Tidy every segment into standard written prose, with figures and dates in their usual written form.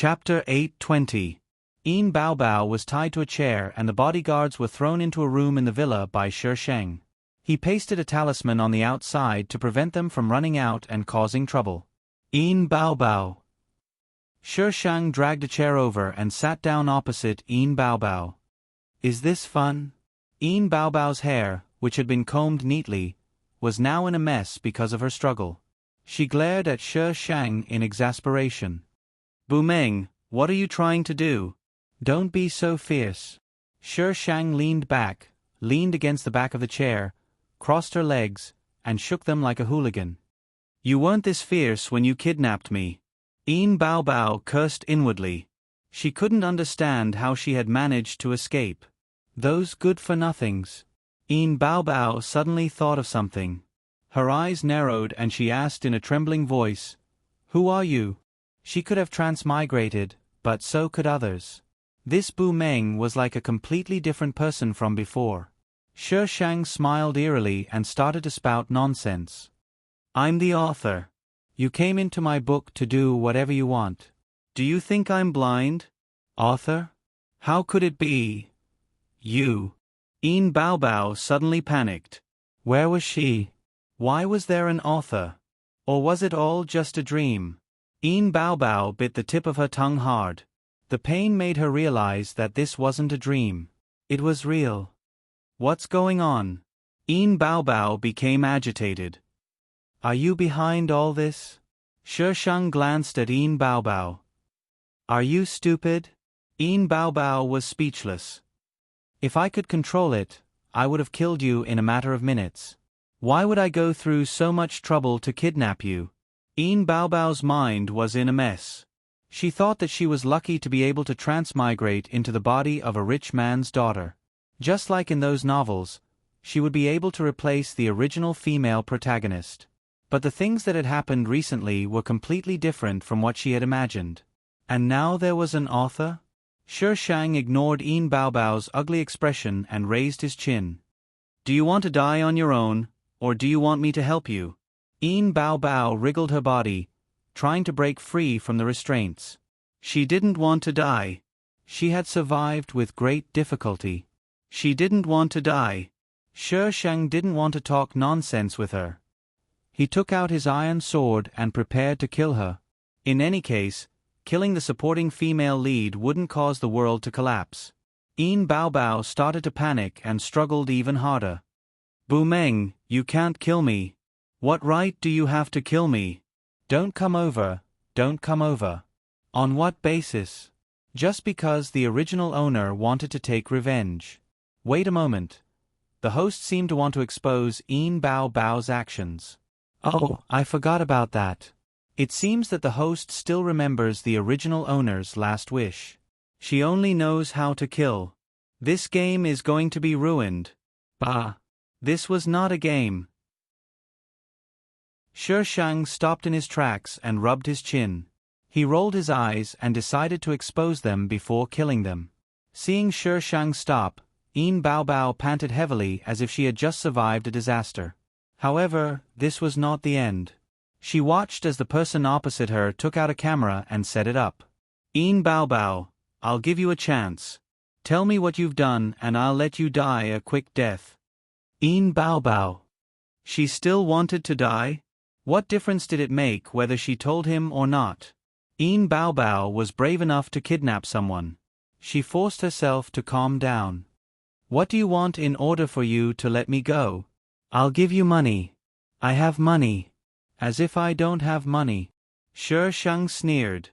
Chapter 820. Yin Bao Bao was tied to a chair and the bodyguards were thrown into a room in the villa by Shi Sheng. He pasted a talisman on the outside to prevent them from running out and causing trouble. Yin Bao Bao. Shi Sheng dragged a chair over and sat down opposite Yin Bao Bao. Is this fun? Yin Bao Bao's hair, which had been combed neatly, was now in a mess because of her struggle. She glared at Shi Sheng in exasperation. Bu Meng, what are you trying to do? Don't be so fierce. Shi Sheng leaned against the back of the chair, crossed her legs, and shook them like a hooligan. You weren't this fierce when you kidnapped me. Yin Bao Bao cursed inwardly. She couldn't understand how she had managed to escape. Those good-for-nothings. Yin Bao Bao suddenly thought of something. Her eyes narrowed and she asked in a trembling voice, "Who are you?" She could have transmigrated, but so could others. This Bu Meng was like a completely different person from before. Shi Sheng smiled eerily and started to spout nonsense. I'm the author. You came into my book to do whatever you want. Do you think I'm blind? Author? How could it be? You. Yin Bao Bao suddenly panicked. Where was she? Why was there an author? Or was it all just a dream? Yin Bao Bao bit the tip of her tongue hard. The pain made her realize that this wasn't a dream. It was real. What's going on? Yin Bao Bao became agitated. Are you behind all this? Shi Sheng glanced at Yin Bao Bao. Are you stupid? Yin Bao Bao was speechless. If I could control it, I would have killed you in a matter of minutes. Why would I go through so much trouble to kidnap you? Yin Bao Bao's mind was in a mess. She thought that she was lucky to be able to transmigrate into the body of a rich man's daughter. Just like in those novels, she would be able to replace the original female protagonist. But the things that had happened recently were completely different from what she had imagined. And now there was an author? Shi Sheng ignored Yin Bao Bao's ugly expression and raised his chin. Do you want to die on your own, or do you want me to help you? Yin Bao Bao wriggled her body, trying to break free from the restraints. She didn't want to die. She had survived with great difficulty. She didn't want to die. Shi Sheng didn't want to talk nonsense with her. He took out his iron sword and prepared to kill her. In any case, killing the supporting female lead wouldn't cause the world to collapse. Yin Bao Bao started to panic and struggled even harder. Bu Meng, you can't kill me. What right do you have to kill me? Don't come over, don't come over. On what basis? Just because the original owner wanted to take revenge. Wait a moment. The host seemed to want to expose Yin Bao Bao's actions. Oh, I forgot about that. It seems that the host still remembers the original owner's last wish. She only knows how to kill. This game is going to be ruined. Bah! This was not a game. Shi Sheng stopped in his tracks and rubbed his chin. He rolled his eyes and decided to expose them before killing them. Seeing Shi Sheng stop, Yin Bao Bao panted heavily as if she had just survived a disaster. However, this was not the end. She watched as the person opposite her took out a camera and set it up. Yin Bao Bao, I'll give you a chance. Tell me what you've done and I'll let you die a quick death. Yin Bao Bao. She still wanted to die? What difference did it make whether she told him or not? Yin Bao Bao was brave enough to kidnap someone. She forced herself to calm down. What do you want in order for you to let me go? I'll give you money. I have money. As if I don't have money. Shi Sheng sneered.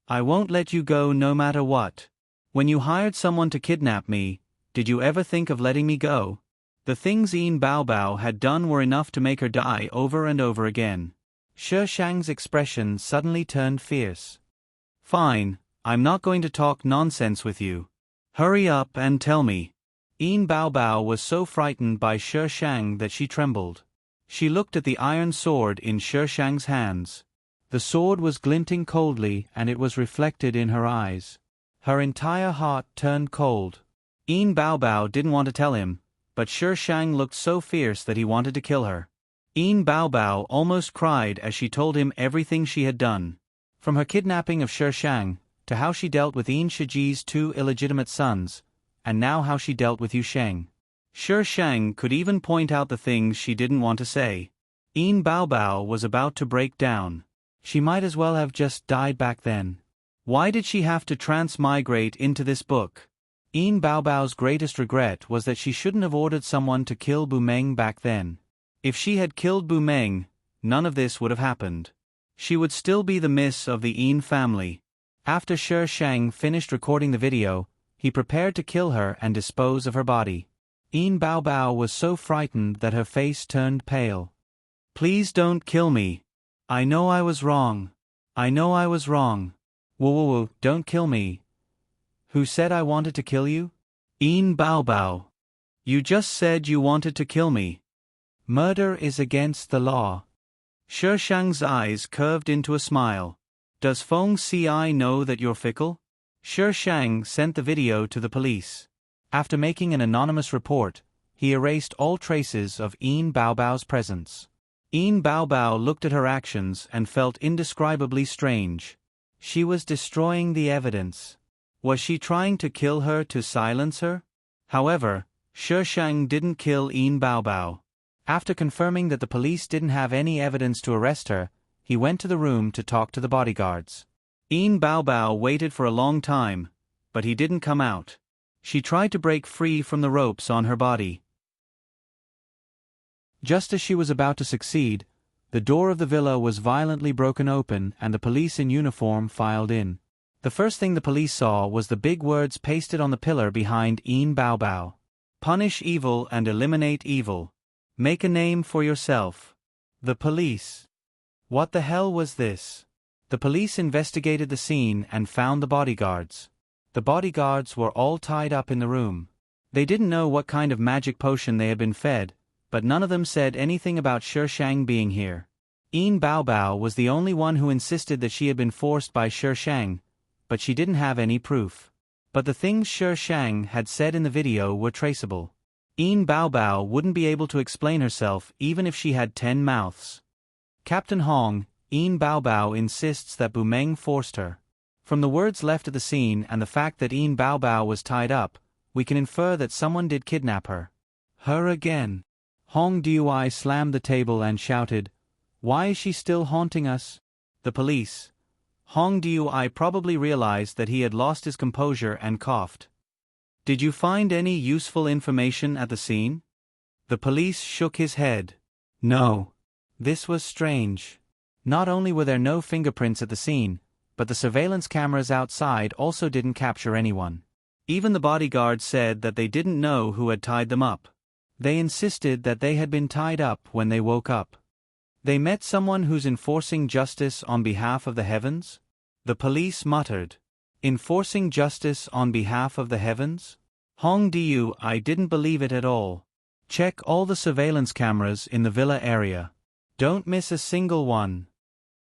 I won't let you go no matter what. When you hired someone to kidnap me, did you ever think of letting me go? The things Yin Bao Bao had done were enough to make her die over and over again. Shi Sheng's expression suddenly turned fierce. Fine, I'm not going to talk nonsense with you. Hurry up and tell me. Yin Bao Bao was so frightened by Shi Sheng that she trembled. She looked at the iron sword in Shi Sheng's hands. The sword was glinting coldly and it was reflected in her eyes. Her entire heart turned cold. Yin Bao Bao didn't want to tell him, but Shi Sheng looked so fierce that he wanted to kill her. Yin Bao Bao almost cried as she told him everything she had done. From her kidnapping of Shi Sheng, to how she dealt with Yin Shiji's 2 illegitimate sons, and now how she dealt with Yu Sheng. Shi Shang could even point out the things she didn't want to say. Yin Baobao was about to break down. She might as well have just died back then. Why did she have to transmigrate into this book? Yin Baobao's greatest regret was that she shouldn't have ordered someone to kill Bu Meng back then. If she had killed Bu Meng, none of this would have happened. She would still be the miss of the Yin family. After Shi Shang finished recording the video, he prepared to kill her and dispose of her body. Yin Baobao was so frightened that her face turned pale. "Please don't kill me. I know I was wrong. I know I was wrong. Whoa, don't kill me. Who said I wanted to kill you? Yin Baobao. You just said you wanted to kill me. Murder is against the law." Shi Shang's eyes curved into a smile. "Does Feng Ci know that you're fickle?" Shi Shang sent the video to the police. After making an anonymous report, he erased all traces of Yin Baobao's presence. Yin Baobao looked at her actions and felt indescribably strange. She was destroying the evidence. Was she trying to kill her to silence her? However, Shi Shang didn't kill Yin Baobao. After confirming that the police didn't have any evidence to arrest her, he went to the room to talk to the bodyguards. Yin Baobao waited for a long time, but he didn't come out. She tried to break free from the ropes on her body. Just as she was about to succeed, the door of the villa was violently broken open and the police in uniform filed in. The first thing the police saw was the big words pasted on the pillar behind Yin Baobao. "Punish evil and eliminate evil. Make a name for yourself." The police. What the hell was this? The police investigated the scene and found the bodyguards. The bodyguards were all tied up in the room. They didn't know what kind of magic potion they had been fed, but none of them said anything about Shi Shang being here. Yin Baobao was the only one who insisted that she had been forced by Shi Shang, but she didn't have any proof. But the things Shi Shang had said in the video were traceable. Yin Baobao wouldn't be able to explain herself even if she had 10 mouths. "Captain Hong, Yin Baobao insists that Bu Meng forced her." From the words left at the scene and the fact that Yin Baobao was tied up, we can infer that someone did kidnap her. Her again. Hong Dui slammed the table and shouted, "Why is she still haunting us?" The police. Hong Dui probably realized that he had lost his composure and coughed. "Did you find any useful information at the scene?" The police shook his head. "No." This was strange. Not only were there no fingerprints at the scene, but the surveillance cameras outside also didn't capture anyone. Even the bodyguards said that they didn't know who had tied them up. They insisted that they had been tied up when they woke up. They met someone who's enforcing justice on behalf of the heavens? The police muttered. Enforcing justice on behalf of the heavens? Hong Diu, I didn't believe it at all. Check all the surveillance cameras in the villa area. Don't miss a single one.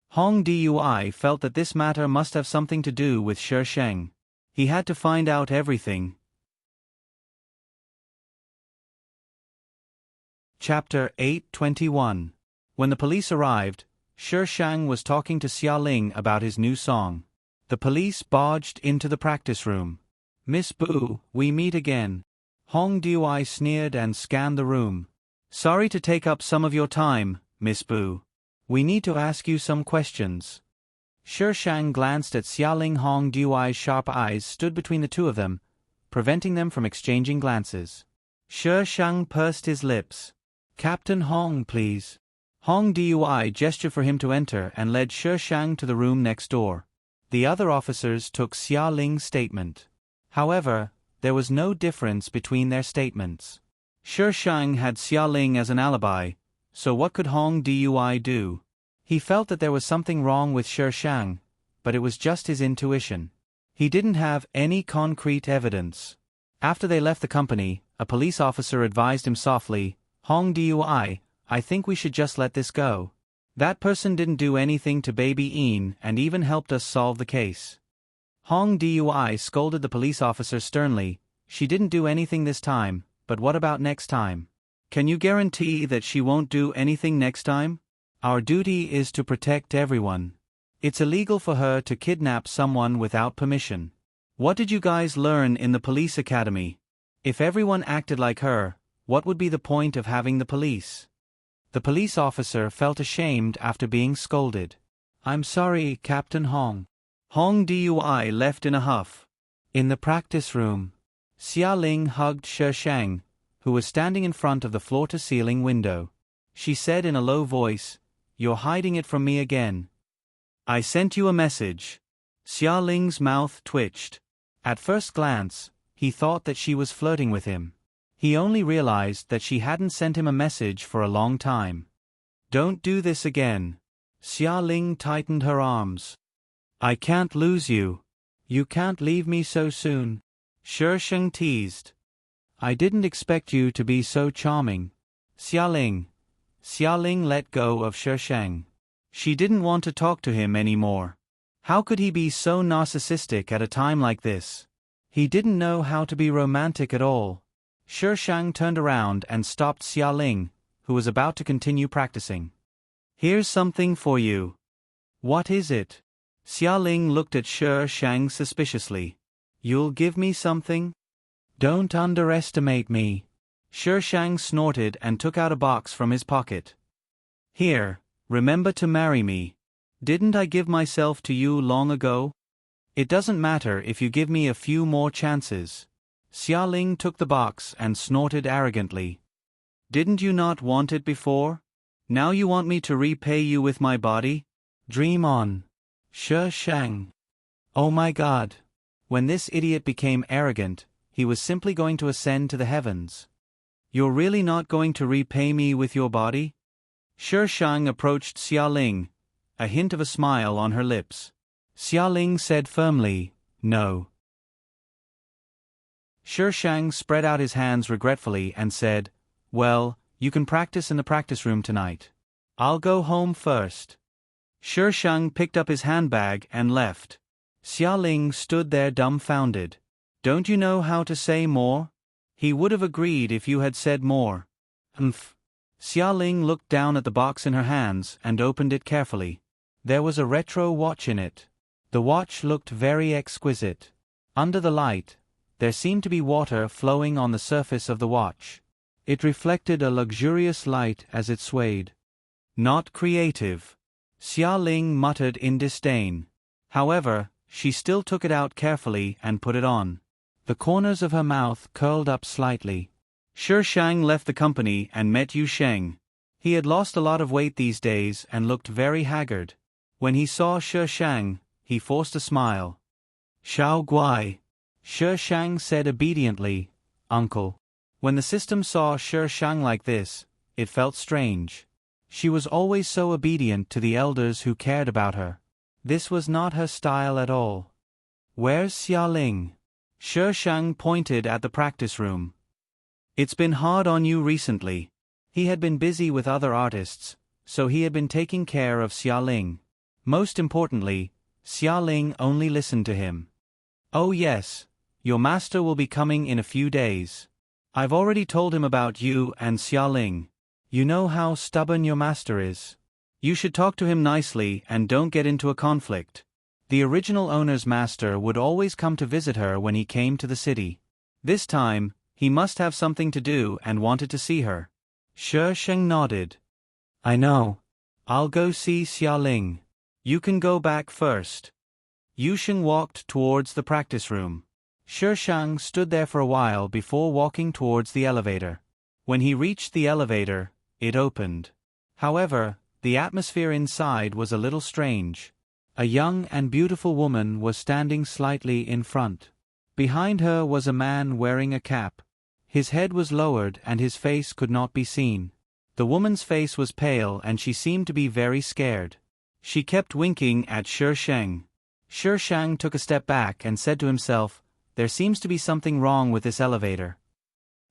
Hong Dui felt that this matter must have something to do with Shi Sheng. He had to find out everything. Chapter 8:21. When the police arrived, Shi Sheng was talking to Xia Ling about his new song. The police barged into the practice room. "Miss Bu, we meet again." Hong Dui sneered and scanned the room. "Sorry to take up some of your time, Miss Bu. We need to ask you some questions." Shi Shang glanced at Xia Ling. Hong Dui's sharp eyes stood between the two of them, preventing them from exchanging glances. Shi Shang pursed his lips. "Captain Hong, please." Hong Dui gestured for him to enter and led Shi Shang to the room next door. The other officers took Xia Ling's statement. However, there was no difference between their statements. Shi Shang had Xia Ling as an alibi, so what could Hong Dui do? He felt that there was something wrong with Shi Shang, but it was just his intuition. He didn't have any concrete evidence. After they left the company, a police officer advised him softly, "Hong Dui, I think we should just let this go. That person didn't do anything to baby Yin and even helped us solve the case." Hong Dui scolded the police officer sternly. "She didn't do anything this time, but what about next time? Can you guarantee that she won't do anything next time? Our duty is to protect everyone." It's illegal for her to kidnap someone without permission. What did you guys learn in the police academy? If everyone acted like her, what would be the point of having the police? The police officer felt ashamed after being scolded. I'm sorry, Captain Hong. Hong Dui left in a huff. In the practice room, Xia Ling hugged Shi Shang, who was standing in front of the floor-to-ceiling window. She said in a low voice, "You're hiding it from me again. I sent you a message." Xia Ling's mouth twitched. At first glance, he thought that she was flirting with him. He only realized that she hadn't sent him a message for a long time. Don't do this again. Xia Ling tightened her arms. I can't lose you. You can't leave me so soon. Shi Sheng teased. I didn't expect you to be so charming. Xia Ling. Xia Ling let go of Shi Sheng. She didn't want to talk to him anymore. How could he be so narcissistic at a time like this? He didn't know how to be romantic at all. Shi Shang turned around and stopped Xia Ling, who was about to continue practicing. Here's something for you. What is it? Xia Ling looked at Shi Shang suspiciously. You'll give me something? Don't underestimate me. Shi Shang snorted and took out a box from his pocket. Here, remember to marry me. Didn't I give myself to you long ago? It doesn't matter if you give me a few more chances. Xia Ling took the box and snorted arrogantly. Didn't you not want it before? Now you want me to repay you with my body? Dream on. Shi Shang. Oh my God. When this idiot became arrogant, he was simply going to ascend to the heavens. You're really not going to repay me with your body? Shi Shang approached Xia Ling, a hint of a smile on her lips. Xia Ling said firmly, no. Shi Shang spread out his hands regretfully and said, well, you can practice in the practice room tonight. I'll go home first. Shi Shang picked up his handbag and left. Xia Ling stood there dumbfounded. Don't you know how to say more? He would have agreed if you had said more. Humph. Xia Ling looked down at the box in her hands and opened it carefully. There was a retro watch in it. The watch looked very exquisite. Under the light, there seemed to be water flowing on the surface of the watch. It reflected a luxurious light as it swayed. Not creative. Xia Ling muttered in disdain. However, she still took it out carefully and put it on. The corners of her mouth curled up slightly. Shi Shang left the company and met Yu Sheng. He had lost a lot of weight these days and looked very haggard. When he saw Shi Shang, he forced a smile. Xiao Guai. Shi Shang said obediently, Uncle. When the system saw Shi Shang like this, it felt strange. She was always so obedient to the elders who cared about her. This was not her style at all. Where's Xia Ling? Shi Shang pointed at the practice room. It's been hard on you recently. He had been busy with other artists, so he had been taking care of Xia Ling. Most importantly, Xia Ling only listened to him. Oh yes, your master will be coming in a few days. I've already told him about you and Xia Ling. You know how stubborn your master is. You should talk to him nicely and don't get into a conflict. The original owner's master would always come to visit her when he came to the city. This time, he must have something to do and wanted to see her. Shi Sheng nodded. I know. I'll go see Xia Ling. You can go back first. Yu Sheng walked towards the practice room. Shi Shang stood there for a while before walking towards the elevator. When he reached the elevator, it opened. However, the atmosphere inside was a little strange. A young and beautiful woman was standing slightly in front. Behind her was a man wearing a cap. His head was lowered and his face could not be seen. The woman's face was pale and she seemed to be very scared. She kept winking at Shi Sheng. Shi Shang took a step back and said to himself, there seems to be something wrong with this elevator.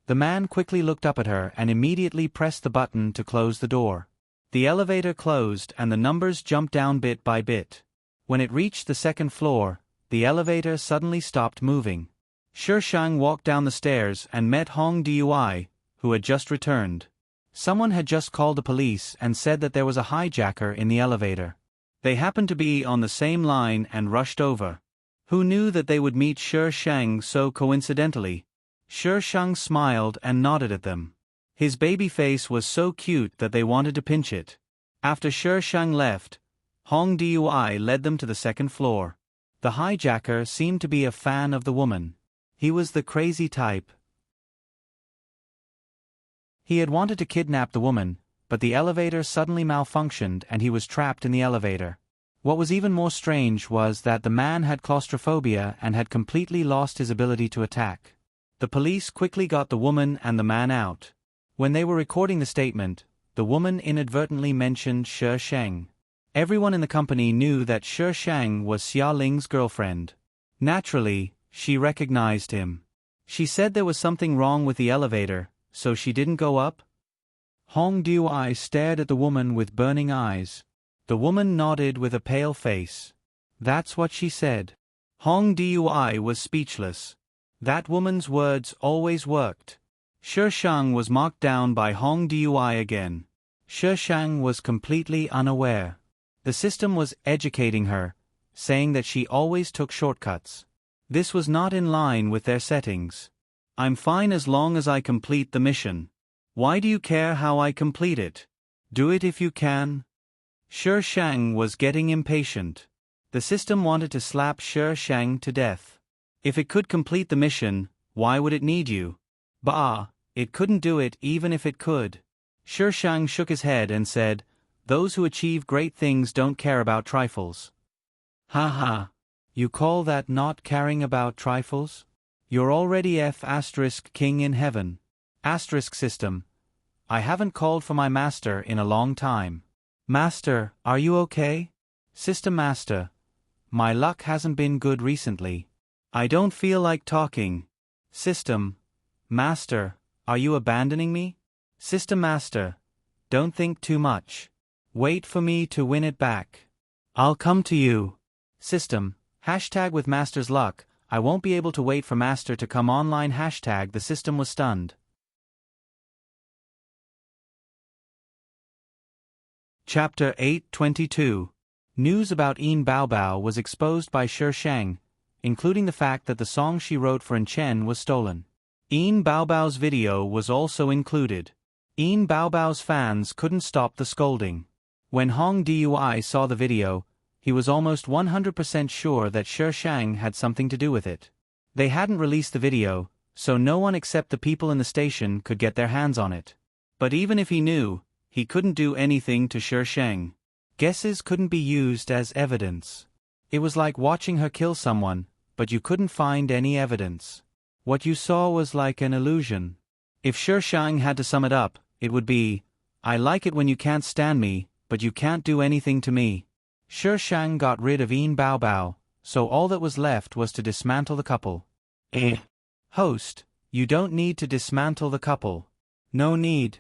The man quickly looked up at her and immediately pressed the button to close the door. The elevator closed and the numbers jumped down bit by bit. When it reached the second floor, the elevator suddenly stopped moving. Shi Shang walked down the stairs and met Hong Dui, who had just returned. Someone had just called the police and said that there was a hijacker in the elevator. They happened to be on the same line and rushed over. Who knew that they would meet Shi Shang so coincidentally? Shi Shang smiled and nodded at them. His baby face was so cute that they wanted to pinch it. After Shi Shang left, Hong Dui led them to the second floor. The hijacker seemed to be a fan of the woman. He was the crazy type. He had wanted to kidnap the woman, but the elevator suddenly malfunctioned and he was trapped in the elevator. What was even more strange was that the man had claustrophobia and had completely lost his ability to attack. The police quickly got the woman and the man out. When they were recording the statement, the woman inadvertently mentioned Shi Shang. Everyone in the company knew that Shi Shang was Xia Ling's girlfriend. Naturally, she recognized him. She said there was something wrong with the elevator, so she didn't go up? Hong Dui stared at the woman with burning eyes. The woman nodded with a pale face. That's what she said. Hong Dui was speechless. That woman's words always worked. Shi Shang was marked down by Hong Dui again. Shi Shang was completely unaware. The system was educating her, saying that she always took shortcuts. This was not in line with their settings. I'm fine as long as I complete the mission. Why do you care how I complete it? Do it if you can. Shi Shang was getting impatient. The system wanted to slap Shi Shang to death. If it could complete the mission, why would it need you? Bah, it couldn't do it even if it could. Shi Shang shook his head and said, "Those who achieve great things don't care about trifles." Ha ha. You call that not caring about trifles? You're already King in heaven. System. I haven't called for my master in a long time. Master, are you okay? System Master. My luck hasn't been good recently. I don't feel like talking. System. Master, are you abandoning me? System Master. Don't think too much. Wait for me to win it back. I'll come to you. System. With Master's luck, I won't be able to wait for Master to come online. The system was stunned. Chapter 822. News about Yin Baobao was exposed by Shi Shang, including the fact that the song she wrote for Chen was stolen. Yin Baobao's video was also included. Yin Baobao's fans couldn't stop the scolding. When Hong Dui saw the video, he was almost 100% sure that Shi Shang had something to do with it. They hadn't released the video, so no one except the people in the station could get their hands on it. But even if he knew, he couldn't do anything to Shi Shang. Guesses couldn't be used as evidence. It was like watching her kill someone, but you couldn't find any evidence. What you saw was like an illusion. If Shi Shang had to sum it up, it would be, I like it when you can't stand me, but you can't do anything to me. Shi Shang got rid of Yin Baobao, so all that was left was to dismantle the couple. Host, you don't need to dismantle the couple. No need.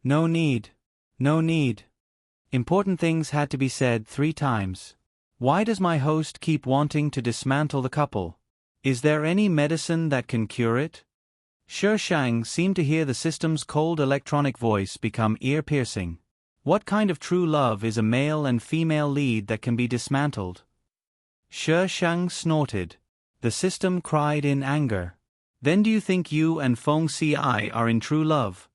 No need. No need. Important things had to be said 3 times. Why does my host keep wanting to dismantle the couple? Is there any medicine that can cure it? Shi Shang seemed to hear the system's cold electronic voice become ear-piercing. What kind of true love is a male and female lead that can be dismantled? Shi Shang snorted. The system cried in anger. Then do you think you and Feng Ci are in true love?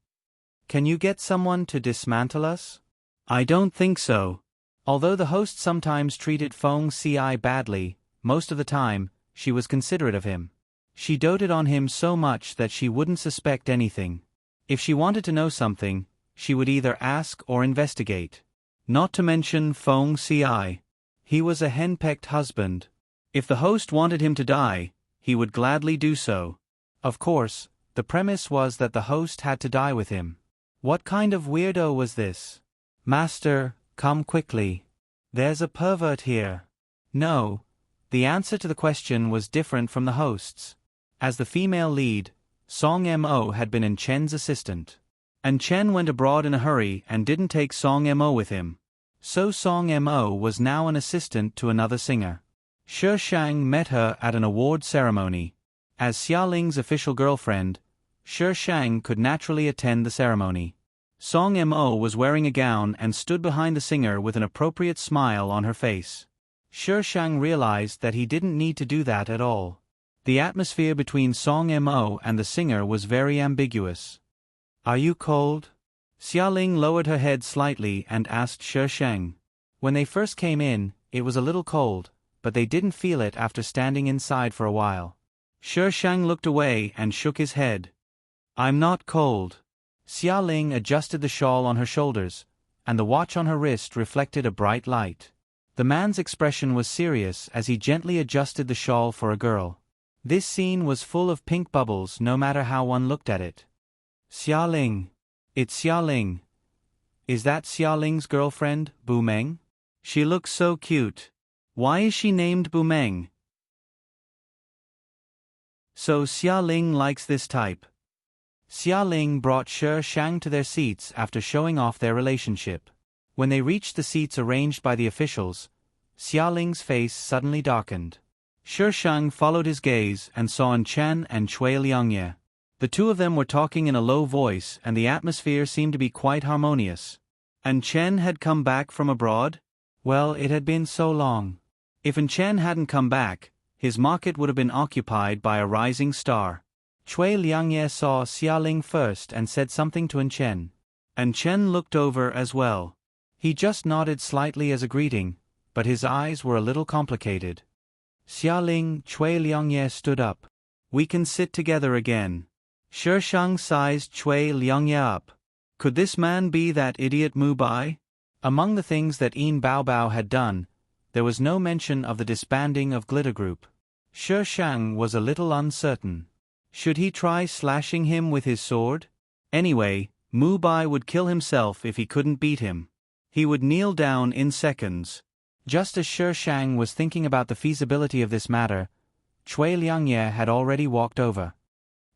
Can you get someone to dismantle us? I don't think so. Although the host sometimes treated Feng Ci badly, most of the time, she was considerate of him. She doted on him so much that she wouldn't suspect anything. If she wanted to know something, she would either ask or investigate. Not to mention Feng Ci. He was a henpecked husband. If the host wanted him to die, he would gladly do so. Of course, the premise was that the host had to die with him. What kind of weirdo was this? Master, come quickly. There's a pervert here. No. The answer to the question was different from the host's. As the female lead, Song Mo had been Chen's assistant. And Chen went abroad in a hurry and didn't take Song Mo with him. So Song Mo was now an assistant to another singer. Shi Shang met her at an award ceremony. As Xia Ling's official girlfriend, Shi Shang could naturally attend the ceremony. Song Mo was wearing a gown and stood behind the singer with an appropriate smile on her face. Shi Shang realized that he didn't need to do that at all. The atmosphere between Song Mo and the singer was very ambiguous. "Are you cold?" Xialing lowered her head slightly and asked Shi Shang. When they first came in, it was a little cold, but they didn't feel it after standing inside for a while. Shi Shang looked away and shook his head. "I'm not cold." Xialing adjusted the shawl on her shoulders, and the watch on her wrist reflected a bright light. The man's expression was serious as he gently adjusted the shawl for a girl. This scene was full of pink bubbles no matter how one looked at it. "Xialing. It's Xialing. Is that Xialing's girlfriend, Bu Meng? She looks so cute. Why is she named Bu Meng?" So Xialing likes this type. Xialing brought Shi Shang to their seats after showing off their relationship. When they reached the seats arranged by the officials, Xialing's face suddenly darkened. Shi Shang followed his gaze and saw An Chen and Cui Liangye. The two of them were talking in a low voice and the atmosphere seemed to be quite harmonious. An Chen had come back from abroad? Well, it had been so long. If An Chen hadn't come back, his market would have been occupied by a rising star. Cui Liangye saw Xialing first and said something to An Chen. An Chen looked over as well. He just nodded slightly as a greeting, but his eyes were a little complicated. Xialing, Cui Liangye stood up. "We can sit together again." Shi Shang sized Cui Liangye up. Could this man be that idiot Mu Bai? Among the things that Yin Baobao had done, there was no mention of the disbanding of Glitter Group. Shi Shang was a little uncertain. Should he try slashing him with his sword? Anyway, Mu Bai would kill himself if he couldn't beat him. He would kneel down in seconds. Just as Shi Shang was thinking about the feasibility of this matter, Cui Liangye had already walked over.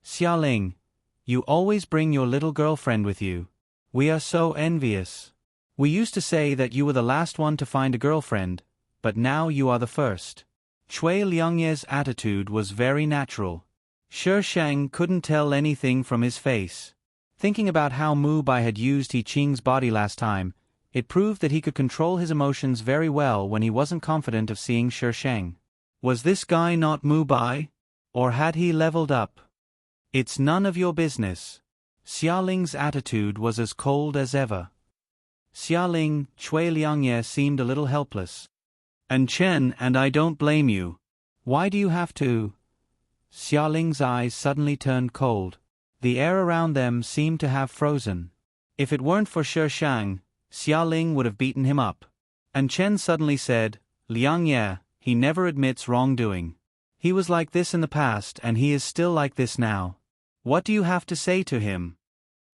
"Xialing, you always bring your little girlfriend with you. We are so envious. We used to say that you were the last one to find a girlfriend, but now you are the first." Cui Liangye's attitude was very natural. Shi Shang couldn't tell anything from his face. Thinking about how Mu Bai had used He Qing's body last time, it proved that he could control his emotions very well when he wasn't confident of seeing Shi Shang. Was this guy not Mu Bai? Or had he leveled up? "It's none of your business." Xialing's attitude was as cold as ever. Xialing, Cui Liangye seemed a little helpless. "An Chen, and I don't blame you. Why do you have to?" Xialing's eyes suddenly turned cold. The air around them seemed to have frozen. If it weren't for Shi Shang, Xialing would have beaten him up. An Chen suddenly said, "Liangye, he never admits wrongdoing. He was like this in the past and he is still like this now. What do you have to say to him?"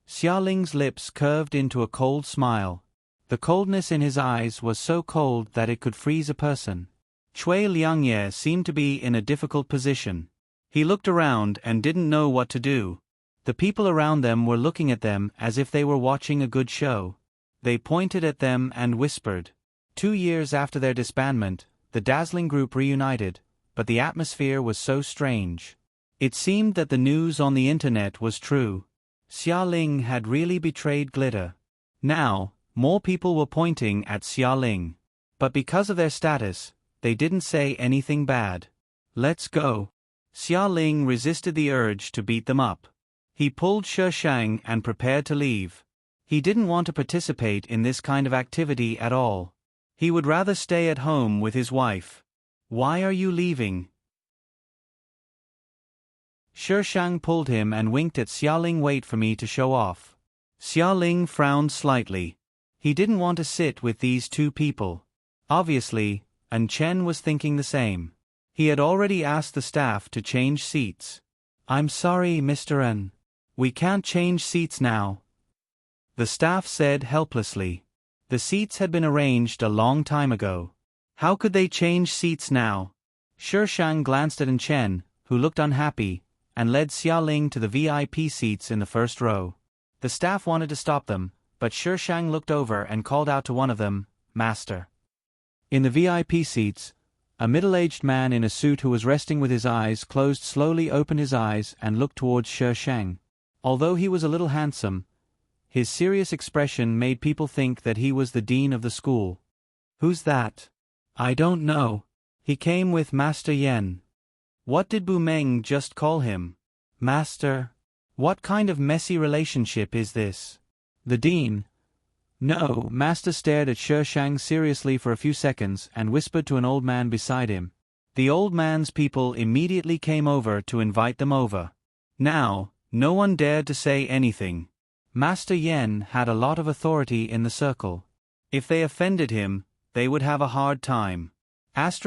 Xialing's lips curved into a cold smile. The coldness in his eyes was so cold that it could freeze a person. Cui Liangye seemed to be in a difficult position. He looked around and didn't know what to do. The people around them were looking at them as if they were watching a good show. They pointed at them and whispered. 2 years after their disbandment, the dazzling group reunited, but the atmosphere was so strange. It seemed that the news on the internet was true. Xialing had really betrayed Glitter. Now, more people were pointing at Xialing. But because of their status, they didn't say anything bad. "Let's go." Xialing resisted the urge to beat them up. He pulled Shi Shang and prepared to leave. He didn't want to participate in this kind of activity at all. He would rather stay at home with his wife. "Why are you leaving?" Shi Shang pulled him and winked at Xialing. "Wait for me to show off." Xialing frowned slightly. He didn't want to sit with these two people. Obviously, An Chen was thinking the same. He had already asked the staff to change seats. "I'm sorry, Mr. N. We can't change seats now," the staff said helplessly. The seats had been arranged a long time ago. How could they change seats now? Shi Shang glanced at An Chen, who looked unhappy, and led Xialing to the VIP seats in the first row. The staff wanted to stop them, but Shi Shang looked over and called out to one of them, "Master." In the VIP seats, a middle-aged man in a suit who was resting with his eyes closed slowly opened his eyes and looked towards Shi Shang. Although he was a little handsome, His serious expression made people think that he was the dean of the school. "Who's that?" "I don't know. He came with Master Yen." "What did Bu Meng just call him?" "Master." "What kind of messy relationship is this?" "The dean." "No." Master stared at Shi Shang seriously for a few seconds and whispered to an old man beside him. The old man's people immediately came over to invite them over. Now, no one dared to say anything. Master Yen had a lot of authority in the circle. If they offended him, they would have a hard time. ##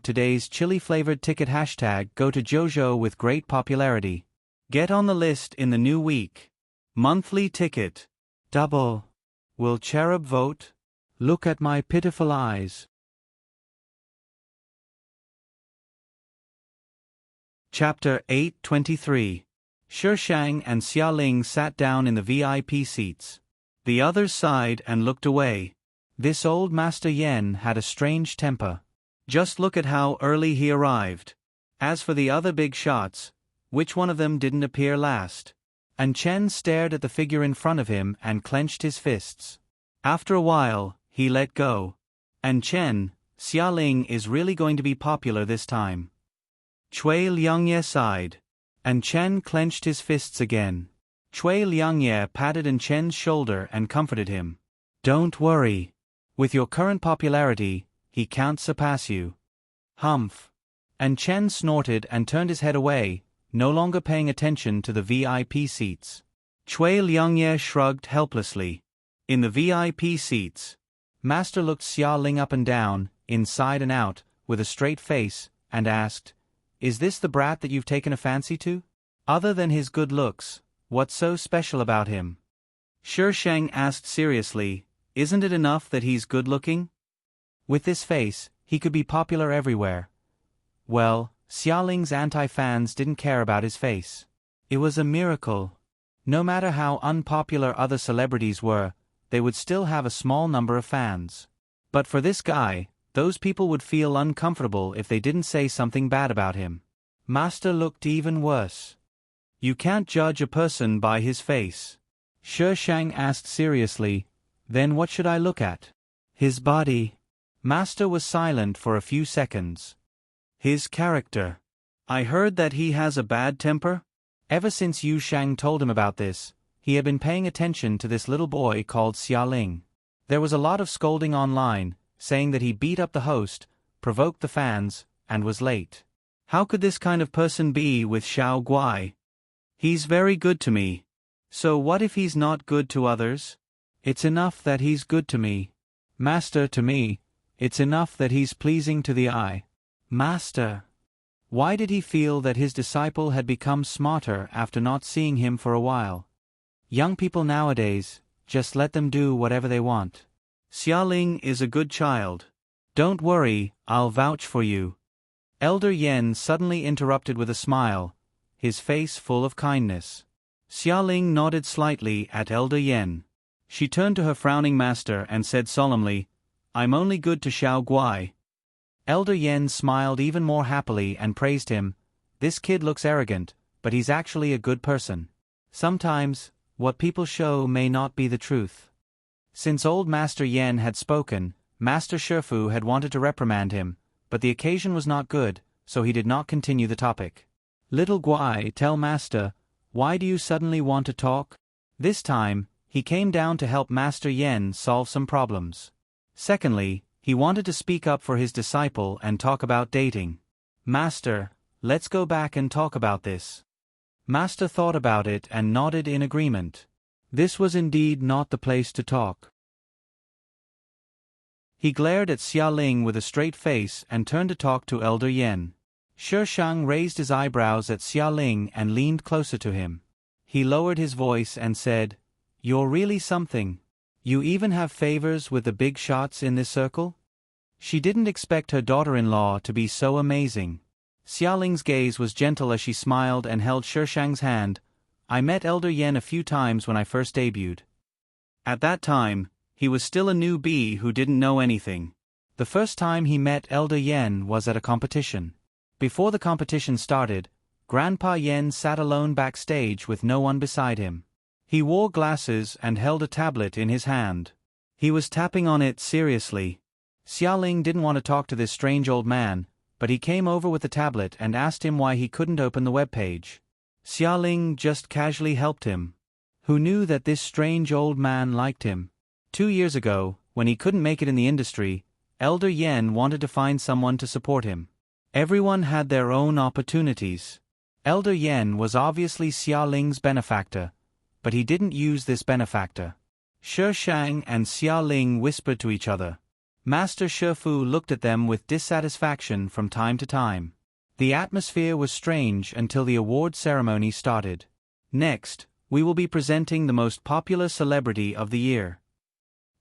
today's chili-flavored ticket # go to JoJo with great popularity. Get on the list in the new week. Monthly ticket. Double. Will Cherub vote? Look at my pitiful eyes. Chapter 823. Shi Shang and Xia Ling sat down in the VIP seats. The others sighed and looked away. This old Master Yen had a strange temper. Just look at how early he arrived. As for the other big shots, which one of them didn't appear last? And Chen stared at the figure in front of him and clenched his fists. After a while, he let go. And Chen, Xia Ling is really going to be popular this time. Cui Liangye sighed. And Chen clenched his fists again. Cui Liangye patted on Chen's shoulder and comforted him. Don't worry. With your current popularity, he can't surpass you. Humph. And Chen snorted and turned his head away, no longer paying attention to the VIP seats. Cui Liangye shrugged helplessly. In the VIP seats, Master looked Xia Ling up and down, inside and out, with a straight face, and asked, "Is this the brat that you've taken a fancy to? Other than his good looks, what's so special about him?" Shi Shang asked seriously, "Isn't it enough that he's good-looking? With this face, he could be popular everywhere." Well, Xia Ling's anti-fans didn't care about his face. It was a miracle. No matter how unpopular other celebrities were, they would still have a small number of fans. But for this guy, those people would feel uncomfortable if they didn't say something bad about him. Master looked even worse. You can't judge a person by his face. Shi Shang asked seriously, "Then what should I look at?" "His body." Master was silent for a few seconds. "His character. I heard that he has a bad temper?" Ever since Yu Shang told him about this, he had been paying attention to this little boy called Xia Ling. There was a lot of scolding online, saying that he beat up the host, provoked the fans, and was late. How could this kind of person be with Xiao Guai? He's very good to me. So what if he's not good to others? It's enough that he's good to me. Master, to me, it's enough that he's pleasing to the eye. Master. Why did he feel that his disciple had become smarter after not seeing him for a while? Young people nowadays, just let them do whatever they want. Xia Ling is a good child. Don't worry, I'll vouch for you. Elder Yen suddenly interrupted with a smile, his face full of kindness. Xia Ling nodded slightly at Elder Yen. She turned to her frowning master and said solemnly, "I'm only good to Xiao Guai." Elder Yen smiled even more happily and praised him. "This kid looks arrogant, but he's actually a good person. Sometimes, what people show may not be the truth." Since old Master Yen had spoken, Master Shifu had wanted to reprimand him, but the occasion was not good, so he did not continue the topic. "Little Guai, tell Master, why do you suddenly want to talk?" This time, he came down to help Master Yen solve some problems. Secondly, he wanted to speak up for his disciple and talk about dating. "Master, let's go back and talk about this." Master thought about it and nodded in agreement. This was indeed not the place to talk. He glared at Xia Ling with a straight face and turned to talk to Elder Yen. Shi Shang raised his eyebrows at Xia Ling and leaned closer to him. He lowered his voice and said, "You're really something. You even have favors with the big shots in this circle?" She didn't expect her daughter-in-law to be so amazing. Xia Ling's gaze was gentle as she smiled and held Shi Shang's hand. "I met Elder Yen a few times when I first debuted. At that time, he was still a newbie who didn't know anything. The first time he met Elder Yen was at a competition. Before the competition started, Grandpa Yen sat alone backstage with no one beside him. He wore glasses and held a tablet in his hand. He was tapping on it seriously. Xiaoling didn't want to talk to this strange old man, but he came over with the tablet and asked him why he couldn't open the web page. Xiaoling just casually helped him. Who knew that this strange old man liked him? 2 years ago, when he couldn't make it in the industry, Elder Yen wanted to find someone to support him. Everyone had their own opportunities. Elder Yen was obviously Xiaoling's benefactor, but he didn't use this benefactor. Shi Shang and Xiaoling whispered to each other. Master Shifu looked at them with dissatisfaction from time to time. The atmosphere was strange until the award ceremony started. Next, we will be presenting the most popular celebrity of the year.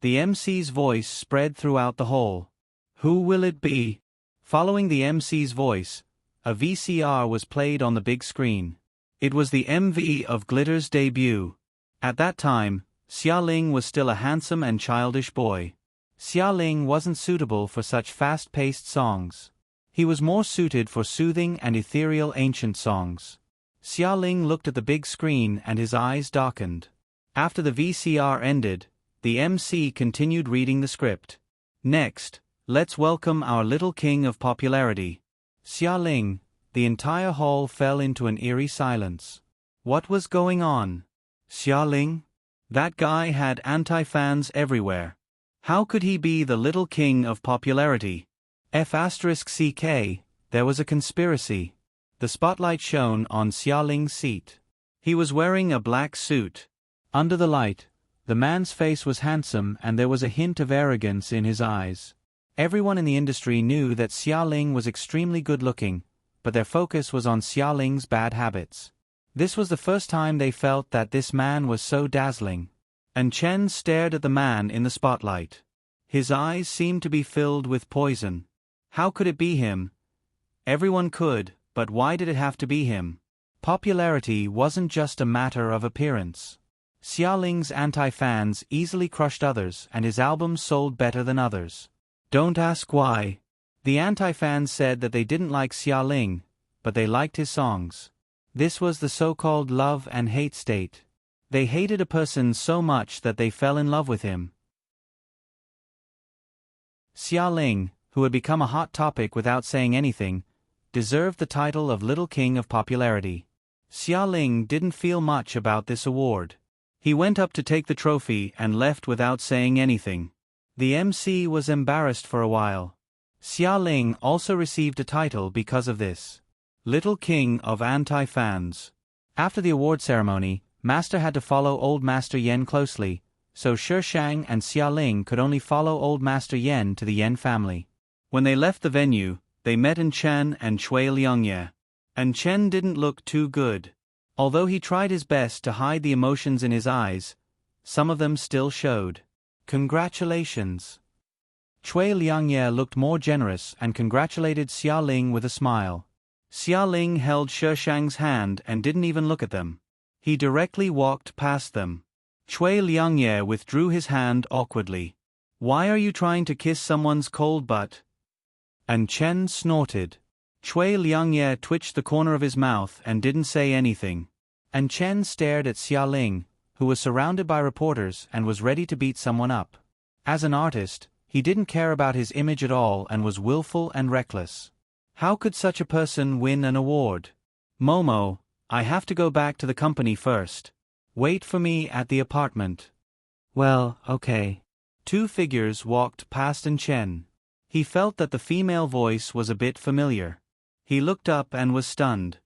The MC's voice spread throughout the hall. Who will it be? Following the MC's voice, a VCR was played on the big screen. It was the MV of Glitter's debut. At that time, Xiaoling was still a handsome and childish boy. Xiaoling wasn't suitable for such fast-paced songs. He was more suited for soothing and ethereal ancient songs. Xiaoling looked at the big screen and his eyes darkened. After the VCR ended, the MC continued reading the script. Next, let's welcome our little king of popularity. Xiaoling. The entire hall fell into an eerie silence. What was going on? Xiaoling? That guy had anti-fans everywhere. How could he be the little king of popularity? F***CK, there was a conspiracy. The spotlight shone on Xiaoling's seat. He was wearing a black suit. Under the light, the man's face was handsome and there was a hint of arrogance in his eyes. Everyone in the industry knew that Xiaoling was extremely good-looking, but their focus was on Xiaoling's bad habits. This was the first time they felt that this man was so dazzling. And Chen stared at the man in the spotlight. His eyes seemed to be filled with poison. How could it be him? Everyone could, but why did it have to be him? Popularity wasn't just a matter of appearance. Xiaoling's anti-fans easily crushed others and his albums sold better than others. Don't ask why. The anti-fans said that they didn't like Xiaoling, but they liked his songs. This was the so-called love and hate state. They hated a person so much that they fell in love with him. Xiaoling, who had become a hot topic without saying anything, deserved the title of Little King of Popularity. Xiaoling didn't feel much about this award. He went up to take the trophy and left without saying anything. The MC was embarrassed for a while. Xiaoling also received a title because of this. Little King of Anti-Fans. After the award ceremony, Master had to follow Old Master Yen closely, so Shi Shang and Xiaoling could only follow Old Master Yen to the Yen family. When they left the venue, they met An Chen and Cui Liangye. An Chen didn't look too good. Although he tried his best to hide the emotions in his eyes, some of them still showed. Congratulations. Cui Liangye looked more generous and congratulated Xiaoling with a smile. Xiaoling held Shi Shang's hand and didn't even look at them. He directly walked past them. Cui Liangye withdrew his hand awkwardly. Why are you trying to kiss someone's cold butt? An Chen snorted. Cui Liangye twitched the corner of his mouth and didn't say anything. An Chen stared at Xiaoling, who was surrounded by reporters and was ready to beat someone up. As an artist, he didn't care about his image at all and was willful and reckless. How could such a person win an award? Momo, I have to go back to the company first. Wait for me at the apartment. Well, okay. Two figures walked past An Chen. He felt that the female voice was a bit familiar. He looked up and was stunned.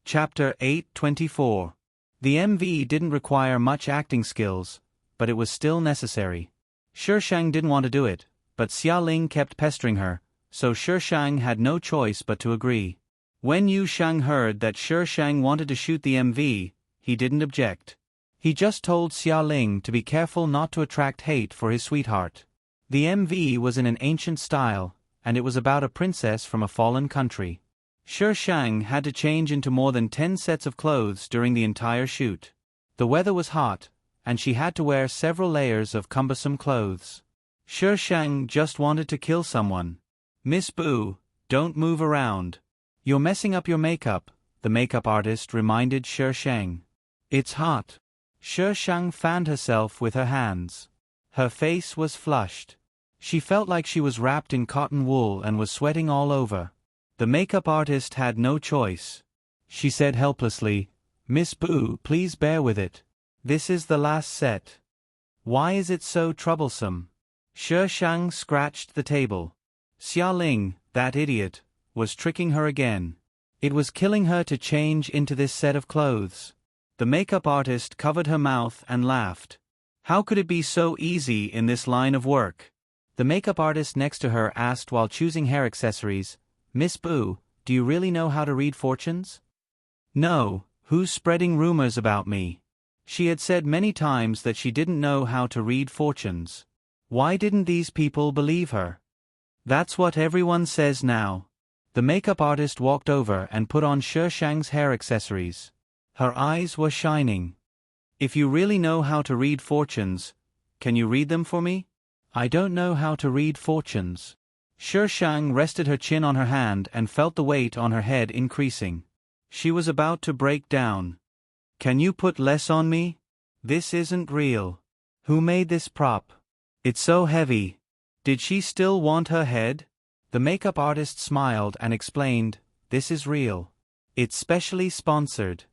Chapter 8:24. The MV didn't require much acting skills, but it was still necessary. Shi Shang didn't want to do it, but Xiaoling kept pestering her, so Shi Shang had no choice but to agree. When Yu Shang heard that Shi Shang wanted to shoot the MV, he didn't object. He just told Xiaoling to be careful not to attract hate for his sweetheart. The MV was in an ancient style, and it was about a princess from a fallen country. Shi Shang had to change into more than 10 sets of clothes during the entire shoot. The weather was hot, and she had to wear several layers of cumbersome clothes. Shi Shang just wanted to kill someone. Miss Boo, don't move around. You're messing up your makeup, the makeup artist reminded Shi Sheng. It's hot. Shi Sheng fanned herself with her hands. Her face was flushed. She felt like she was wrapped in cotton wool and was sweating all over. The makeup artist had no choice. She said helplessly, "Miss Boo, please bear with it. This is the last set. Why is it so troublesome?" Shi Sheng scratched the table. Xia Ling, that idiot, was tricking her again. It was killing her to change into this set of clothes. The makeup artist covered her mouth and laughed. How could it be so easy in this line of work? The makeup artist next to her asked while choosing hair accessories, "Miss Boo, do you really know how to read fortunes?" "No, who's spreading rumors about me?" She had said many times that she didn't know how to read fortunes. Why didn't these people believe her? That's what everyone says now. The makeup artist walked over and put on Shi Shang's hair accessories. Her eyes were shining. "If you really know how to read fortunes, can you read them for me?" "I don't know how to read fortunes." Shi Shang rested her chin on her hand and felt the weight on her head increasing. She was about to break down. "Can you put less on me? This isn't real. Who made this prop? It's so heavy." Did she still want her head? The makeup artist smiled and explained, "This is real. It's specially sponsored."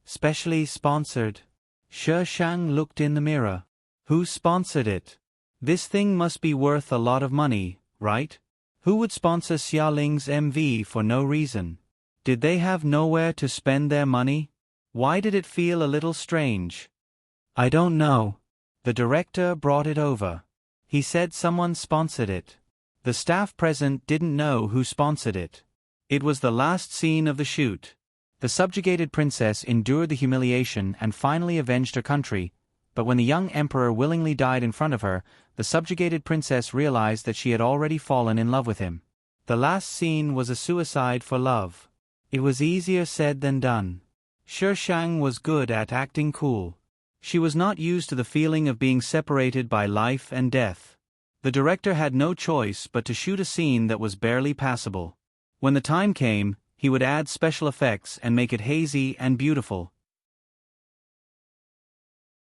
Specially sponsored? Shi Shang looked in the mirror. Who sponsored it? This thing must be worth a lot of money, right? Who would sponsor Xia Ling's MV for no reason? Did they have nowhere to spend their money? Why did it feel a little strange? "I don't know." The director brought it over. He said someone sponsored it. The staff present didn't know who sponsored it. It was the last scene of the shoot. The subjugated princess endured the humiliation and finally avenged her country, but when the young emperor willingly died in front of her, the subjugated princess realized that she had already fallen in love with him. The last scene was a suicide for love. It was easier said than done. Shi Shang was good at acting cool. She was not used to the feeling of being separated by life and death. The director had no choice but to shoot a scene that was barely passable. When the time came, he would add special effects and make it hazy and beautiful.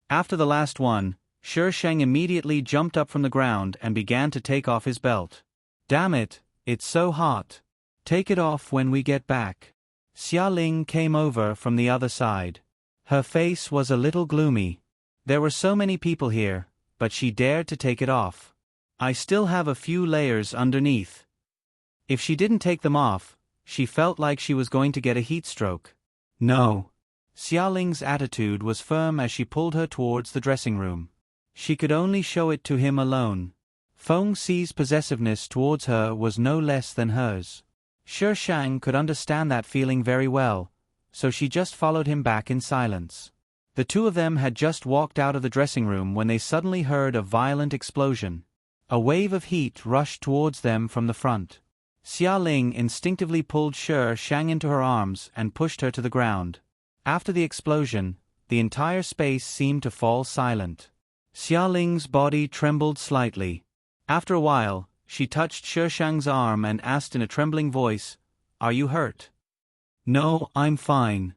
After the last one, Shi Sheng immediately jumped up from the ground and began to take off his belt. "Damn it, it's so hot. Take it off when we get back." Xia Ling came over from the other side. Her face was a little gloomy. There were so many people here, but she dared to take it off. "I still have a few layers underneath." If she didn't take them off, she felt like she was going to get a heat stroke. "No." Xia Ling's attitude was firm as she pulled her towards the dressing room. She could only show it to him alone. Feng Xi's possessiveness towards her was no less than hers. Shi Shang could understand that feeling very well, so she just followed him back in silence. The two of them had just walked out of the dressing room when they suddenly heard a violent explosion. A wave of heat rushed towards them from the front. Xia Ling instinctively pulled Shi Shang into her arms and pushed her to the ground. After the explosion, the entire space seemed to fall silent. Xia Ling's body trembled slightly. After a while, she touched Shi Shang's arm and asked in a trembling voice, "Are you hurt?" "No, I'm fine."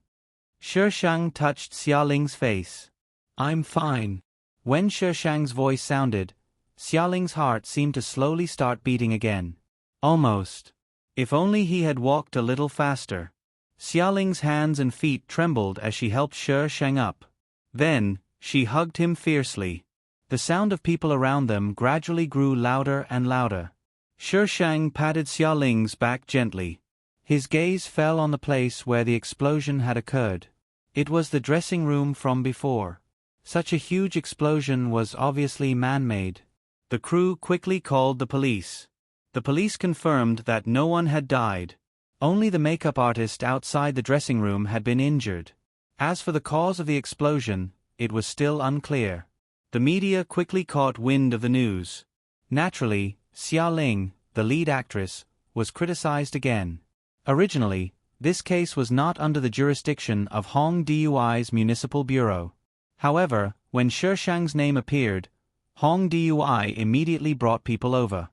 Shi Shang touched Xia Ling's face. "I'm fine." When Shi Shang's voice sounded, Xia Ling's heart seemed to slowly start beating again. Almost. If only he had walked a little faster. Xia Ling's hands and feet trembled as she helped Shi Shang up. Then, she hugged him fiercely. The sound of people around them gradually grew louder and louder. Shi Shang patted Xia Ling's back gently. His gaze fell on the place where the explosion had occurred. It was the dressing room from before. Such a huge explosion was obviously man-made. The crew quickly called the police. The police confirmed that no one had died. Only the makeup artist outside the dressing room had been injured. As for the cause of the explosion, it was still unclear. The media quickly caught wind of the news. Naturally, Xia Ling, the lead actress, was criticized again. Originally, this case was not under the jurisdiction of Hong Dui's Municipal Bureau. However, when Shi Shang's name appeared, Hong Dui immediately brought people over.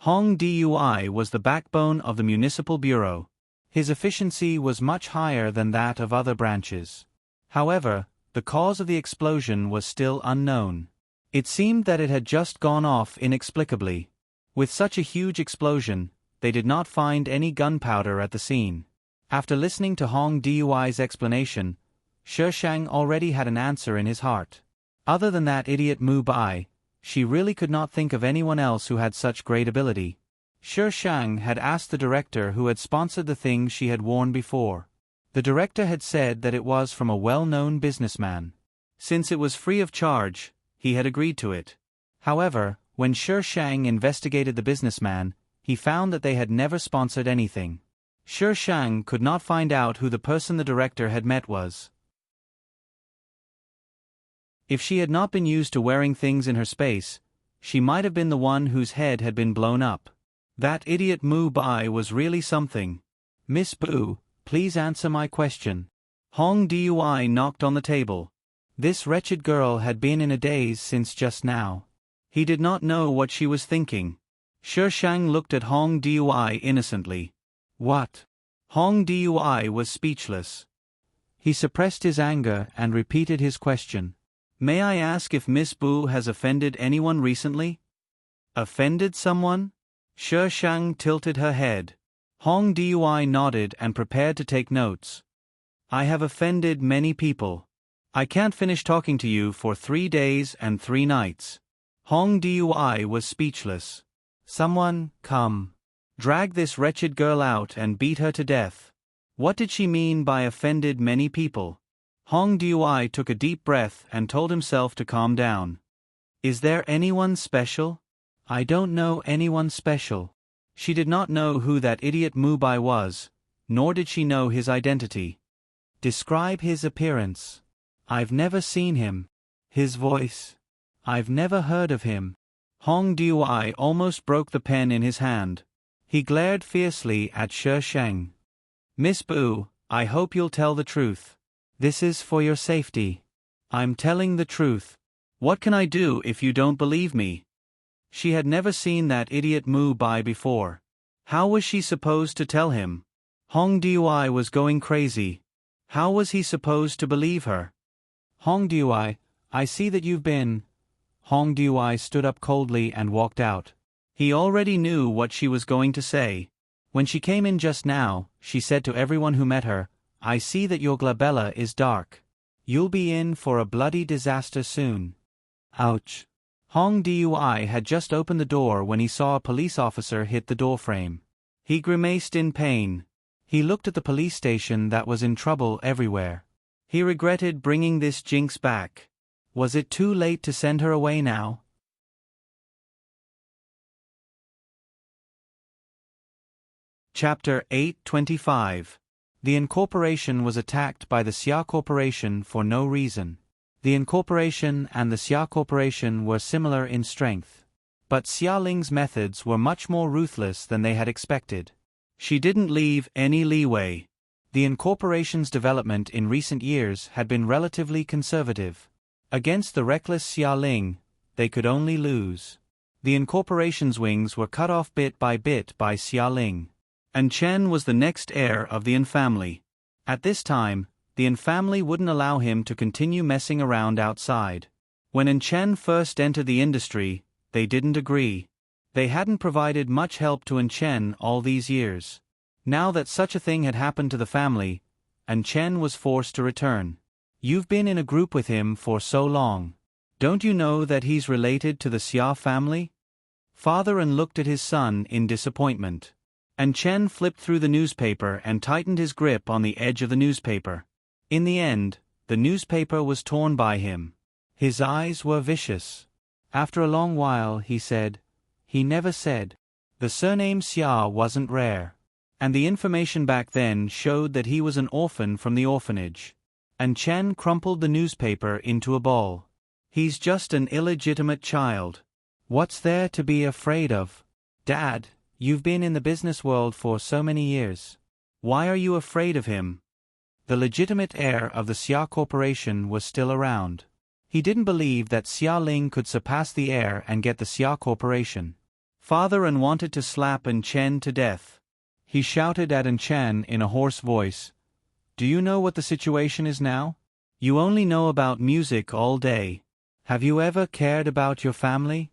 Hong Dui was the backbone of the Municipal Bureau. His efficiency was much higher than that of other branches. However, the cause of the explosion was still unknown. It seemed that it had just gone off inexplicably. With such a huge explosion, they did not find any gunpowder at the scene. After listening to Hong Dui's explanation, Shi Shang already had an answer in his heart. Other than that idiot Mu Bai, she really could not think of anyone else who had such great ability. Shi Shang had asked the director who had sponsored the things she had worn before. The director had said that it was from a well-known businessman. Since it was free of charge, he had agreed to it. However, when Shi Shang investigated the businessman, he found that they had never sponsored anything. Shi Shang could not find out who the person the director had met was. If she had not been used to wearing things in her space, she might have been the one whose head had been blown up. That idiot Mu Bai was really something. Miss Bu, please answer my question. Hong Dui knocked on the table. This wretched girl had been in a daze since just now. He did not know what she was thinking. Shi Shang looked at Hong Dui innocently. What? Hong Dui was speechless. He suppressed his anger and repeated his question. May I ask if Miss Bu has offended anyone recently? Offended someone? Shi Shang tilted her head. Hong Dui nodded and prepared to take notes. I have offended many people. I can't finish talking to you for 3 days and 3 nights. Hong Dui was speechless. Someone, come. Drag this wretched girl out and beat her to death. What did she mean by offended many people? Hong Dui took a deep breath and told himself to calm down. Is there anyone special? I don't know anyone special. She did not know who that idiot Mu Bai was, nor did she know his identity. Describe his appearance. I've never seen him. His voice. I've never heard of him. Hong Dui almost broke the pen in his hand. He glared fiercely at Shi Shang. Miss Bu, I hope you'll tell the truth. This is for your safety. I'm telling the truth. What can I do if you don't believe me? She had never seen that idiot Mu Bai before. How was she supposed to tell him? Hong Dui was going crazy. How was he supposed to believe her? Hong Dui, I see that you've been. Hong Dui stood up coldly and walked out. He already knew what she was going to say. When she came in just now, she said to everyone who met her, I see that your glabella is dark. You'll be in for a bloody disaster soon. Ouch. Hong Dui had just opened the door when he saw a police officer hit the doorframe. He grimaced in pain. He looked at the police station that was in trouble everywhere. He regretted bringing this jinx back. Was it too late to send her away now? Chapter 825. The incorporation was attacked by the Xia Corporation for no reason. The incorporation and the Xia Corporation were similar in strength. But Xia Ling's methods were much more ruthless than they had expected. She didn't leave any leeway. The incorporation's development in recent years had been relatively conservative. Against the reckless Xia Ling, they could only lose. The incorporation's wings were cut off bit by Xia Ling. And Chen was the next heir of the Yin family. At this time, the Yin family wouldn't allow him to continue messing around outside. When Yin Chen first entered the industry, they didn't agree. They hadn't provided much help to Yin Chen all these years. Now that such a thing had happened to the family, Yin Chen was forced to return. You've been in a group with him for so long. Don't you know that he's related to the Xia family? Father Yin looked at his son in disappointment. And Chen flipped through the newspaper and tightened his grip on the edge of the newspaper. In the end, the newspaper was torn by him. His eyes were vicious. After a long while he said, he never said. The surname Xia wasn't rare. And the information back then showed that he was an orphan from the orphanage. And Chen crumpled the newspaper into a ball. He's just an illegitimate child. What's there to be afraid of? Dad, you've been in the business world for so many years. Why are you afraid of him? The legitimate heir of the Xia Corporation was still around. He didn't believe that Xia Ling could surpass the heir and get the Xia Corporation. Father Yin wanted to slap Yin Chen to death. He shouted at Chen in a hoarse voice. Do you know what the situation is now? You only know about music all day. Have you ever cared about your family?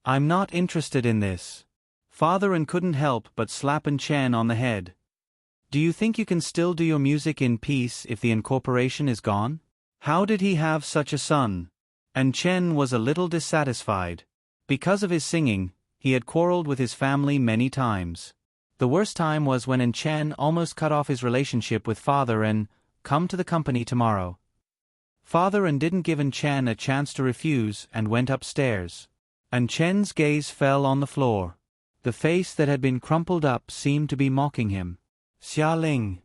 I'm not interested in this. Father couldn't help but slap Chen on the head. Do you think you can still do your music in peace if the incorporation is gone? How did he have such a son? Chen was a little dissatisfied. Because of his singing, he had quarreled with his family many times. The worst time was when Chen almost cut off his relationship with Father and come to the company tomorrow. Father didn't give Chen a chance to refuse and went upstairs. Chen's gaze fell on the floor. The face that had been crumpled up seemed to be mocking him. Xia Ling.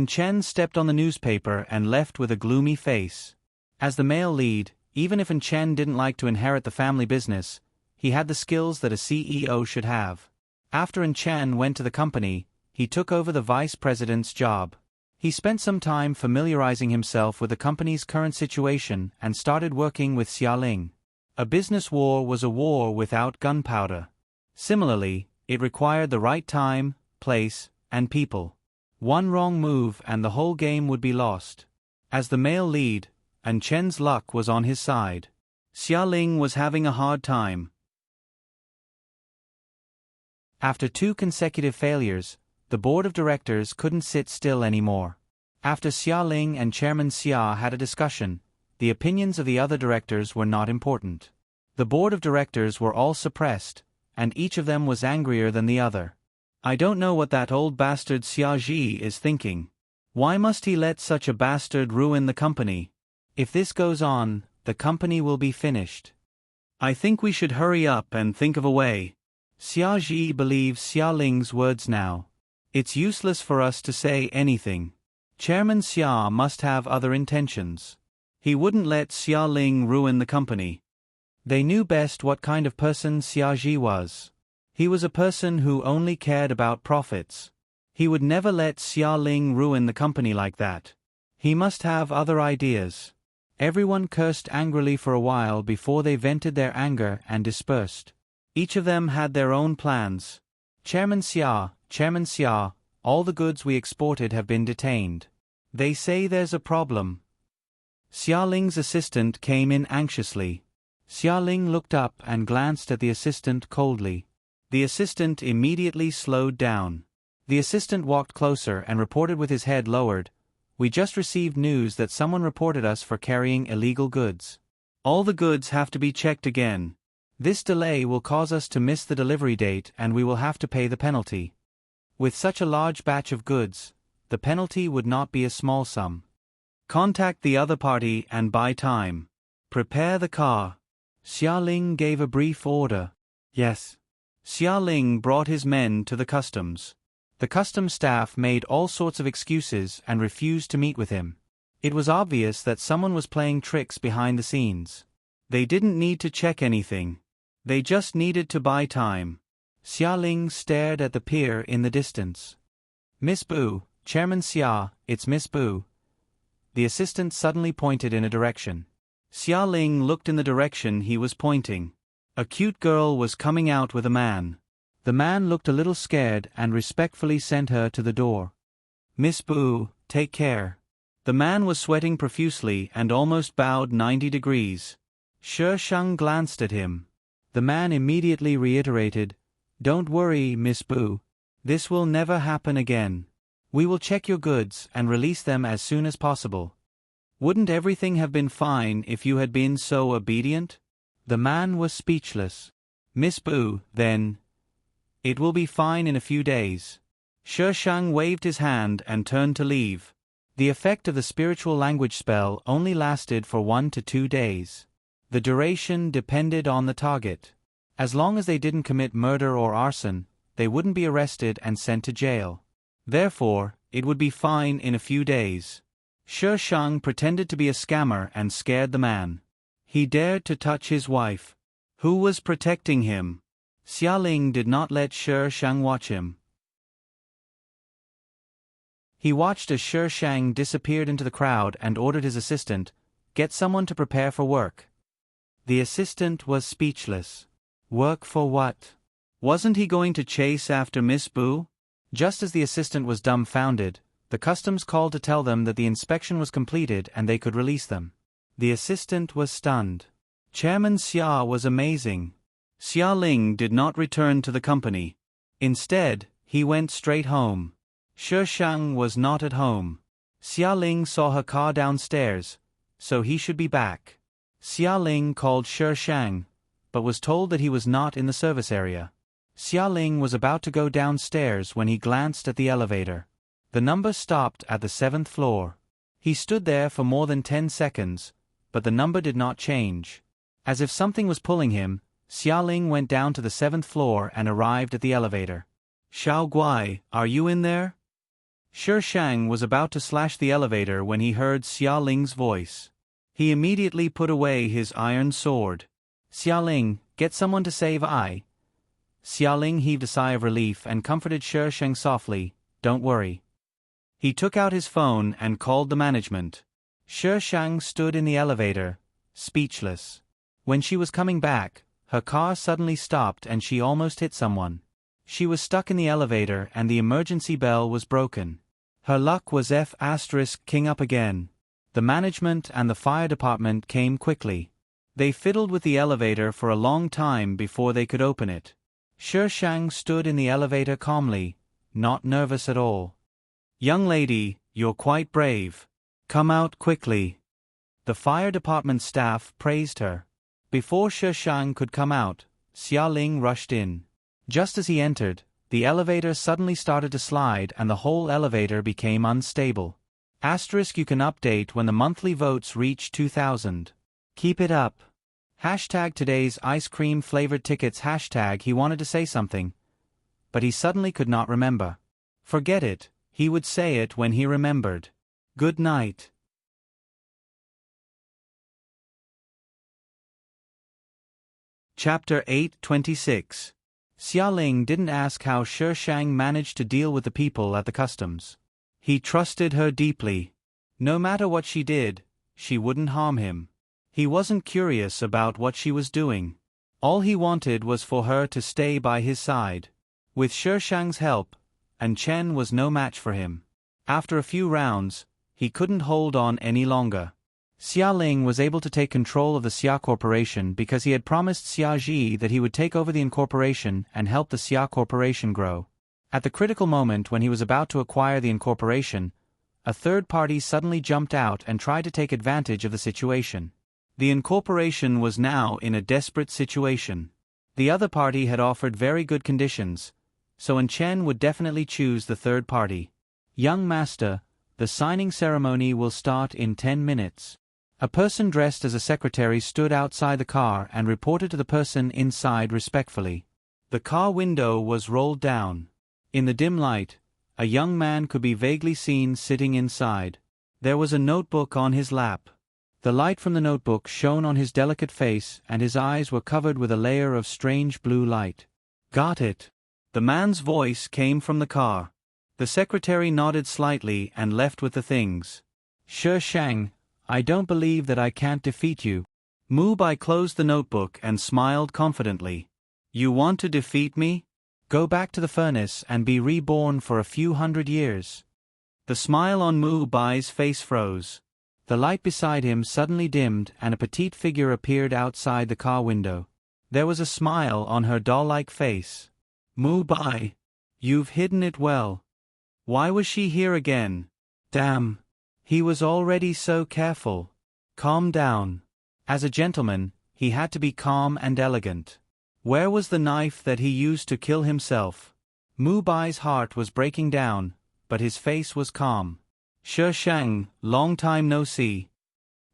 Chen stepped on the newspaper and left with a gloomy face. As the male lead, even if Chen didn't like to inherit the family business, he had the skills that a CEO should have. After Chen went to the company, he took over the vice president's job. He spent some time familiarizing himself with the company's current situation and started working with Xia Ling. A business war was a war without gunpowder. Similarly, it required the right time, place, and people. One wrong move and the whole game would be lost. As the male lead, Chen's luck was on his side. Xia Ling was having a hard time. After 2 consecutive failures, the board of directors couldn't sit still anymore. After Xia Ling and Chairman Xia had a discussion, the opinions of the other directors were not important. The board of directors were all suppressed, and each of them was angrier than the other. I don't know what that old bastard Xia Ji is thinking. Why must he let such a bastard ruin the company? If this goes on, the company will be finished. I think we should hurry up and think of a way. Xia Ji believes Xia Ling's words now. It's useless for us to say anything. Chairman Xia must have other intentions. He wouldn't let Xia Ling ruin the company. They knew best what kind of person Xia Ji was. He was a person who only cared about profits. He would never let Xia Ling ruin the company like that. He must have other ideas. Everyone cursed angrily for a while before they vented their anger and dispersed. Each of them had their own plans. Chairman Xia, all the goods we exported have been detained. They say there's a problem. Xia Ling's assistant came in anxiously. Xia Ling looked up and glanced at the assistant coldly. The assistant immediately slowed down. The assistant walked closer and reported with his head lowered. We just received news that someone reported us for carrying illegal goods. All the goods have to be checked again. This delay will cause us to miss the delivery date and we will have to pay the penalty. With such a large batch of goods, the penalty would not be a small sum. Contact the other party and buy time. Prepare the car. Xia Ling gave a brief order. Yes. Xia Ling brought his men to the customs. The customs staff made all sorts of excuses and refused to meet with him. It was obvious that someone was playing tricks behind the scenes. They didn't need to check anything. They just needed to buy time. Xia Ling stared at the pier in the distance. Miss Bu, Chairman Xia, it's Miss Bu. The assistant suddenly pointed in a direction. Xia Ling looked in the direction he was pointing. A cute girl was coming out with a man. The man looked a little scared and respectfully sent her to the door. Miss Bu, take care. The man was sweating profusely and almost bowed 90 degrees. Shi Sheng glanced at him. The man immediately reiterated, Don't worry, Miss Bu. This will never happen again. We will check your goods and release them as soon as possible. Wouldn't everything have been fine if you had been so obedient? The man was speechless. Miss Bu, then. It will be fine in a few days. Shi Sheng waved his hand and turned to leave. The effect of the spiritual language spell only lasted for 1 to 2 days. The duration depended on the target. As long as they didn't commit murder or arson, they wouldn't be arrested and sent to jail. Therefore, it would be fine in a few days. Shi Sheng pretended to be a scammer and scared the man. He dared to touch his wife. Who was protecting him? Xia Ling did not let Shi Sheng watch him. He watched as Shi Sheng disappeared into the crowd and ordered his assistant, Get someone to prepare for work. The assistant was speechless. Work for what? Wasn't he going to chase after Miss Bu? Just as the assistant was dumbfounded, the customs called to tell them that the inspection was completed and they could release them. The assistant was stunned. Chairman Xia was amazing. Xia Ling did not return to the company. Instead, he went straight home. Shi Shang was not at home. Xia Ling saw her car downstairs, so he should be back. Xia Ling called Shi Shang, but was told that he was not in the service area. Xia Ling was about to go downstairs when he glanced at the elevator. The number stopped at the 7th floor. He stood there for more than 10 seconds, but the number did not change. As if something was pulling him, Xia Ling went down to the 7th floor and arrived at the elevator. Xiao Guai, are you in there? Shi Shang was about to slash the elevator when he heard Xia Ling's voice. He immediately put away his iron sword. Xia Ling, get someone to save I. Xia Ling heaved a sigh of relief and comforted Shi Shang softly, don't worry. He took out his phone and called the management. Shi Shang stood in the elevator, speechless. When she was coming back, her car suddenly stopped and she almost hit someone. She was stuck in the elevator and the emergency bell was broken. Her luck was F***ing up again. The management and the fire department came quickly. They fiddled with the elevator for a long time before they could open it. Shi Shang stood in the elevator calmly, not nervous at all. Young lady, you're quite brave. Come out quickly. The fire department staff praised her. Before Shi Shang could come out, Xia Ling rushed in. Just as he entered, the elevator suddenly started to slide and the whole elevator became unstable. Asterisk you can update when the monthly votes reach 2,000. Keep it up. Hashtag today's ice cream flavored tickets. Hashtag he wanted to say something, but he suddenly could not remember. Forget it, he would say it when he remembered. Good night. Chapter 8:26. Xia Ling didn't ask how Shi Shang managed to deal with the people at the customs. He trusted her deeply. No matter what she did, she wouldn't harm him. He wasn't curious about what she was doing. All he wanted was for her to stay by his side. With Shi Shang's help, and Chen was no match for him. After a few rounds, he couldn't hold on any longer. Xia Ling was able to take control of the Xia Corporation because he had promised Xia Ji that he would take over the incorporation and help the Xia Corporation grow. At the critical moment when he was about to acquire the incorporation, a third party suddenly jumped out and tried to take advantage of the situation. The incorporation was now in a desperate situation. The other party had offered very good conditions, so Chen would definitely choose the third party. Young master, the signing ceremony will start in 10 minutes. A person dressed as a secretary stood outside the car and reported to the person inside respectfully. The car window was rolled down. In the dim light, a young man could be vaguely seen sitting inside. There was a notebook on his lap. The light from the notebook shone on his delicate face and his eyes were covered with a layer of strange blue light. Got it. The man's voice came from the car. The secretary nodded slightly and left with the things. Shi Shang, I don't believe that I can't defeat you. Mu Bai closed the notebook and smiled confidently. You want to defeat me? Go back to the furnace and be reborn for a few hundred years. The smile on Mu Bai's face froze. The light beside him suddenly dimmed and a petite figure appeared outside the car window. There was a smile on her doll-like face. Mu Bai, you've hidden it well. Why was she here again? Damn. He was already so careful. Calm down. As a gentleman, he had to be calm and elegant. Where was the knife that he used to kill himself? Mu Bai's heart was breaking down, but his face was calm. Shi Shang, long time no see.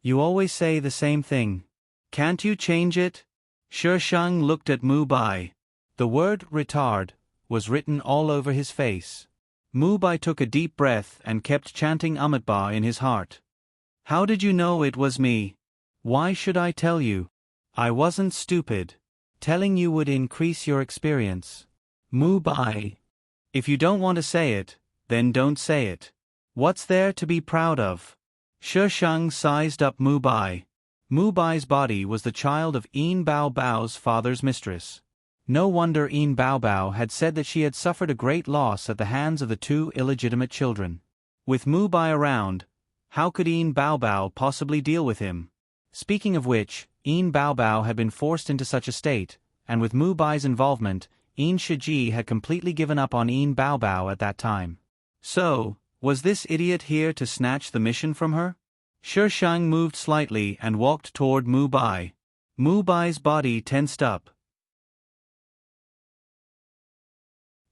You always say the same thing. Can't you change it? Shi Shang looked at Mu Bai. The word retard was written all over his face. Mu Bai took a deep breath and kept chanting Amitabha in his heart. How did you know it was me? Why should I tell you? I wasn't stupid. Telling you would increase your experience. Mu Bai. If you don't want to say it, then don't say it. What's there to be proud of? Shi Shang sized up Mu Bai. Mu Bai's body was the child of Yin Bao Bao's father's mistress. No wonder Yin Baobao had said that she had suffered a great loss at the hands of the two illegitimate children. With Mu Bai around, how could Yin Baobao possibly deal with him? Speaking of which, Yin Baobao had been forced into such a state, and with Mu Bai's involvement, Yin Shiji had completely given up on Yin Baobao at that time. So, was this idiot here to snatch the mission from her? Shi Shang moved slightly and walked toward Mu Bai. Mu Bai's body tensed up.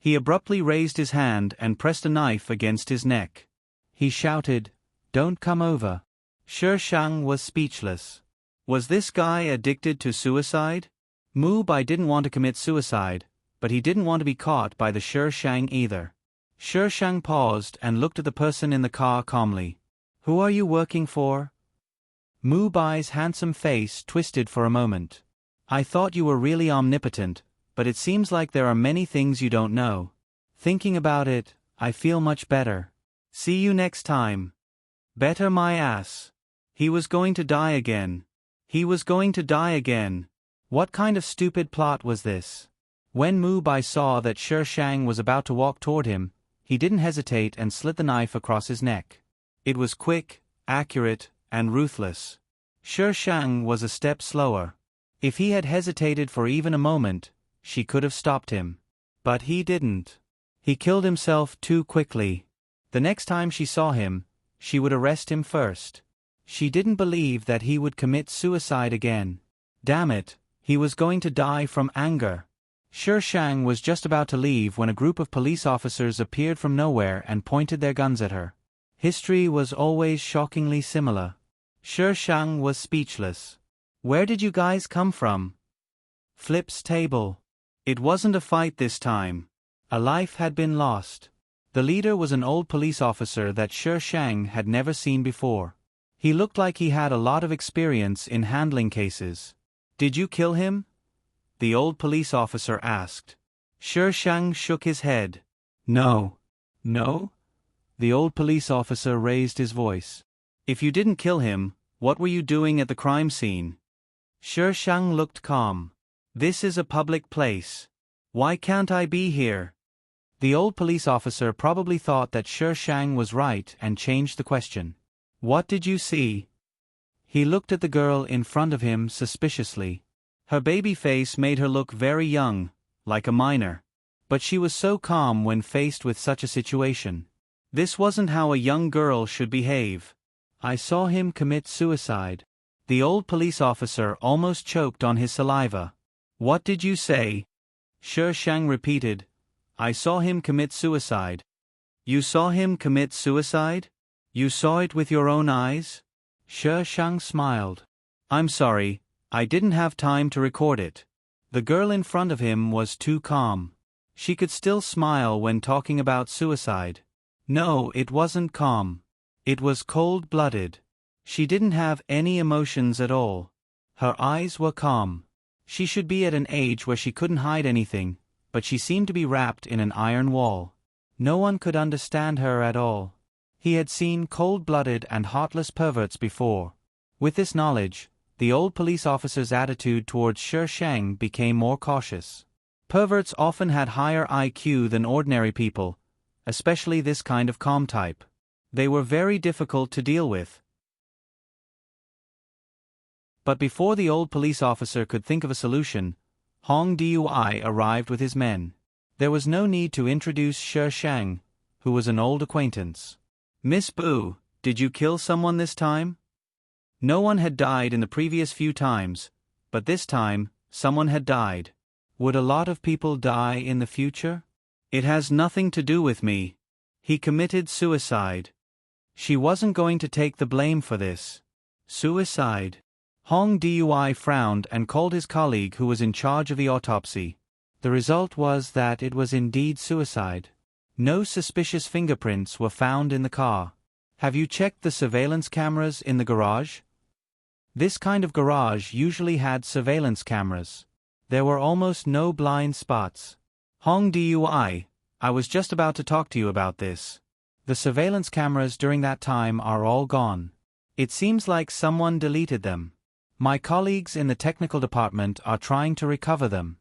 He abruptly raised his hand and pressed a knife against his neck. He shouted, "Don't come over." Shi Shang was speechless. Was this guy addicted to suicide? Mu Bai didn't want to commit suicide, but he didn't want to be caught by the Shi Shang either. Shi Shang paused and looked at the person in the car calmly. "Who are you working for?" Mu Bai's handsome face twisted for a moment. "I thought you were really omnipotent, but it seems like there are many things you don't know. Thinking about it, I feel much better. See you next time." Better my ass. He was going to die again. He was going to die again. What kind of stupid plot was this? When Mu Bai saw that Shi Shang was about to walk toward him, he didn't hesitate and slit the knife across his neck. It was quick, accurate, and ruthless. Shi Shang was a step slower. If he had hesitated for even a moment, she could have stopped him. But he didn't. He killed himself too quickly. The next time she saw him, she would arrest him first. She didn't believe that he would commit suicide again. Damn it, he was going to die from anger. Shi Shang was just about to leave when a group of police officers appeared from nowhere and pointed their guns at her. History was always shockingly similar. Shi Shang was speechless. "Where did you guys come from?" Flip's table. It wasn't a fight this time. A life had been lost. The leader was an old police officer that Shi Shang had never seen before. He looked like he had a lot of experience in handling cases. "Did you kill him?" the old police officer asked. Shi Shang shook his head. "No." "No?" The old police officer raised his voice. "If you didn't kill him, what were you doing at the crime scene?" Shi Shang looked calm. "This is a public place. Why can't I be here?" The old police officer probably thought that Shi Shang was right and changed the question. "What did you see?" He looked at the girl in front of him suspiciously. Her baby face made her look very young, like a minor. But she was so calm when faced with such a situation. This wasn't how a young girl should behave. "I saw him commit suicide." The old police officer almost choked on his saliva. "What did you say?" Shi Shang repeated. "I saw him commit suicide." "You saw him commit suicide? You saw it with your own eyes?" Shi Shang smiled. "I'm sorry, I didn't have time to record it." The girl in front of him was too calm. She could still smile when talking about suicide. No, it wasn't calm. It was cold-blooded. She didn't have any emotions at all. Her eyes were calm. She should be at an age where she couldn't hide anything, but she seemed to be wrapped in an iron wall. No one could understand her at all. He had seen cold-blooded and heartless perverts before. With this knowledge, the old police officer's attitude towards Shi Shang became more cautious. Perverts often had higher IQ than ordinary people, especially this kind of calm type. They were very difficult to deal with. But before the old police officer could think of a solution, Hong Dui arrived with his men. There was no need to introduce Shi Shang, who was an old acquaintance. "Miss Bu, did you kill someone this time?" No one had died in the previous few times, but this time, someone had died. Would a lot of people die in the future? "It has nothing to do with me. He committed suicide." She wasn't going to take the blame for this. Suicide. Hong Dui frowned and called his colleague who was in charge of the autopsy. The result was that it was indeed suicide. No suspicious fingerprints were found in the car. "Have you checked the surveillance cameras in the garage?" This kind of garage usually had surveillance cameras. There were almost no blind spots. "Hong Dui, I was just about to talk to you about this. The surveillance cameras during that time are all gone. It seems like someone deleted them. My colleagues in the technical department are trying to recover them."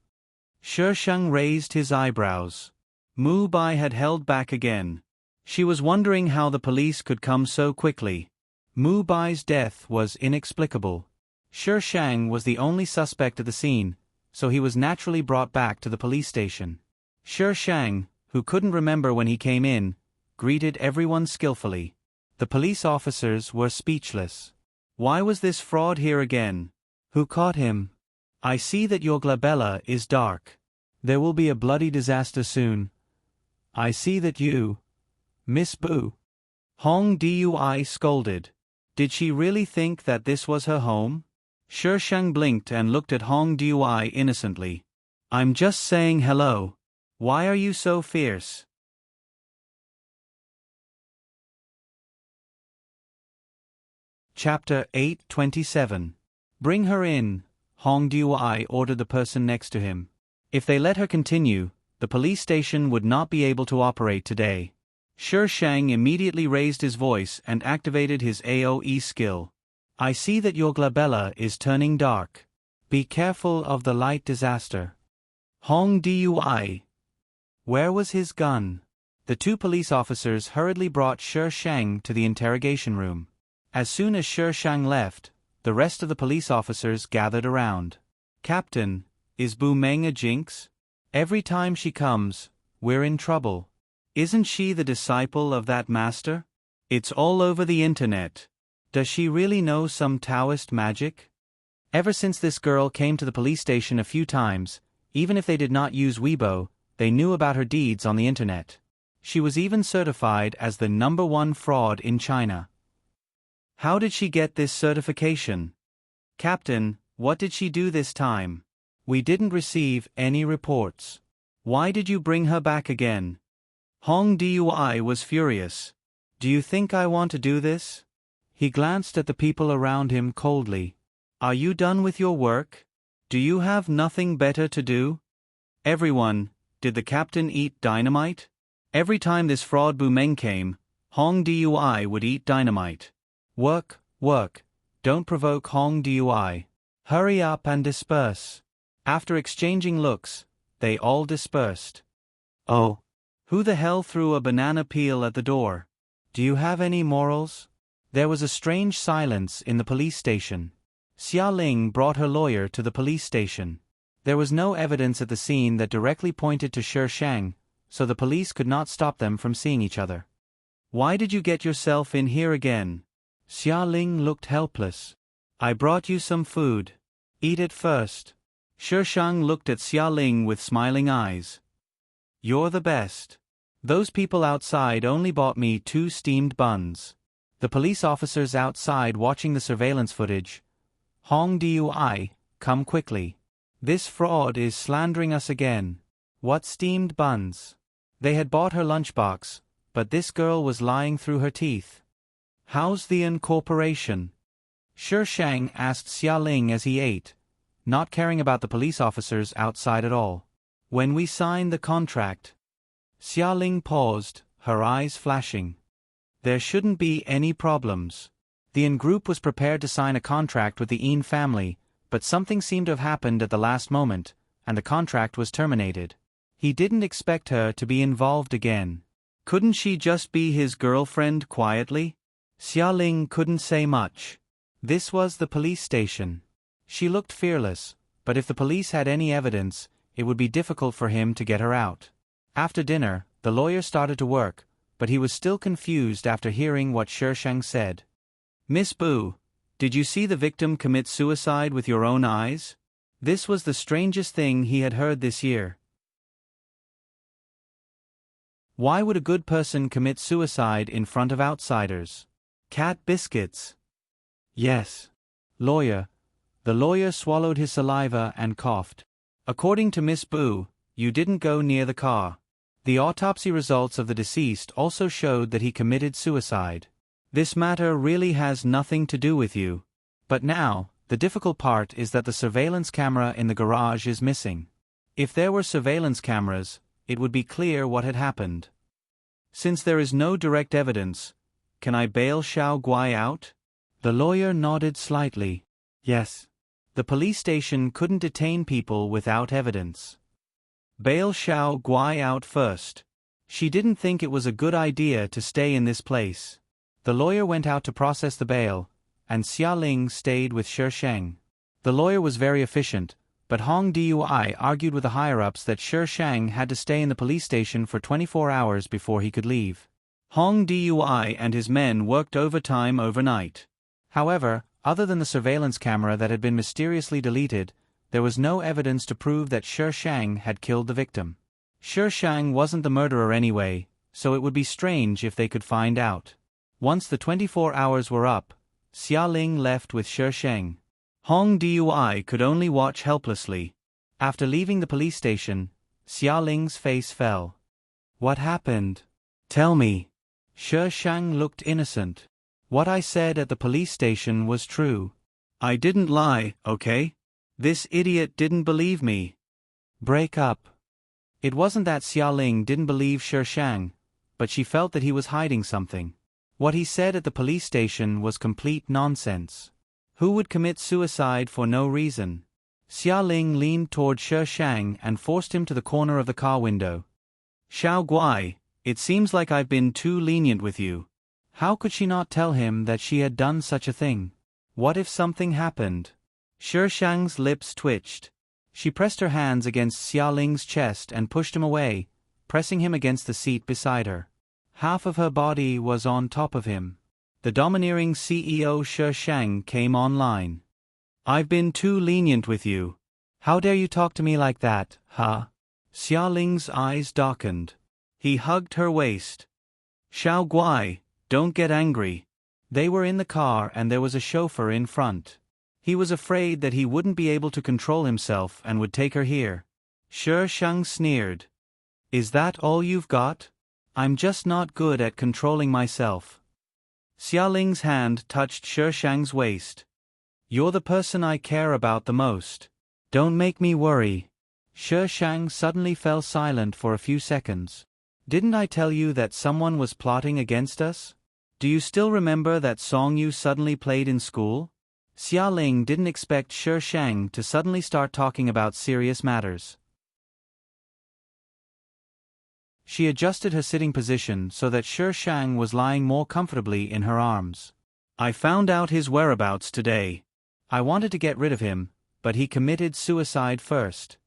Sheng raised his eyebrows. Mu Bai had held back again. She was wondering how the police could come so quickly. Mu Bai's death was inexplicable. Sheng was the only suspect at the scene, so he was naturally brought back to the police station. Sheng, who couldn't remember when he came in, greeted everyone skillfully. The police officers were speechless. Why was this fraud here again? Who caught him? I see that your glabella is dark. There will be a bloody disaster soon. I see that you, Miss Bu. Hong Dui scolded. Did she really think that this was her home? Sheng blinked and looked at Hong Dui innocently. I'm just saying hello. Why are you so fierce? Chapter 8:27. Bring her in, Hong Dui ordered the person next to him. If they let her continue, the police station would not be able to operate today. Sheng immediately raised his voice and activated his AoE skill. I see that your glabella is turning dark. Be careful of the light disaster. Hong Dui. Where was his gun? The two police officers hurriedly brought Sheng to the interrogation room. As soon as Sheng left, the rest of the police officers gathered around. Captain, is Bu Meng a jinx? Every time she comes, we're in trouble. Isn't she the disciple of that master? It's all over the internet. Does she really know some Taoist magic? Ever since this girl came to the police station a few times, even if they did not use Weibo, they knew about her deeds on the internet. She was even certified as the #1 fraud in China. How did she get this certification? Captain, what did she do this time? We didn't receive any reports. Why did you bring her back again? Hong Dui was furious. Do you think I want to do this? He glanced at the people around him coldly. Are you done with your work? Do you have nothing better to do? Everyone, did the captain eat dynamite? Every time this fraud Bu Meng came, Hong Dui would eat dynamite. Work, work. Don't provoke Hong Dui. Hurry up and disperse. After exchanging looks, they all dispersed. Oh. Who the hell threw a banana peel at the door? Do you have any morals? There was a strange silence in the police station. Xia Ling brought her lawyer to the police station. There was no evidence at the scene that directly pointed to Sheng, so the police could not stop them from seeing each other. Why did you get yourself in here again? Xia Ling looked helpless. I brought you some food. Eat it first. Sheng looked at Xia Ling with smiling eyes. You're the best. Those people outside only bought me 2 steamed buns. The police officers outside watching the surveillance footage. Hong Dui, come quickly. This fraud is slandering us again. What steamed buns? They had bought her lunchbox, but this girl was lying through her teeth. How's the incorporation? Sheng asked Xia Ling as he ate, not caring about the police officers outside at all. When we sign the contract. Xia Ling paused, her eyes flashing. There shouldn't be any problems. The Yin group was prepared to sign a contract with the Yin family, but something seemed to have happened at the last moment, and the contract was terminated. He didn't expect her to be involved again. Couldn't she just be his girlfriend quietly? Xia Ling couldn't say much. This was the police station. She looked fearless, but if the police had any evidence, it would be difficult for him to get her out. After dinner, the lawyer started to work, but he was still confused after hearing what Sheng said. Miss Bu, did you see the victim commit suicide with your own eyes? This was the strangest thing he had heard this year. Why would a good person commit suicide in front of outsiders? Cat biscuits. Yes. Lawyer. The lawyer swallowed his saliva and coughed. According to Miss Bu, you didn't go near the car. The autopsy results of the deceased also showed that he committed suicide. This matter really has nothing to do with you. But now, the difficult part is that the surveillance camera in the garage is missing. If there were surveillance cameras, it would be clear what had happened. Since there is no direct evidence, can I bail Xiao Guai out? The lawyer nodded slightly. Yes. The police station couldn't detain people without evidence. Bail Xiao Guai out first. She didn't think it was a good idea to stay in this place. The lawyer went out to process the bail, and Xia Ling stayed with Shi Sheng. The lawyer was very efficient, but Hong Dui argued with the higher-ups that Shi Sheng had to stay in the police station for 24 hours before he could leave. Hong Dui and his men worked overtime overnight. However, other than the surveillance camera that had been mysteriously deleted, there was no evidence to prove that Shi Sheng had killed the victim. Shi Sheng wasn't the murderer anyway, so it would be strange if they could find out. Once the 24 hours were up, Xia Ling left with Shi Sheng. Hong Dui could only watch helplessly. After leaving the police station, Xia Ling's face fell. What happened? Tell me. Shi Sheng looked innocent. What I said at the police station was true. I didn't lie, okay? This idiot didn't believe me. Break up. It wasn't that Xia Ling didn't believe Shi Sheng, but she felt that he was hiding something. What he said at the police station was complete nonsense. Who would commit suicide for no reason? Xia Ling leaned toward Shi Sheng and forced him to the corner of the car window. Xiao Guai, it seems like I've been too lenient with you. How could she not tell him that she had done such a thing? What if something happened? Shi Sheng's lips twitched. She pressed her hands against Xia Ling's chest and pushed him away, pressing him against the seat beside her. Half of her body was on top of him. The domineering CEO Shi Sheng came online. I've been too lenient with you. How dare you talk to me like that, huh? Xia Ling's eyes darkened. He hugged her waist. Xiao Guai, don't get angry. They were in the car and there was a chauffeur in front. He was afraid that he wouldn't be able to control himself and would take her here. Shi Sheng sneered. Is that all you've got? I'm just not good at controlling myself. Xia Ling's hand touched Shi Sheng's waist. You're the person I care about the most. Don't make me worry. Shi Sheng suddenly fell silent for a few seconds. Didn't I tell you that someone was plotting against us? Do you still remember that song you suddenly played in school? Xia Ling didn't expect Shi Sheng to suddenly start talking about serious matters. She adjusted her sitting position so that Shi Sheng was lying more comfortably in her arms. I found out his whereabouts today. I wanted to get rid of him, but he committed suicide first.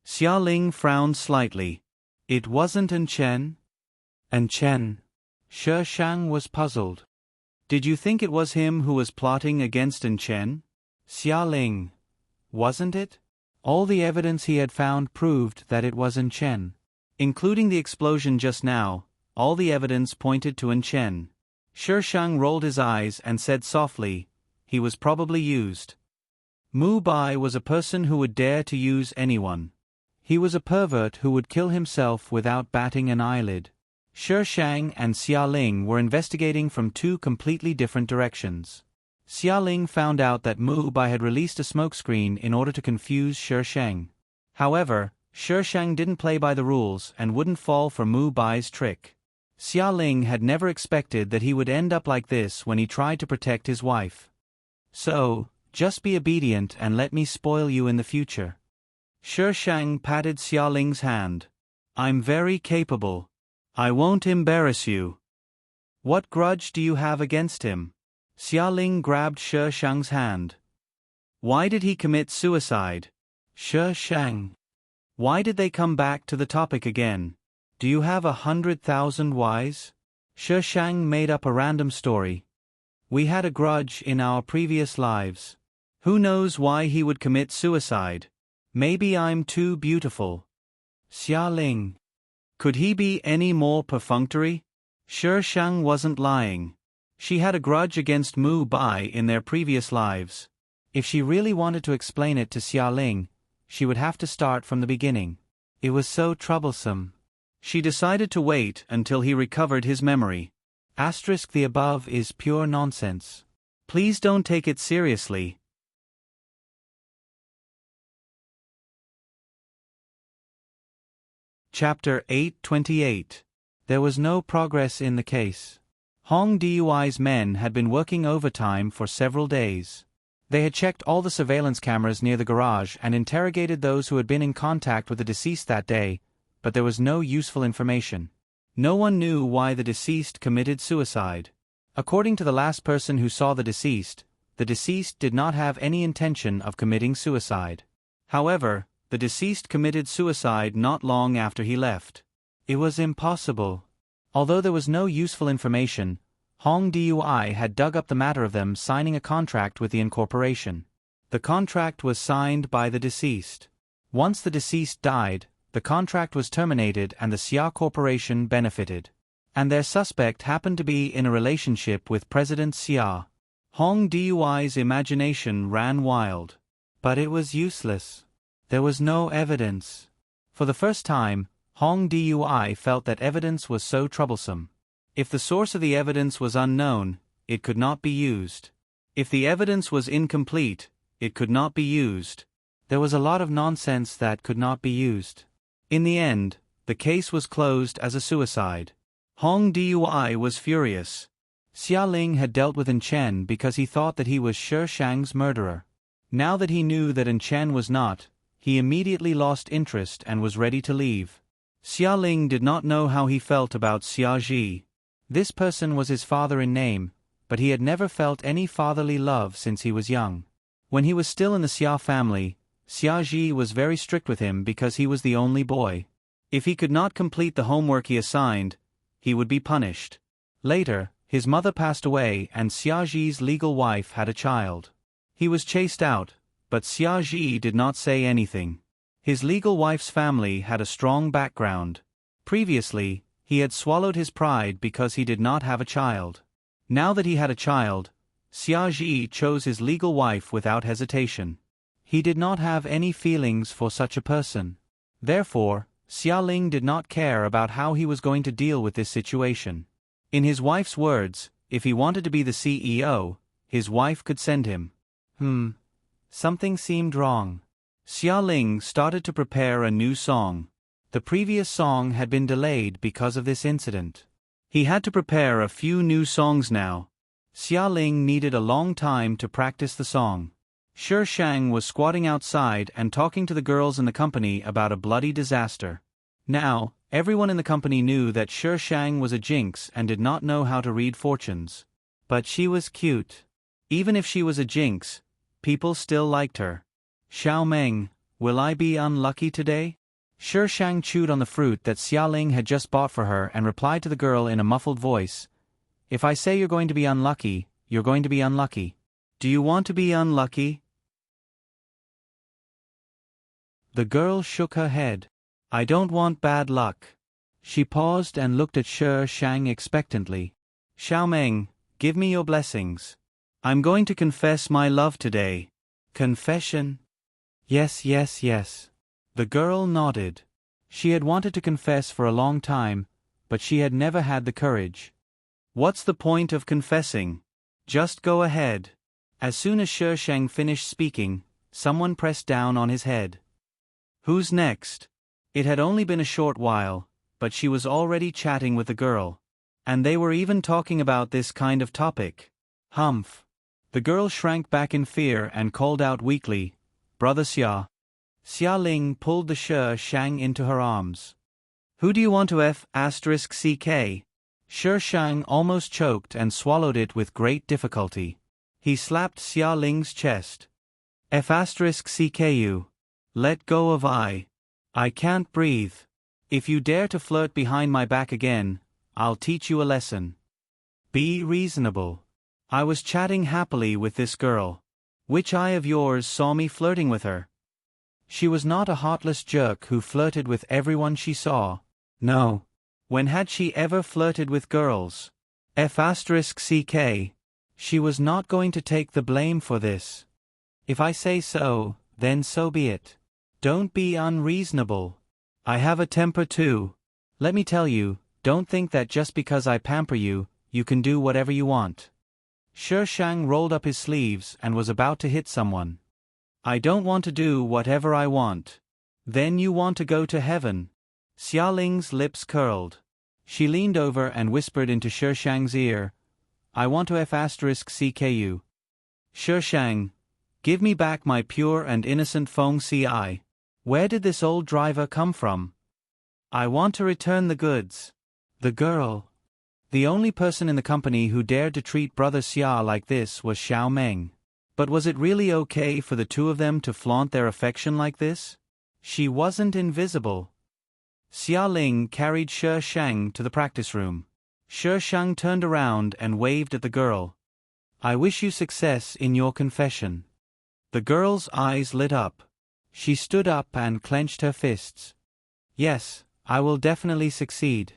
Xia Ling frowned slightly. It wasn't An Chen? An Chen? Shi Sheng was puzzled. Did you think it was him who was plotting against An Chen? Xia Ling. Wasn't it? All the evidence he had found proved that it was An Chen. Including the explosion just now, all the evidence pointed to An Chen. Shi Sheng rolled his eyes and said softly, he was probably used. Mu Bai was a person who would dare to use anyone. He was a pervert who would kill himself without batting an eyelid. Shi Sheng and Xia Ling were investigating from two completely different directions. Xia Ling found out that Mu Bai had released a smokescreen in order to confuse Shi Sheng. However, Shi Sheng didn't play by the rules and wouldn't fall for Mu Bai's trick. Xia Ling had never expected that he would end up like this when he tried to protect his wife. So, just be obedient and let me spoil you in the future. Shi Sheng patted Xia Ling's hand. I'm very capable. I won't embarrass you. What grudge do you have against him? Xia Ling grabbed Shi Sheng's hand. Why did he commit suicide? Shi Sheng. Why did they come back to the topic again? Do you have 100,000 whys? Shi Sheng made up a random story. We had a grudge in our previous lives. Who knows why he would commit suicide? Maybe I'm too beautiful. Xia Ling. Could he be any more perfunctory? Shi Sheng wasn't lying. She had a grudge against Mu Bai in their previous lives. If she really wanted to explain it to Xia Ling, she would have to start from the beginning. It was so troublesome. She decided to wait until he recovered his memory. The above is pure nonsense. Please don't take it seriously. Chapter 828. There was no progress in the case. Hong Dui's men had been working overtime for several days. They had checked all the surveillance cameras near the garage and interrogated those who had been in contact with the deceased that day, but there was no useful information. No one knew why the deceased committed suicide. According to the last person who saw the deceased did not have any intention of committing suicide. However, the deceased committed suicide not long after he left. It was impossible. Although there was no useful information, Hong Dui had dug up the matter of them signing a contract with the incorporation. The contract was signed by the deceased. Once the deceased died, the contract was terminated and the Xia Corporation benefited. And their suspect happened to be in a relationship with President Xia. Hong Dui's imagination ran wild. But it was useless. There was no evidence. For the first time, Hong Dui felt that evidence was so troublesome. If the source of the evidence was unknown, it could not be used. If the evidence was incomplete, it could not be used. There was a lot of nonsense that could not be used. In the end, the case was closed as a suicide. Hong Dui was furious. Xia Ling had dealt with En Chen because he thought that he was Shi Shang's murderer. Now that he knew that En Chen was not, he immediately lost interest and was ready to leave. Xia Ling did not know how he felt about Xia Ji. This person was his father in name, but he had never felt any fatherly love since he was young. When he was still in the Xia family, Xia Ji was very strict with him because he was the only boy. If he could not complete the homework he assigned, he would be punished. Later, his mother passed away and Xia Ji's legal wife had a child. He was chased out, but Xia Ji did not say anything. His legal wife's family had a strong background. Previously, he had swallowed his pride because he did not have a child. Now that he had a child, Xia Ji chose his legal wife without hesitation. He did not have any feelings for such a person. Therefore, Xia Ling did not care about how he was going to deal with this situation. In his wife's words, if he wanted to be the CEO, his wife could send him. Something seemed wrong. Xia Ling started to prepare a new song. The previous song had been delayed because of this incident. He had to prepare a few new songs now. Xia Ling needed a long time to practice the song. Shi Shang was squatting outside and talking to the girls in the company about a bloody disaster. Now, everyone in the company knew that Shi Shang was a jinx and did not know how to read fortunes. But she was cute. Even if she was a jinx, people still liked her. Xiao Meng, will I be unlucky today? Shi Shang chewed on the fruit that Xia Ling had just bought for her and replied to the girl in a muffled voice, "If I say you're going to be unlucky, you're going to be unlucky. Do you want to be unlucky?" The girl shook her head. "I don't want bad luck." She paused and looked at Shi Shang expectantly. "Xiao Meng, give me your blessings. I'm going to confess my love today." "Confession?" Yes. The girl nodded. She had wanted to confess for a long time, but she had never had the courage. "What's the point of confessing? Just go ahead." As soon as Shi Shang finished speaking, someone pressed down on his head. "Who's next?" It had only been a short while, but she was already chatting with the girl. And they were even talking about this kind of topic. Humph. The girl shrank back in fear and called out weakly, "Brother Xia." Xia Ling pulled the Shi Shang into her arms. "Who do you want to F***CK? Shi Shang almost choked and swallowed it with great difficulty. He slapped Xia Ling's chest. "F***CKU. Let go of I. I can't breathe. If you dare to flirt behind my back again, I'll teach you a lesson. Be reasonable. I was chatting happily with this girl. Which eye of yours saw me flirting with her? She was not a heartless jerk who flirted with everyone she saw. No. When had she ever flirted with girls? F***CK. She was not going to take the blame for this. If I say so, then so be it. Don't be unreasonable. I have a temper too. Let me tell you, don't think that just because I pamper you, you can do whatever you want." Shi Shang rolled up his sleeves and was about to hit someone. "I don't want to do whatever I want." "Then you want to go to heaven." Xia Ling's lips curled. She leaned over and whispered into Shi Shang's ear, "I want to F***CKU." Shi Shang, Give me back my pure and innocent Feng Ci. Where did this old driver come from? I want to return the goods. The girl. The only person in the company who dared to treat Brother Xia like this was Xiao Meng. But was it really okay for the two of them to flaunt their affection like this? She wasn't invisible. Xia Ling carried Shi Shang to the practice room. Shi Shang turned around and waved at the girl. I wish you success in your confession. The girl's eyes lit up. She stood up and clenched her fists. Yes, I will definitely succeed.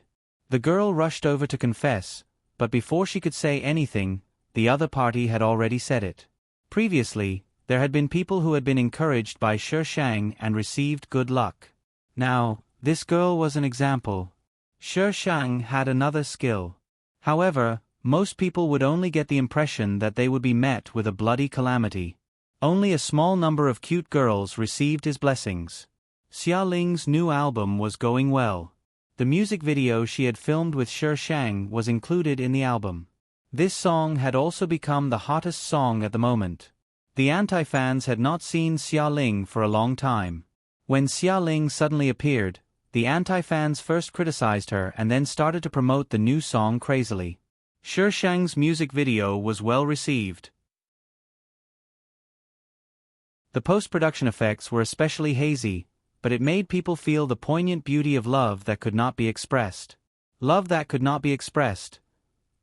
The girl rushed over to confess, but before she could say anything, the other party had already said it. Previously, there had been people who had been encouraged by Shi Shang and received good luck. Now, this girl was an example. Shi Shang had another skill. However, most people would only get the impression that they would be met with a bloody calamity. Only a small number of cute girls received his blessings. Xia Ling's new album was going well. The music video she had filmed with Shi Shang was included in the album. This song had also become the hottest song at the moment. The anti-fans had not seen Xia Ling for a long time. When Xia Ling suddenly appeared, the anti-fans first criticized her and then started to promote the new song crazily. Shi Shang's music video was well received. The post-production effects were especially hazy, but it made people feel the poignant beauty of love that could not be expressed. Love that could not be expressed.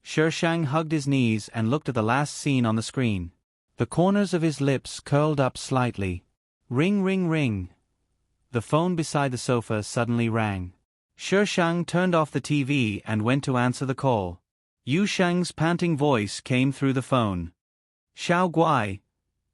Shi Shang hugged his knees and looked at the last scene on the screen. The corners of his lips curled up slightly. Ring, ring, ring. The phone beside the sofa suddenly rang. Shi Shang turned off the TV and went to answer the call. Yu Shang's panting voice came through the phone. Xiao Guai.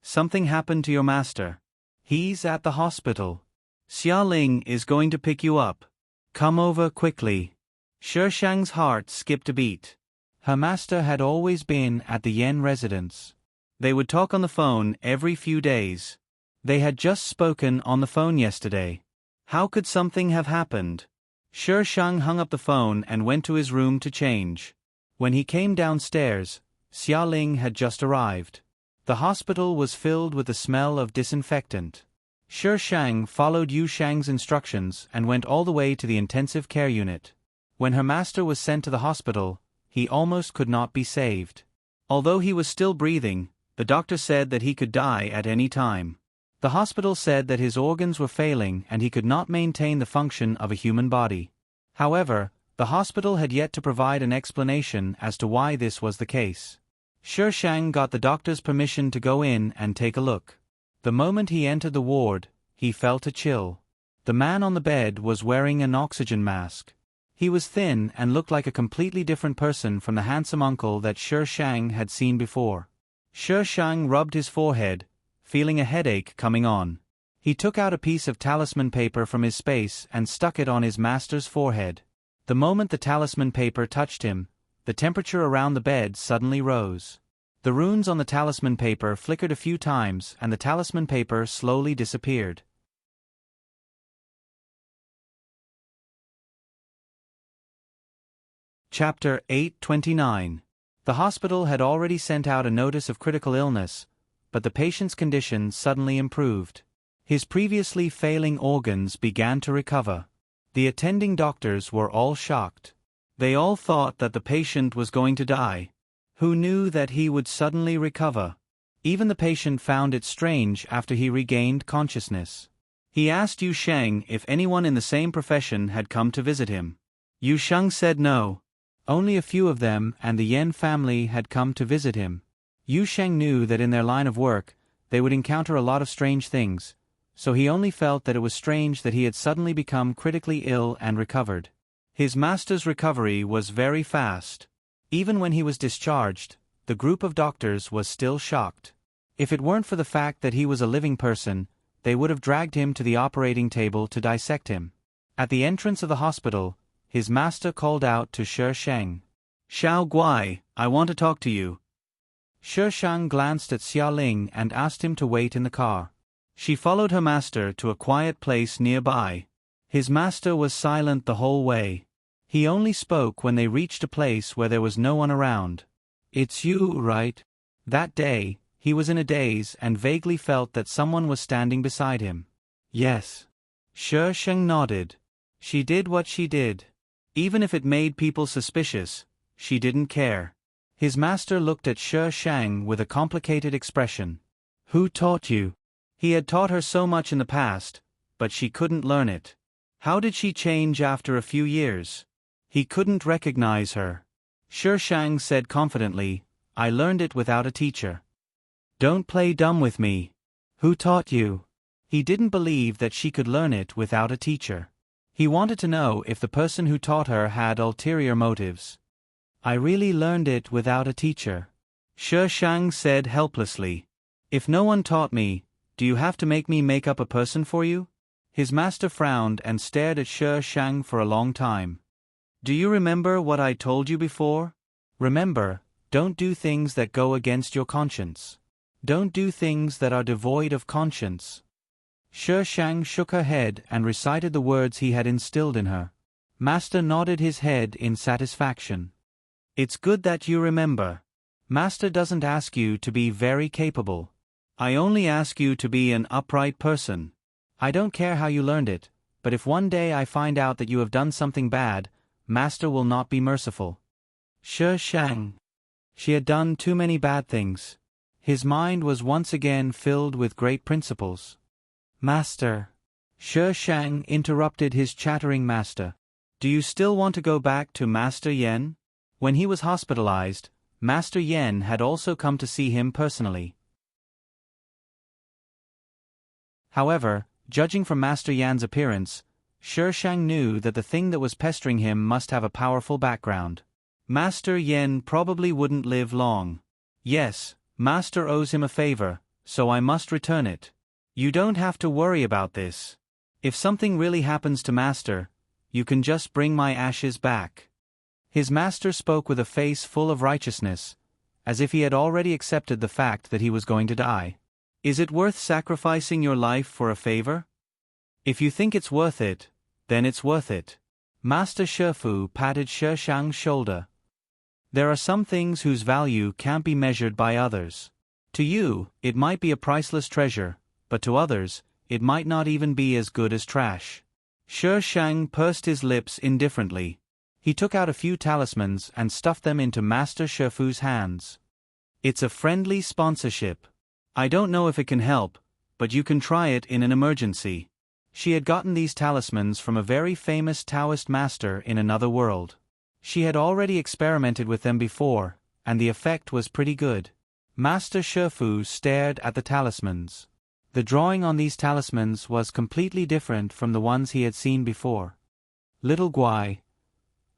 Something happened to your master. He's at the hospital. Xia Ling is going to pick you up. Come over quickly. Shi Shang's heart skipped a beat. Her master had always been at the Yen residence. They would talk on the phone every few days. They had just spoken on the phone yesterday. How could something have happened? Shi Shang hung up the phone and went to his room to change. When he came downstairs, Xia Ling had just arrived. The hospital was filled with the smell of disinfectant. Shi Shang followed Yu Shang's instructions and went all the way to the intensive care unit. When her master was sent to the hospital, he almost could not be saved. Although he was still breathing, the doctor said that he could die at any time. The hospital said that his organs were failing and he could not maintain the function of a human body. However, the hospital had yet to provide an explanation as to why this was the case. Shi Shang got the doctor's permission to go in and take a look. The moment he entered the ward, he felt a chill. The man on the bed was wearing an oxygen mask. He was thin and looked like a completely different person from the handsome uncle that Shi Shang had seen before. Shi Shang rubbed his forehead, feeling a headache coming on. He took out a piece of talisman paper from his space and stuck it on his master's forehead. The moment the talisman paper touched him, the temperature around the bed suddenly rose. The runes on the talisman paper flickered a few times and the talisman paper slowly disappeared. Chapter 829. The hospital had already sent out a notice of critical illness, but the patient's condition suddenly improved. His previously failing organs began to recover. The attending doctors were all shocked. They all thought that the patient was going to die. Who knew that he would suddenly recover? Even the patient found it strange after he regained consciousness. He asked Yu Shang if anyone in the same profession had come to visit him. Yu Shang said no. Only a few of them and the Yen family had come to visit him. Yu Shang knew that in their line of work, they would encounter a lot of strange things, so he only felt that it was strange that he had suddenly become critically ill and recovered. His master's recovery was very fast. Even when he was discharged, the group of doctors was still shocked. If it weren't for the fact that he was a living person, they would have dragged him to the operating table to dissect him. At the entrance of the hospital, his master called out to Shi Shang. Xiao Guai, I want to talk to you. Shi Shang glanced at Xia Ling and asked him to wait in the car. She followed her master to a quiet place nearby. His master was silent the whole way. He only spoke when they reached a place where there was no one around. It's you, right? That day, He was in a daze and vaguely felt that someone was standing beside him. Yes. Shi Sheng nodded. She did what she did. Even if it made people suspicious, she didn't care. His master looked at Shi Sheng with a complicated expression. Who taught you? He had taught her so much in the past, but she couldn't learn it. How did she change after a few years? He couldn't recognize her. Shi Sheng said confidently, I learned it without a teacher. Don't play dumb with me. Who taught you? He didn't believe that she could learn it without a teacher. He wanted to know if the person who taught her had ulterior motives. I really learned it without a teacher. Shi Sheng said helplessly. If no one taught me, do you have to make me make up a person for you? His master frowned and stared at Shi Sheng for a long time. Do you remember what I told you before? Remember, don't do things that go against your conscience. Don't do things that are devoid of conscience. Shi Sheng shook her head and recited the words he had instilled in her. Master nodded his head in satisfaction. It's good that you remember. Master doesn't ask you to be very capable. I only ask you to be an upright person. I don't care how you learned it, but if one day I find out that you have done something bad, Master will not be merciful. Shi Sheng. She had done too many bad things. His mind was once again filled with great principles. Master. Shi Sheng interrupted his chattering master. Do you still want to go back to Master Yen? When he was hospitalized, Master Yen had also come to see him personally. However, judging from Master Yan's appearance, Shi Sheng knew that the thing that was pestering him must have a powerful background. Master Yen probably wouldn't live long. Yes, Master owes him a favor, so I must return it. You don't have to worry about this. If something really happens to Master, you can just bring my ashes back. His master spoke with a face full of righteousness, as if he had already accepted the fact that he was going to die. Is it worth sacrificing your life for a favor? If you think it's worth it, then it's worth it. Master Shifu patted Shi Sheng's shoulder. There are some things whose value can't be measured by others. To you, it might be a priceless treasure, but to others, it might not even be as good as trash. Shi Sheng pursed his lips indifferently. He took out a few talismans and stuffed them into Master Shifu's hands. It's a friendly sponsorship. I don't know if it can help, but you can try it in an emergency. She had gotten these talismans from a very famous Taoist master in another world. She had already experimented with them before, and the effect was pretty good. Master Shifu stared at the talismans. The drawing on these talismans was completely different from the ones he had seen before. Little Guai.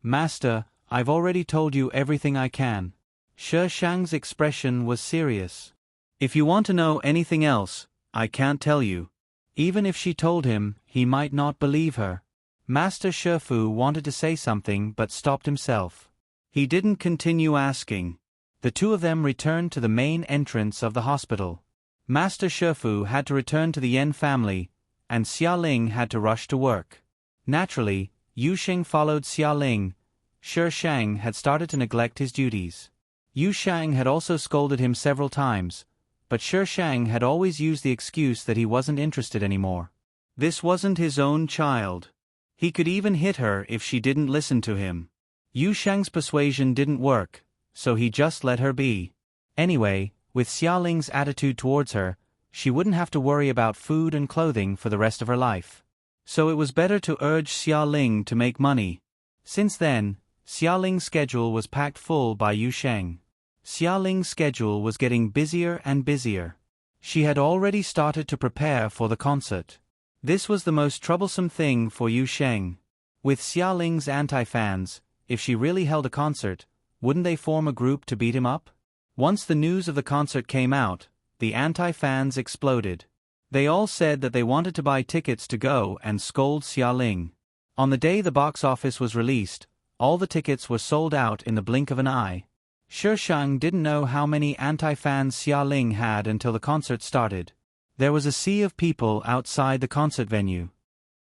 Master, I've already told you everything I can. Shi Sheng's expression was serious. If you want to know anything else, I can't tell you. Even if she told him, he might not believe her. Master Shifu wanted to say something but stopped himself. He didn't continue asking. The two of them returned to the main entrance of the hospital. Master Shifu had to return to the Yen family, and Xia Ling had to rush to work. Naturally, Yu Sheng followed Xia Ling. Shi Sheng had started to neglect his duties. Yu Sheng had also scolded him several times, but Shi Sheng had always used the excuse that he wasn't interested anymore. This wasn't his own child. He could even hit her if she didn't listen to him. Yu Sheng's persuasion didn't work, so he just let her be. Anyway, with Xia Ling's attitude towards her, she wouldn't have to worry about food and clothing for the rest of her life. So it was better to urge Xia Ling to make money. Since then, Xia Ling's schedule was packed full by Yu Sheng. Xia Ling's schedule was getting busier and busier. She had already started to prepare for the concert. This was the most troublesome thing for Yu Sheng. With Xia Ling's anti-fans, if she really held a concert, wouldn't they form a group to beat him up? Once the news of the concert came out, the anti-fans exploded. They all said that they wanted to buy tickets to go and scold Xia Ling. On the day the box office was released, all the tickets were sold out in the blink of an eye. Shi Sheng didn't know how many anti-fans Xia Ling had until the concert started. There was a sea of people outside the concert venue.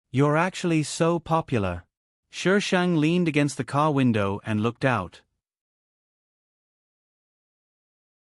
You're actually so popular. Shi Sheng leaned against the car window and looked out.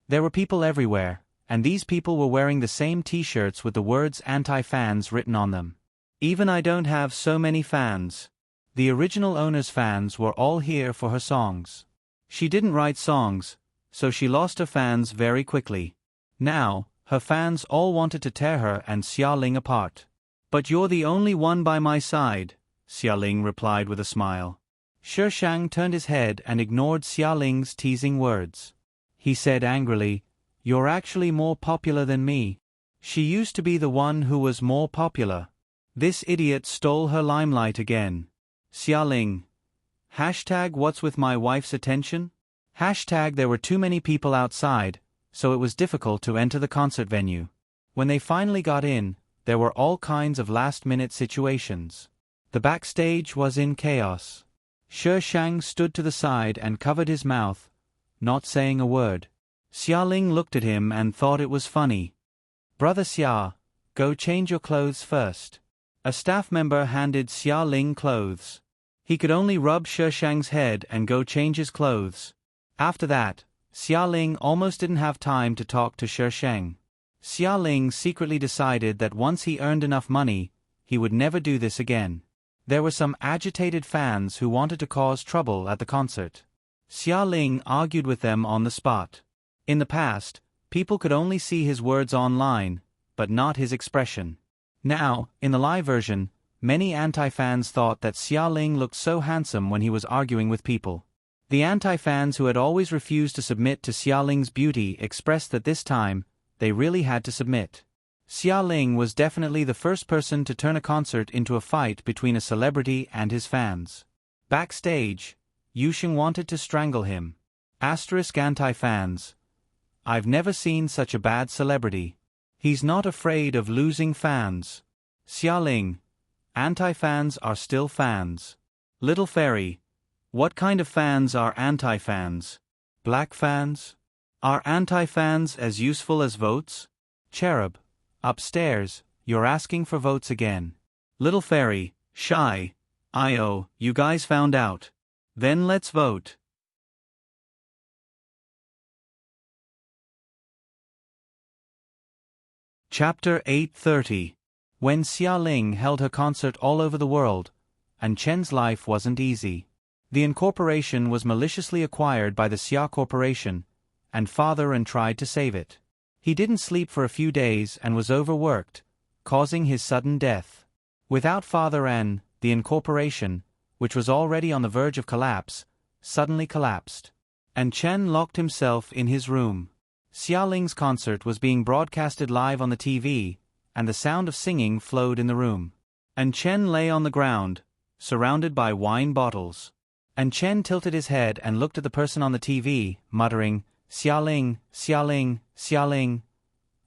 There were people everywhere, and these people were wearing the same t-shirts with the words anti-fans written on them. Even I don't have so many fans. The original owner's fans were all here for her songs. She didn't write songs, so she lost her fans very quickly. Now, her fans all wanted to tear her and Xia Ling apart. But you're the only one by my side, Xia Ling replied with a smile. Shi Shang turned his head and ignored Xia Ling's teasing words. He said angrily, "You're actually more popular than me. She used to be the one who was more popular. This idiot stole her limelight again. Xia Ling. Hashtag what's with my wife's attention? Hashtag there were too many people outside, so it was difficult to enter the concert venue. When they finally got in, there were all kinds of last-minute situations. The backstage was in chaos. Shi Shang stood to the side and covered his mouth, not saying a word. Xia Ling looked at him and thought it was funny. "Brother Xia, go change your clothes first." A staff member handed Xia Ling clothes. He could only rub Shi Shang's head and go change his clothes. After that, Xia Ling almost didn't have time to talk to Shi Shang. Xia Ling secretly decided that once he earned enough money, he would never do this again. There were some agitated fans who wanted to cause trouble at the concert. Xia Ling argued with them on the spot. In the past, people could only see his words online, but not his expression. Now, in the live version, many anti-fans thought that Xia Ling looked so handsome when he was arguing with people. The anti-fans who had always refused to submit to Xia Ling's beauty expressed that this time, they really had to submit. Xia Ling was definitely the first person to turn a concert into a fight between a celebrity and his fans. Backstage, Yuxing wanted to strangle him. Anti-fans. I've never seen such a bad celebrity. He's not afraid of losing fans. Xia Ling. Anti-fans are still fans. Little Fairy. What kind of fans are anti-fans? Black fans? Are anti-fans as useful as votes? Cherub. Upstairs, you're asking for votes again. Little Fairy. Shy. Io, you guys found out. Then let's vote. Chapter 830. When Xia Ling held her concert all over the world, and Chen's life wasn't easy. The incorporation was maliciously acquired by the Xia Corporation, and Father An tried to save it. He didn't sleep for a few days and was overworked, causing his sudden death. Without Father An, the incorporation, which was already on the verge of collapse, suddenly collapsed. And Chen locked himself in his room. Xia Ling's concert was being broadcasted live on the TV, and the sound of singing flowed in the room. And Chen lay on the ground, surrounded by wine bottles. And Chen tilted his head and looked at the person on the TV, muttering, "Xia Ling, Xia Ling, Xia Ling."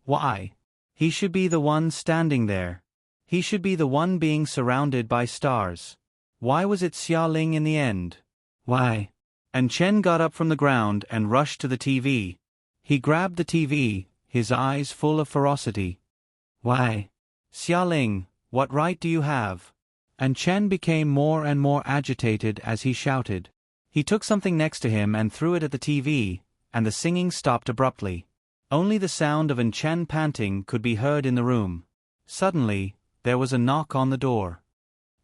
Why? He should be the one standing there. He should be the one being surrounded by stars. Why was it Xia Ling in the end? Why? And Chen got up from the ground and rushed to the TV. He grabbed the TV, his eyes full of ferocity. Why? Xia Ling, what right do you have? And Chen became more and more agitated as he shouted. He took something next to him and threw it at the TV, and the singing stopped abruptly. Only the sound of An Chen panting could be heard in the room. Suddenly, there was a knock on the door.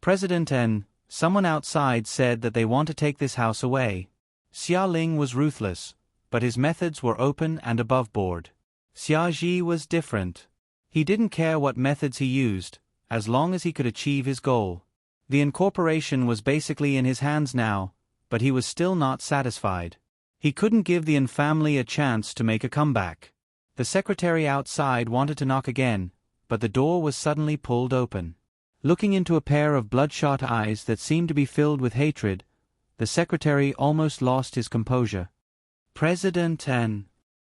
President N, someone outside said that they want to take this house away. Xia Ling was ruthless, but his methods were open and above board. Xia Ji was different. He didn't care what methods he used, as long as he could achieve his goal. The incorporation was basically in his hands now, but he was still not satisfied. He couldn't give the An family a chance to make a comeback. The secretary outside wanted to knock again, but the door was suddenly pulled open. Looking into a pair of bloodshot eyes that seemed to be filled with hatred, the secretary almost lost his composure. President An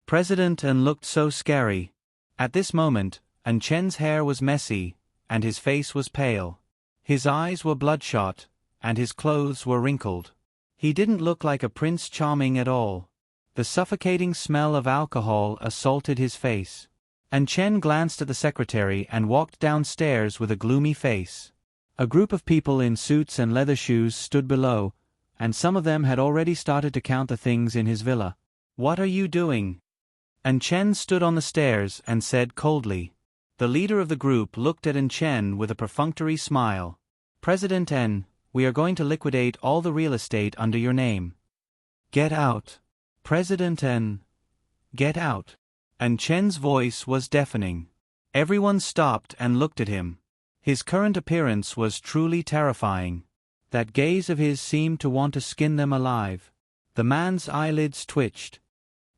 looked so scary. At this moment, An Chen's hair was messy, and his face was pale. His eyes were bloodshot, and his clothes were wrinkled. He didn't look like a Prince Charming at all. The suffocating smell of alcohol assaulted his face. An Chen glanced at the secretary and walked downstairs with a gloomy face. A group of people in suits and leather shoes stood below, and some of them had already started to count the things in his villa. "What are you doing?" And Chen stood on the stairs and said coldly. The leader of the group looked at An Chen with a perfunctory smile. President N, we are going to liquidate all the real estate under your name. Get out. President N. Get out. And Chen's voice was deafening. Everyone stopped and looked at him. His current appearance was truly terrifying. That gaze of his seemed to want to skin them alive. The man's eyelids twitched.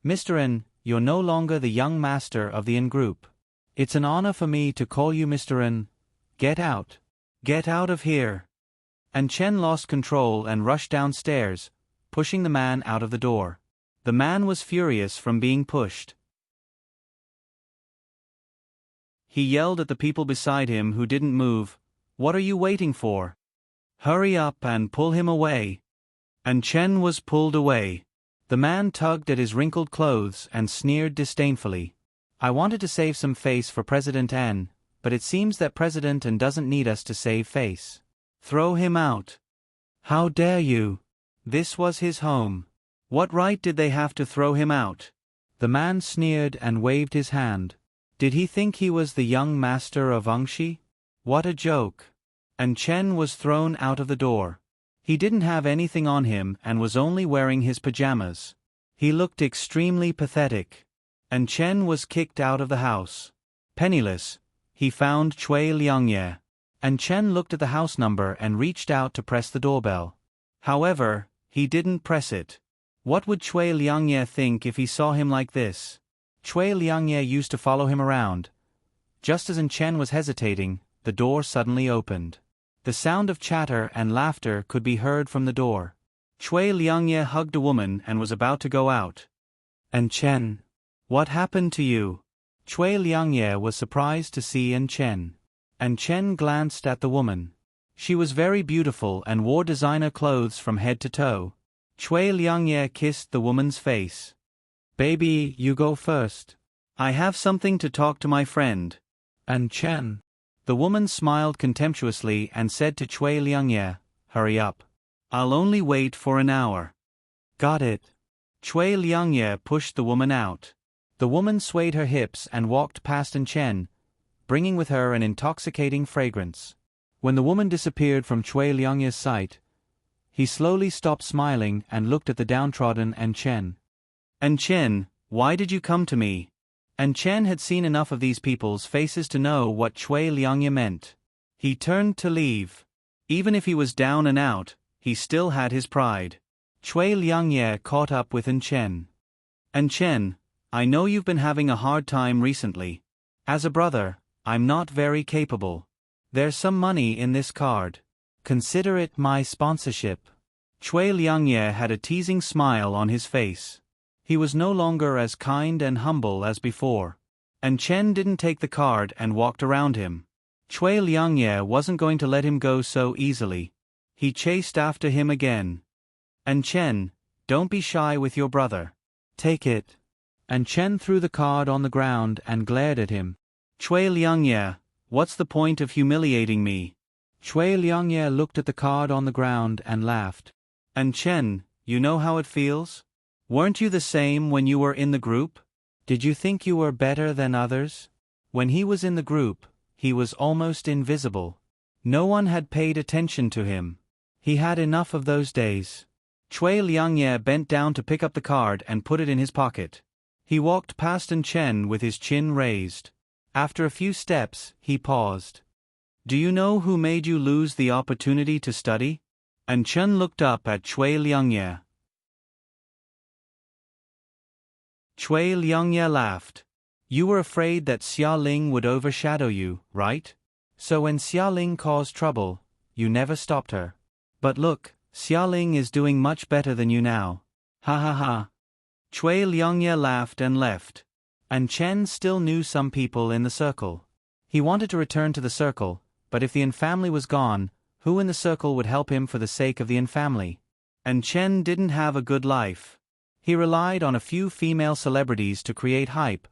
Mr. N, you're no longer the young master of the N group. It's an honor for me to call you Mr. N. Get out. Get out of here. And Chen lost control and rushed downstairs, pushing the man out of the door. The man was furious from being pushed. He yelled at the people beside him who didn't move, "What are you waiting for? Hurry up and pull him away." And Chen was pulled away. The man tugged at his wrinkled clothes and sneered disdainfully. I wanted to save some face for President N, but it seems that President N doesn't need us to save face. Throw him out. How dare you? This was his home. What right did they have to throw him out? The man sneered and waved his hand. Did he think he was the young master of Angshi? What a joke. And Chen was thrown out of the door. He didn't have anything on him and was only wearing his pajamas. He looked extremely pathetic. And Chen was kicked out of the house. Penniless, he found Cui Liangye. And Chen looked at the house number and reached out to press the doorbell. However, he didn't press it. What would Cui Liangye think if he saw him like this? Cui Liangye used to follow him around. Just as An Chen was hesitating, the door suddenly opened. The sound of chatter and laughter could be heard from the door. Cui Liangye hugged a woman and was about to go out. An Chen, what happened to you? Cui Liangye was surprised to see An Chen. An Chen glanced at the woman. She was very beautiful and wore designer clothes from head to toe. Cui Liangye kissed the woman's face. Baby, you go first. I have something to talk to my friend. An Chen. The woman smiled contemptuously and said to Cui Liangye, hurry up. I'll only wait for an hour. Got it. Cui Liangye pushed the woman out. The woman swayed her hips and walked past An Chen, bringing with her an intoxicating fragrance. When the woman disappeared from Cui Liangye's sight, he slowly stopped smiling and looked at the downtrodden An Chen. An Chen, why did you come to me? An Chen had seen enough of these people's faces to know what Cui Liangye meant. He turned to leave. Even if he was down and out, he still had his pride. Cui Liangye caught up with An Chen. An Chen, I know you've been having a hard time recently. As a brother, I'm not very capable. There's some money in this card. Consider it my sponsorship. Cui Liangye had a teasing smile on his face. He was no longer as kind and humble as before. An Chen didn't take the card and walked around him. Cui Liangye wasn't going to let him go so easily. He chased after him again. An Chen, don't be shy with your brother. Take it. An Chen threw the card on the ground and glared at him. Cui Liangye, what's the point of humiliating me? Cui Liangye looked at the card on the ground and laughed. An Chen, you know how it feels? Weren't you the same when you were in the group? Did you think you were better than others? When he was in the group, he was almost invisible. No one had paid attention to him. He had enough of those days. Cui Liangye bent down to pick up the card and put it in his pocket. He walked past An Chen with his chin raised. After a few steps, he paused. Do you know who made you lose the opportunity to study? An Chen looked up at Cui Liangye. Cui Liangye laughed. You were afraid that Xia Ling would overshadow you, right? So when Xia Ling caused trouble, you never stopped her. But look, Xia Ling is doing much better than you now. Ha ha ha. Cui Liangye laughed and left. An Chen still knew some people in the circle. He wanted to return to the circle, but if the An family was gone, who in the circle would help him for the sake of the An family? An Chen didn't have a good life. He relied on a few female celebrities to create hype,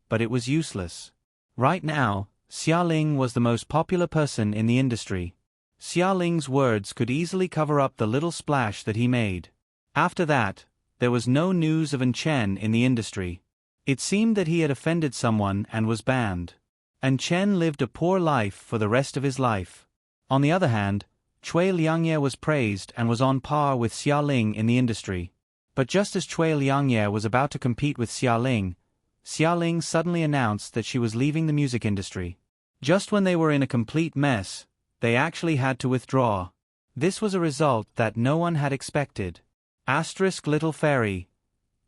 but it was useless. Right now, Xia Ling was the most popular person in the industry. Xia Ling's words could easily cover up the little splash that he made. After that, there was no news of An Chen in the industry. It seemed that he had offended someone and was banned. And Chen lived a poor life for the rest of his life. On the other hand, Cui Liangye was praised and was on par with Xia Ling in the industry. But just as Cui Liangye was about to compete with Xia Ling suddenly announced that she was leaving the music industry. Just when they were in a complete mess, they actually had to withdraw. This was a result that no one had expected. Asterisk little fairy.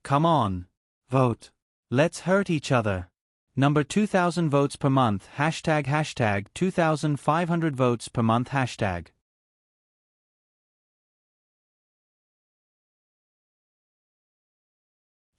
Come on. Vote. Let's hurt each other. Number 2000 votes per month ## 2500 votes per month #.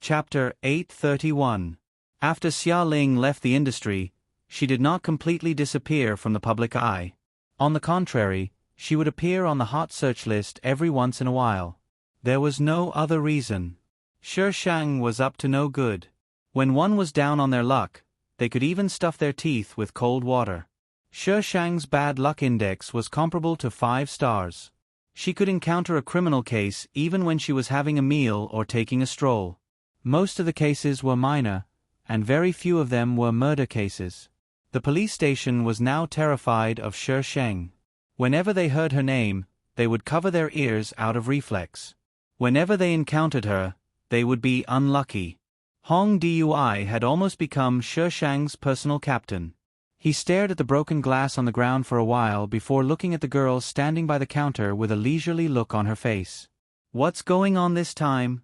Chapter 831. After Xia Ling left the industry, she did not completely disappear from the public eye. On the contrary, she would appear on the hot search list every once in a while. There was no other reason. Shi Shang was up to no good. When one was down on their luck, they could even stuff their teeth with cold water. Shi Shang's bad luck index was comparable to 5 stars. She could encounter a criminal case even when she was having a meal or taking a stroll. Most of the cases were minor, and very few of them were murder cases. The police station was now terrified of Shi Sheng. Whenever they heard her name, they would cover their ears out of reflex. Whenever they encountered her, they would be unlucky. Hong Dui had almost become Shi Shang's personal captain. He stared at the broken glass on the ground for a while before looking at the girl standing by the counter with a leisurely look on her face. What's going on this time?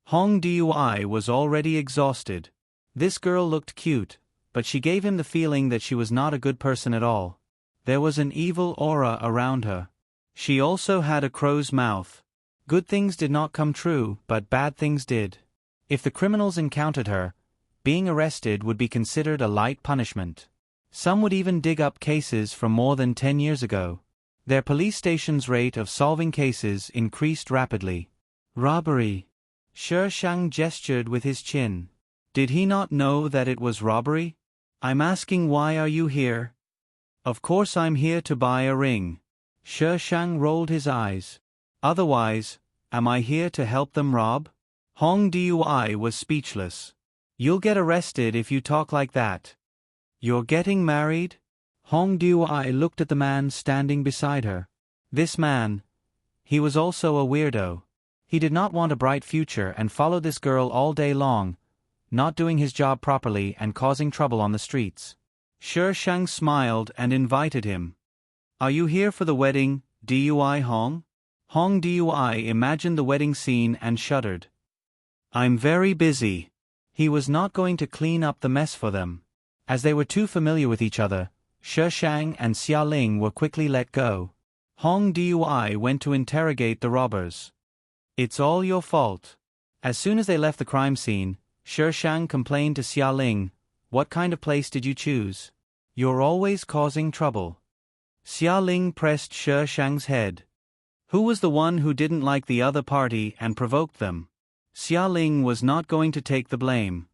Hong Dui was already exhausted. This girl looked cute, but she gave him the feeling that she was not a good person at all. There was an evil aura around her. She also had a crow's mouth. Good things did not come true, but bad things did. If the criminals encountered her, being arrested would be considered a light punishment. Some would even dig up cases from more than 10 years ago. Their police station's rate of solving cases increased rapidly. Robbery. Shi Shang gestured with his chin. Did he not know that it was robbery? I'm asking, why are you here? Of course I'm here to buy a ring. Shi Shang rolled his eyes. Otherwise, am I here to help them rob? Hong Dui was speechless. You'll get arrested if you talk like that. You're getting married? Hong Dui looked at the man standing beside her. This man. He was also a weirdo. He did not want a bright future and followed this girl all day long, not doing his job properly and causing trouble on the streets. Shi Shang smiled and invited him. Are you here for the wedding, Dui Hong? Hong Dui imagined the wedding scene and shuddered. I'm very busy. He was not going to clean up the mess for them. As they were too familiar with each other, Shi Shang and Xia Ling were quickly let go. Hong Dui went to interrogate the robbers. It's all your fault. As soon as they left the crime scene, Shi Shang complained to Xia Ling, what kind of place did you choose? You're always causing trouble. Xia Ling pressed Shi Shang's head. Who was the one who didn't like the other party and provoked them? Xia Ling was not going to take the blame.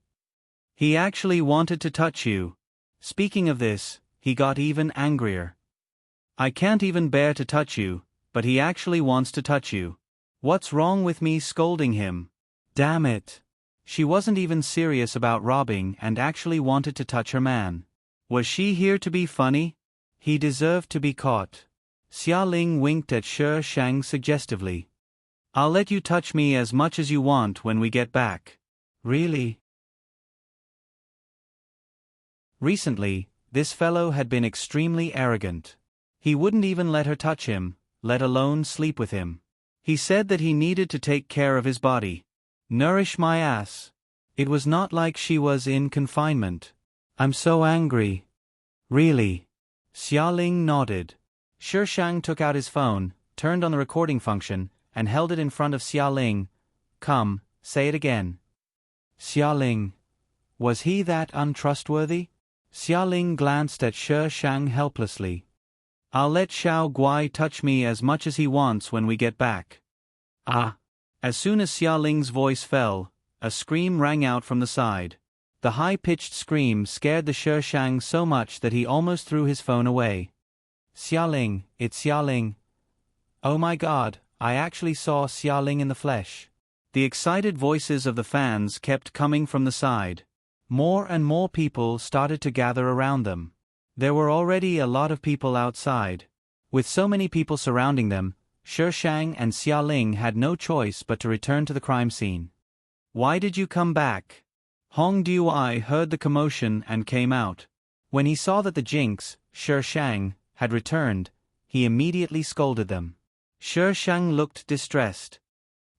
He actually wanted to touch you. Speaking of this, he got even angrier. I can't even bear to touch you, but he actually wants to touch you. What's wrong with me scolding him? Damn it. She wasn't even serious about robbing and actually wanted to touch her man. Was she here to be funny? He deserved to be caught. Xia Ling winked at Shi Shang suggestively. I'll let you touch me as much as you want when we get back. Really? Recently, this fellow had been extremely arrogant. He wouldn't even let her touch him, let alone sleep with him. He said that he needed to take care of his body. Nourish my ass. It was not like she was in confinement. I'm so angry. Really? Xia Ling nodded. Shi Shang took out his phone, turned on the recording function, and held it in front of Xia Ling. Come, say it again. Xia Ling. Was he that untrustworthy? Xia Ling glanced at Shi Shang helplessly. I'll let Xiao Guai touch me as much as he wants when we get back. Ah! As soon as Xia Ling's voice fell, a scream rang out from the side. The high-pitched scream scared the Shi Shang so much that he almost threw his phone away. Xia Ling, it's Xia Ling. Oh my God, I actually saw Xia Ling in the flesh. The excited voices of the fans kept coming from the side. More and more people started to gather around them. There were already a lot of people outside. With so many people surrounding them, Shishang and Xialing had no choice but to return to the crime scene. Why did you come back? Hong Dui heard the commotion and came out. When he saw that the Jinx, Shishang, had returned, he immediately scolded them. Shishang looked distressed.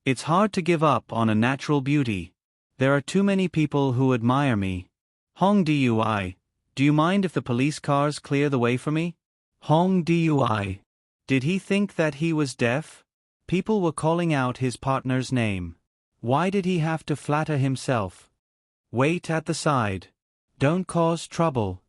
It's hard to give up on a natural beauty. There are too many people who admire me. Hong Dui, do you mind if the police cars clear the way for me? Hong Dui. Did he think that he was deaf? People were calling out his partner's name. Why did he have to flatter himself? Wait at the side. Don't cause trouble.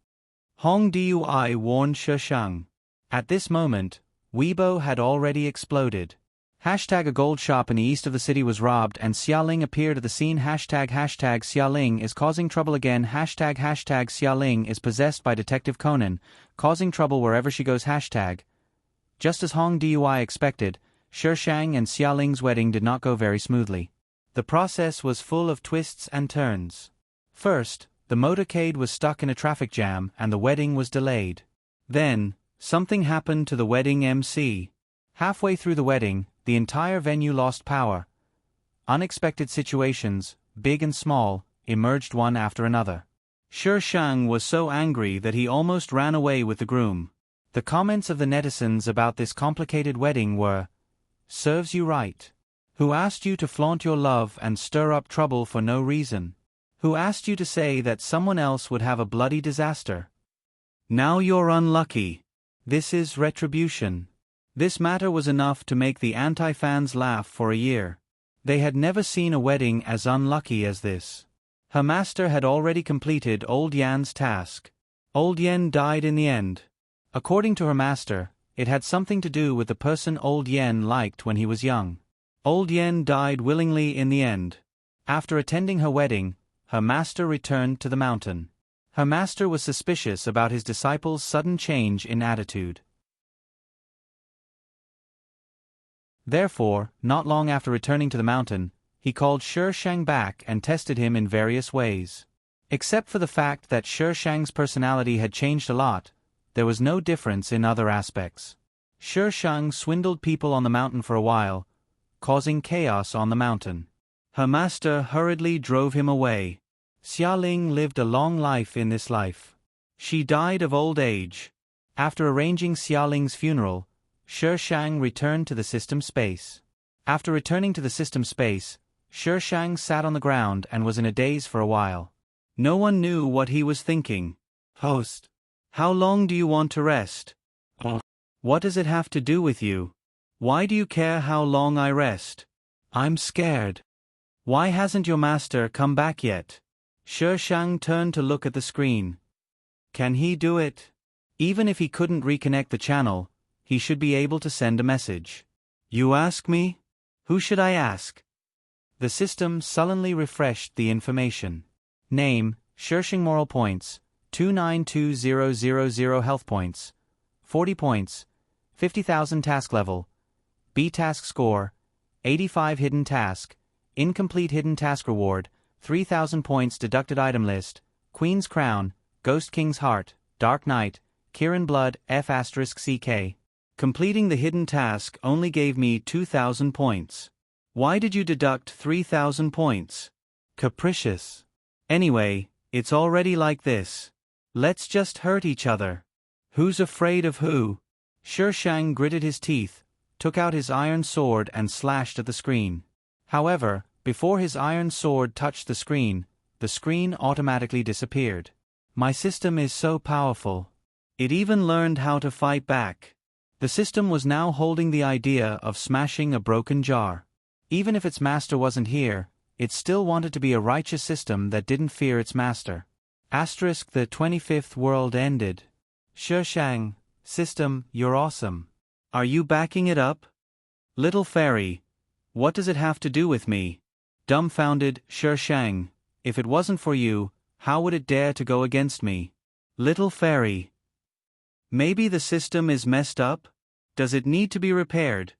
Hong Dui warned Shishang. At this moment, Weibo had already exploded. Hashtag a gold shop in the east of the city was robbed and Xialing appeared at the scene. Hashtag Xialing is causing trouble again. Hashtag Xialing is possessed by Detective Conan, causing trouble wherever she goes. Hashtag. Just as Hong Dui expected, Shishang and Xialing's wedding did not go very smoothly. The process was full of twists and turns. First, the motorcade was stuck in a traffic jam and the wedding was delayed. Then, something happened to the wedding MC. Halfway through the wedding, the entire venue lost power. Unexpected situations, big and small, emerged one after another. Shishang was so angry that he almost ran away with the groom. The comments of the netizens about this complicated wedding were, "Serves you right. Who asked you to flaunt your love and stir up trouble for no reason? Who asked you to say that someone else would have a bloody disaster? Now you're unlucky. This is retribution." This matter was enough to make the anti-fans laugh for a year. They had never seen a wedding as unlucky as this. Her master had already completed Old Yan's task. Old Yan died in the end. According to her master, it had something to do with the person Old Yan liked when he was young. Old Yan died willingly in the end. After attending her wedding, her master returned to the mountain. Her master was suspicious about his disciple's sudden change in attitude. Therefore, not long after returning to the mountain, he called Shishang back and tested him in various ways. Except for the fact that Shishang's personality had changed a lot, there was no difference in other aspects. Shishang swindled people on the mountain for a while, causing chaos on the mountain. Her master hurriedly drove him away. Xialing lived a long life in this life. She died of old age. After arranging Xialing's funeral, Shishang returned to the system space. After returning to the system space, Shishang sat on the ground and was in a daze for a while. No one knew what he was thinking. Host. How long do you want to rest? What does it have to do with you? Why do you care how long I rest? I'm scared. Why hasn't your master come back yet? Shishang turned to look at the screen. Can he do it? Even if he couldn't reconnect the channel, he should be able to send a message. You ask me? Who should I ask? The system sullenly refreshed the information. Name, Shishang moral points, 292000 health points, 40 points, 50,000 task level, B task score, 85 hidden task, incomplete hidden task reward, 3,000 points deducted item list, Queen's Crown, Ghost King's Heart, Dark Knight, Kirin Blood F***CK. Completing the hidden task only gave me 2,000 points. Why did you deduct 3,000 points? Capricious. Anyway, it's already like this. Let's just hurt each other. Who's afraid of who? Shishang gritted his teeth, took out his iron sword and slashed at the screen. However, before his iron sword touched the screen automatically disappeared. My system is so powerful. It even learned how to fight back. The system was now holding the idea of smashing a broken jar. Even if its master wasn't here, it still wanted to be a righteous system that didn't fear its master. Asterisk the 25th world ended. Shishang, system, you're awesome. Are you backing it up? Little fairy, what does it have to do with me? Dumbfounded, Shishang, if it wasn't for you, how would it dare to go against me? Little fairy. Maybe the system is messed up? Does it need to be repaired?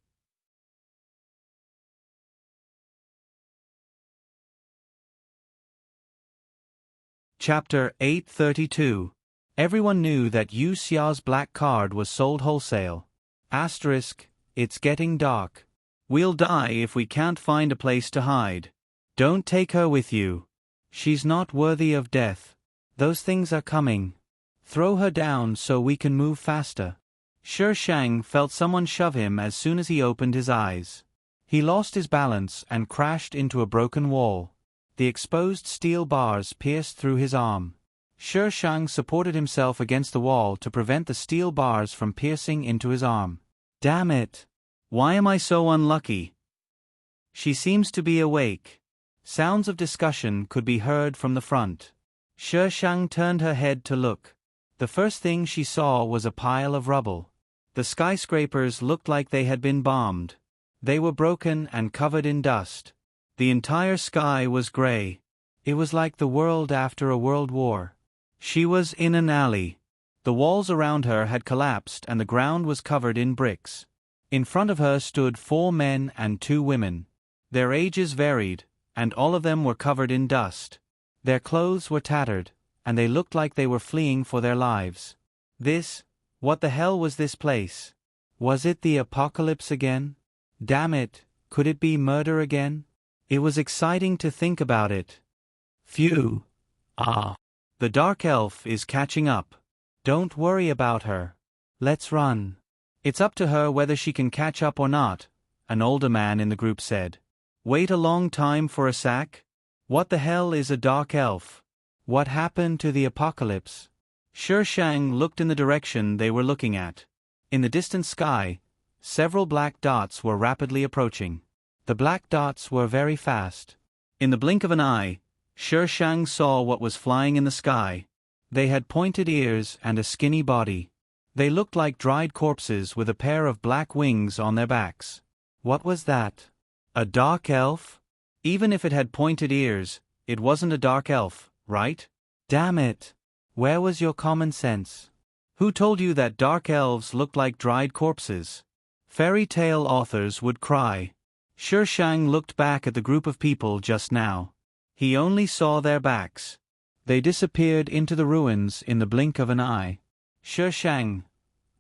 Chapter 832. Everyone knew that Yu Xiao's black card was sold wholesale. Asterisk, it's getting dark. We'll die if we can't find a place to hide. Don't take her with you. She's not worthy of death. Those things are coming. Throw her down so we can move faster. Shi Shang felt someone shove him as soon as he opened his eyes. He lost his balance and crashed into a broken wall. The exposed steel bars pierced through his arm. Shi Shang supported himself against the wall to prevent the steel bars from piercing into his arm. Damn it! Why am I so unlucky? She seems to be awake. Sounds of discussion could be heard from the front. Shi Shang turned her head to look. The first thing she saw was a pile of rubble. The skyscrapers looked like they had been bombed. They were broken and covered in dust. The entire sky was gray. It was like the world after a world war. She was in an alley. The walls around her had collapsed and the ground was covered in bricks. In front of her stood 4 men and 2 women. Their ages varied, and all of them were covered in dust. Their clothes were tattered, and they looked like they were fleeing for their lives. What the hell was this place? Was it the apocalypse again? Damn it, could it be murder again? It was exciting to think about it. Phew. The dark elf is catching up. Don't worry about her. Let's run. It's up to her whether she can catch up or not, an older man in the group said. Wait a long time for a sack? What the hell is a dark elf? What happened to the apocalypse? Shi Shang looked in the direction they were looking at. In the distant sky, several black dots were rapidly approaching. The black dots were very fast. In the blink of an eye, Shi Shang saw what was flying in the sky. They had pointed ears and a skinny body. They looked like dried corpses with a pair of black wings on their backs. What was that? A dark elf? Even if it had pointed ears, it wasn't a dark elf, right? Damn it! Where was your common sense? Who told you that dark elves looked like dried corpses? Fairy tale authors would cry. Shi Shang looked back at the group of people just now. He only saw their backs. They disappeared into the ruins in the blink of an eye. Shi Shang.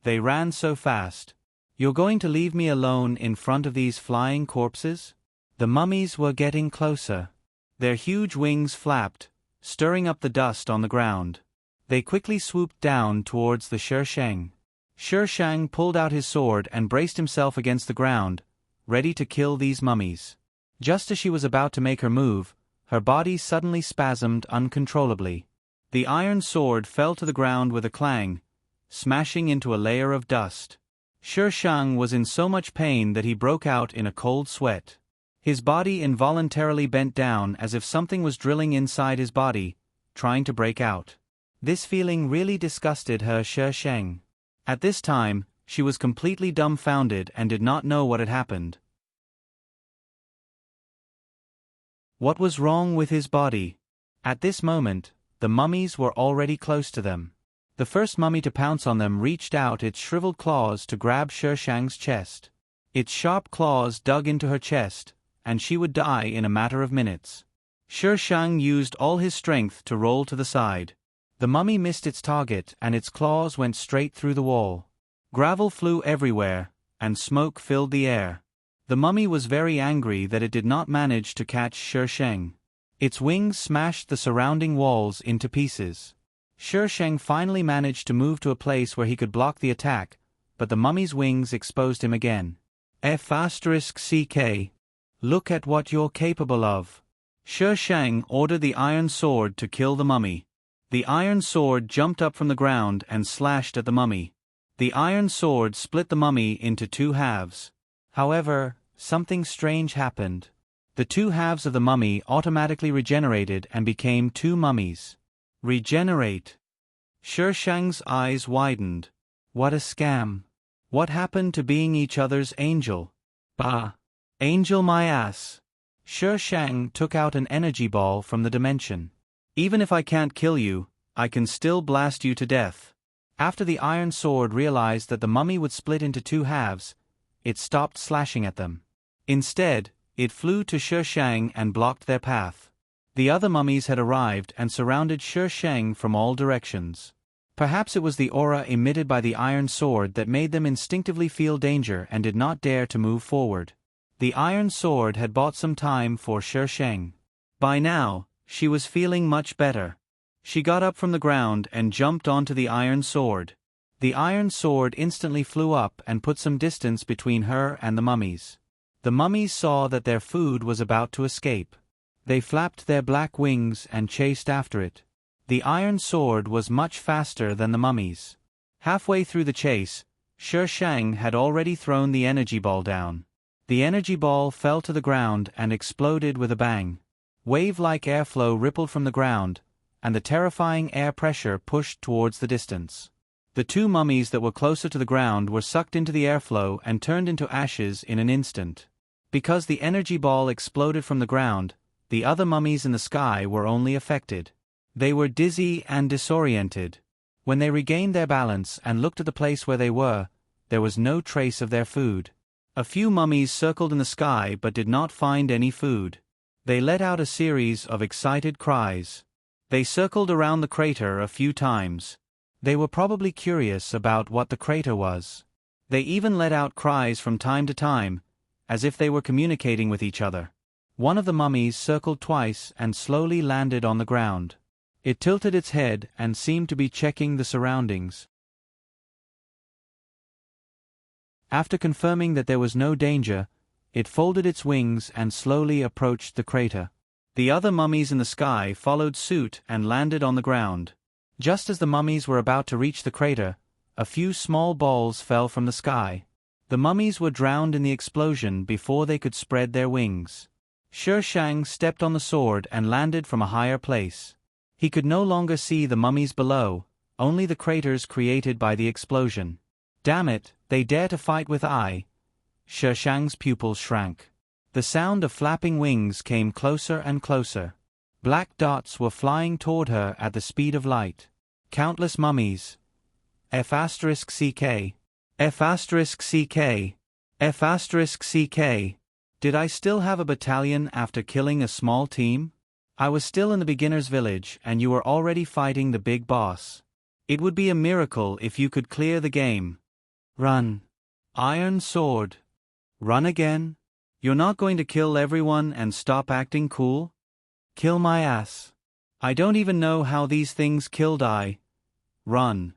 They ran so fast. You're going to leave me alone in front of these flying corpses? The mummies were getting closer. Their huge wings flapped, stirring up the dust on the ground. They quickly swooped down towards the Shi Shang. Shi Shang pulled out his sword and braced himself against the ground, ready to kill these mummies. Just as she was about to make her move, her body suddenly spasmed uncontrollably. The iron sword fell to the ground with a clang, smashing into a layer of dust. Shi Shang was in so much pain that he broke out in a cold sweat. His body involuntarily bent down as if something was drilling inside his body, trying to break out. This feeling really disgusted her Shi Shang. At this time, she was completely dumbfounded and did not know what had happened. What was wrong with his body? At this moment, the mummies were already close to them. The first mummy to pounce on them reached out its shriveled claws to grab Shi Shang's chest. Its sharp claws dug into her chest, and she would die in a matter of minutes. Shi Shang used all his strength to roll to the side. The mummy missed its target and its claws went straight through the wall. Gravel flew everywhere, and smoke filled the air. The mummy was very angry that it did not manage to catch Shi Shang. Its wings smashed the surrounding walls into pieces. Shi Shang finally managed to move to a place where he could block the attack, but the mummy's wings exposed him again. F***ck. Look at what you're capable of. Shi Shang ordered the iron sword to kill the mummy. The iron sword jumped up from the ground and slashed at the mummy. The iron sword split the mummy into 2 halves. However, something strange happened. The 2 halves of the mummy automatically regenerated and became 2 mummies. Regenerate. Shi Shang's eyes widened. What a scam. What happened to being each other's angel? Bah. Angel my ass. Shi Shang took out an energy ball from the dimension. Even if I can't kill you, I can still blast you to death. After the iron sword realized that the mummy would split into 2 halves, it stopped slashing at them. Instead, it flew to Shi Shang and blocked their path. The other mummies had arrived and surrounded Shi Sheng from all directions. Perhaps it was the aura emitted by the iron sword that made them instinctively feel danger and did not dare to move forward. The iron sword had bought some time for Shi Sheng. By now, she was feeling much better. She got up from the ground and jumped onto the iron sword. The iron sword instantly flew up and put some distance between her and the mummies. The mummies saw that their food was about to escape. They flapped their black wings and chased after it. The iron sword was much faster than the mummies. Halfway through the chase, Shi Sheng had already thrown the energy ball down. The energy ball fell to the ground and exploded with a bang. Wave-like airflow rippled from the ground, and the terrifying air pressure pushed towards the distance. The two mummies that were closer to the ground were sucked into the airflow and turned into ashes in an instant. Because the energy ball exploded from the ground, the other mummies in the sky were only affected. They were dizzy and disoriented. When they regained their balance and looked at the place where they were, there was no trace of their food. A few mummies circled in the sky but did not find any food. They let out a series of excited cries. They circled around the crater a few times. They were probably curious about what the crater was. They even let out cries from time to time, as if they were communicating with each other. One of the mummies circled twice and slowly landed on the ground. It tilted its head and seemed to be checking the surroundings. After confirming that there was no danger, it folded its wings and slowly approached the crater. The other mummies in the sky followed suit and landed on the ground. Just as the mummies were about to reach the crater, a few small balls fell from the sky. The mummies were drowned in the explosion before they could spread their wings. Shi Sheng stepped on the sword and landed from a higher place. He could no longer see the mummies below, only the craters created by the explosion. Damn it, they dare to fight with I. Shi Sheng's pupils shrank. The sound of flapping wings came closer and closer. Black dots were flying toward her at the speed of light. Countless mummies. F***ck. F***ck. F***ck. Did I still have a battalion after killing a small team? I was still in the beginner's village and you were already fighting the big boss. It would be a miracle if you could clear the game. Run. Iron sword. Run again? You're not going to kill everyone and stop acting cool? Kill my ass. I don't even know how these things killed I. Run.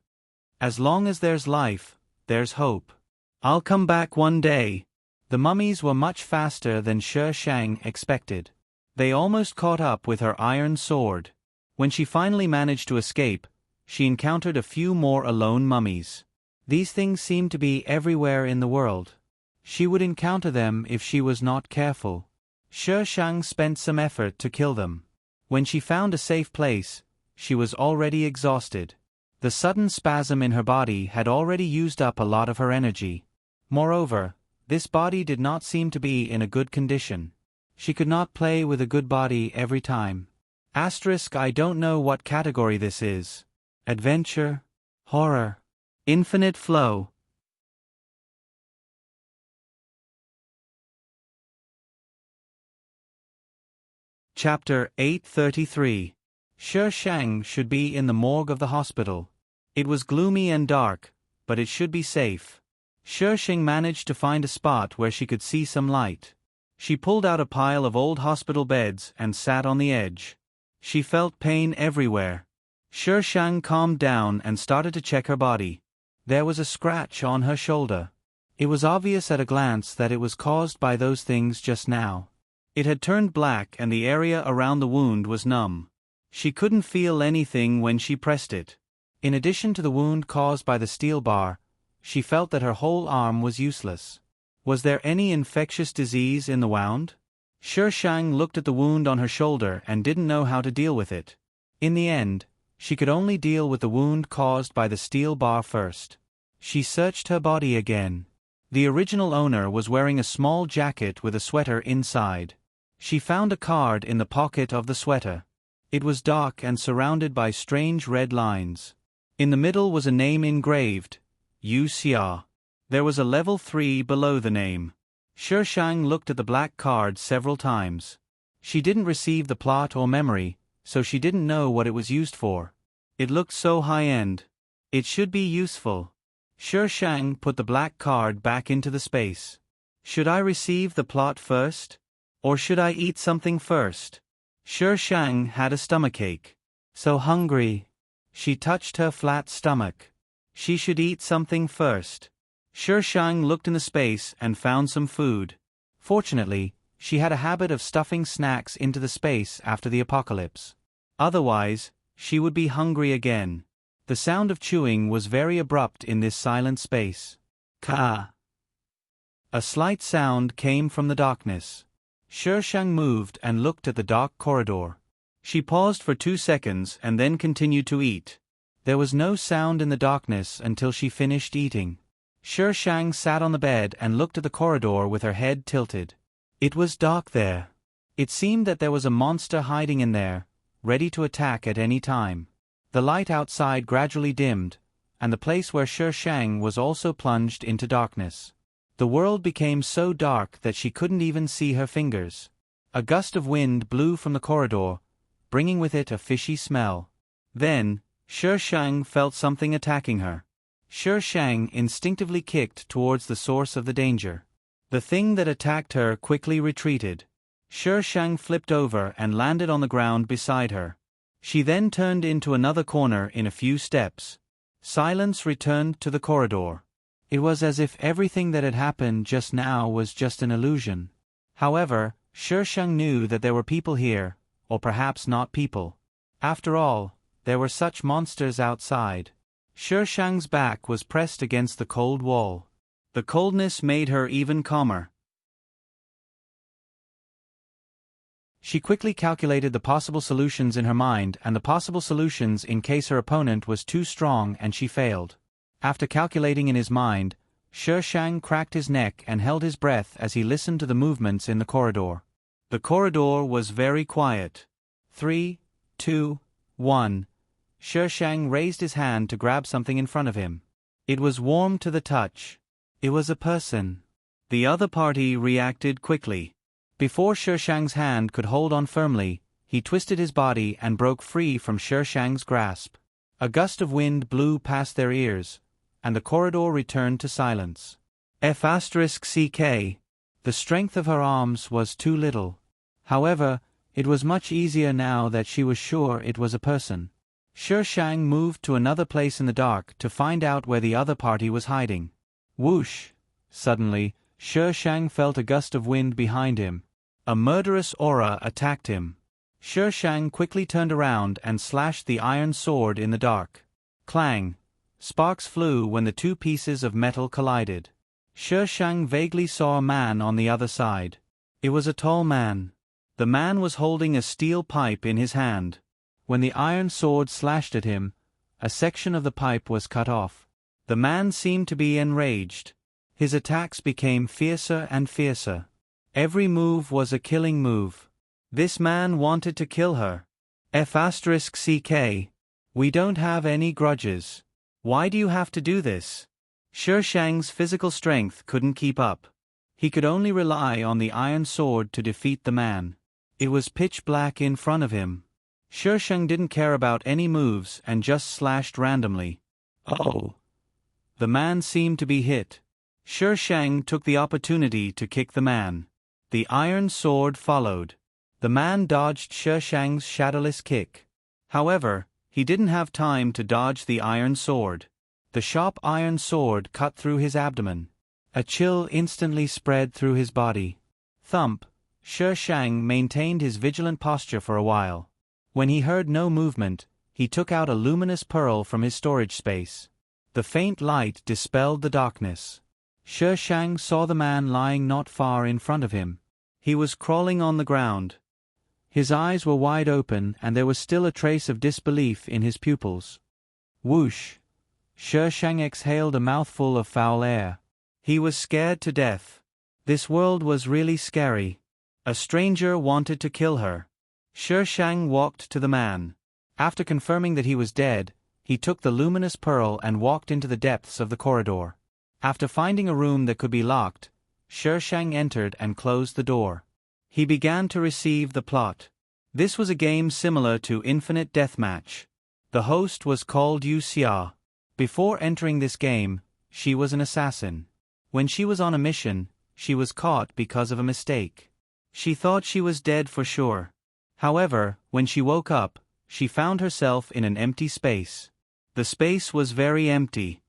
As long as there's life, there's hope. I'll come back one day. The mummies were much faster than Shi Sheng expected. They almost caught up with her iron sword. When she finally managed to escape, she encountered a few more alone mummies. These things seemed to be everywhere in the world. She would encounter them if she was not careful. Shi Sheng spent some effort to kill them. When she found a safe place, she was already exhausted. The sudden spasm in her body had already used up a lot of her energy. Moreover, this body did not seem to be in a good condition. She could not play with a good body every time. I don't know what category this is. Adventure? Horror? Infinite flow? Chapter 833. Shi Sheng should be in the morgue of the hospital. It was gloomy and dark, but it should be safe. Shi Sheng managed to find a spot where she could see some light. She pulled out a pile of old hospital beds and sat on the edge. She felt pain everywhere. Shi Sheng calmed down and started to check her body. There was a scratch on her shoulder. It was obvious at a glance that it was caused by those things just now. It had turned black and the area around the wound was numb. She couldn't feel anything when she pressed it. In addition to the wound caused by the steel bar, she felt that her whole arm was useless. Was there any infectious disease in the wound? Shi Sheng looked at the wound on her shoulder and didn't know how to deal with it. In the end, she could only deal with the wound caused by the steel bar first. She searched her body again. The original owner was wearing a small jacket with a sweater inside. She found a card in the pocket of the sweater. It was dark and surrounded by strange red lines. In the middle was a name engraved, Yu Xia. There was a level 3 below the name. Shi Sheng looked at the black card several times. She didn't receive the plot or memory, so she didn't know what it was used for. It looked so high-end. It should be useful. Shi Shang put the black card back into the space. Should I receive the plot first? Or should I eat something first? Shi Shang had a stomachache. So hungry. She touched her flat stomach. She should eat something first. Shi Shang looked in the space and found some food. Fortunately, she had a habit of stuffing snacks into the space after the apocalypse. Otherwise, she would be hungry again. The sound of chewing was very abrupt in this silent space. Ka. A slight sound came from the darkness. Shi Shang moved and looked at the dark corridor. She paused for 2 seconds and then continued to eat. There was no sound in the darkness until she finished eating. Shi Shang sat on the bed and looked at the corridor with her head tilted. It was dark there. It seemed that there was a monster hiding in there, ready to attack at any time. The light outside gradually dimmed, and the place where Shi Shang was also plunged into darkness. The world became so dark that she couldn't even see her fingers. A gust of wind blew from the corridor, bringing with it a fishy smell. Then, Shi Shang felt something attacking her. Shi Shang instinctively kicked towards the source of the danger. The thing that attacked her quickly retreated. Shi Shang flipped over and landed on the ground beside her. She then turned into another corner in a few steps. Silence returned to the corridor. It was as if everything that had happened just now was just an illusion. However, Shi Shang knew that there were people here, or perhaps not people. After all, there were such monsters outside. Shi Shang's back was pressed against the cold wall. The coldness made her even calmer. She quickly calculated the possible solutions in her mind and the possible solutions in case her opponent was too strong and she failed. After calculating in his mind, Shi Shang cracked his neck and held his breath as he listened to the movements in the corridor. The corridor was very quiet. 3, 2, 1. Shi Shang raised his hand to grab something in front of him. It was warm to the touch. It was a person. The other party reacted quickly. Before Shi Shang's hand could hold on firmly, he twisted his body and broke free from Shi Shang's grasp. A gust of wind blew past their ears, and the corridor returned to silence. F***ck. The strength of her arms was too little. However, it was much easier now that she was sure it was a person. Shi Shang moved to another place in the dark to find out where the other party was hiding. Whoosh! Suddenly, Shi Shang felt a gust of wind behind him. A murderous aura attacked him. Shi Shang quickly turned around and slashed the iron sword in the dark. Clang! Sparks flew when the two pieces of metal collided. Shi Shang vaguely saw a man on the other side. It was a tall man. The man was holding a steel pipe in his hand. When the iron sword slashed at him, a section of the pipe was cut off. The man seemed to be enraged. His attacks became fiercer and fiercer. Every move was a killing move. This man wanted to kill her. F***ck. We don't have any grudges. Why do you have to do this? Shi Shang's physical strength couldn't keep up. He could only rely on the iron sword to defeat the man. It was pitch black in front of him. Shi Shang didn't care about any moves and just slashed randomly. Oh! The man seemed to be hit. Shi Shang took the opportunity to kick the man. The iron sword followed. The man dodged Shi Shang's shadowless kick. However, he didn't have time to dodge the iron sword. The sharp iron sword cut through his abdomen. A chill instantly spread through his body. Thump! Shi Shang maintained his vigilant posture for a while. When he heard no movement, he took out a luminous pearl from his storage space. The faint light dispelled the darkness. Shi Shang saw the man lying not far in front of him. He was crawling on the ground. His eyes were wide open and there was still a trace of disbelief in his pupils. Whoosh! Shi Shang exhaled a mouthful of foul air. He was scared to death. This world was really scary. A stranger wanted to kill her. Shi Shang walked to the man. After confirming that he was dead, he took the luminous pearl and walked into the depths of the corridor. After finding a room that could be locked, Shi Shang entered and closed the door. He began to receive the plot. This was a game similar to Infinite Deathmatch. The host was called Yu Xia. Before entering this game, she was an assassin. When she was on a mission, she was caught because of a mistake. She thought she was dead for sure. However, when she woke up, she found herself in an empty space. The space was very empty.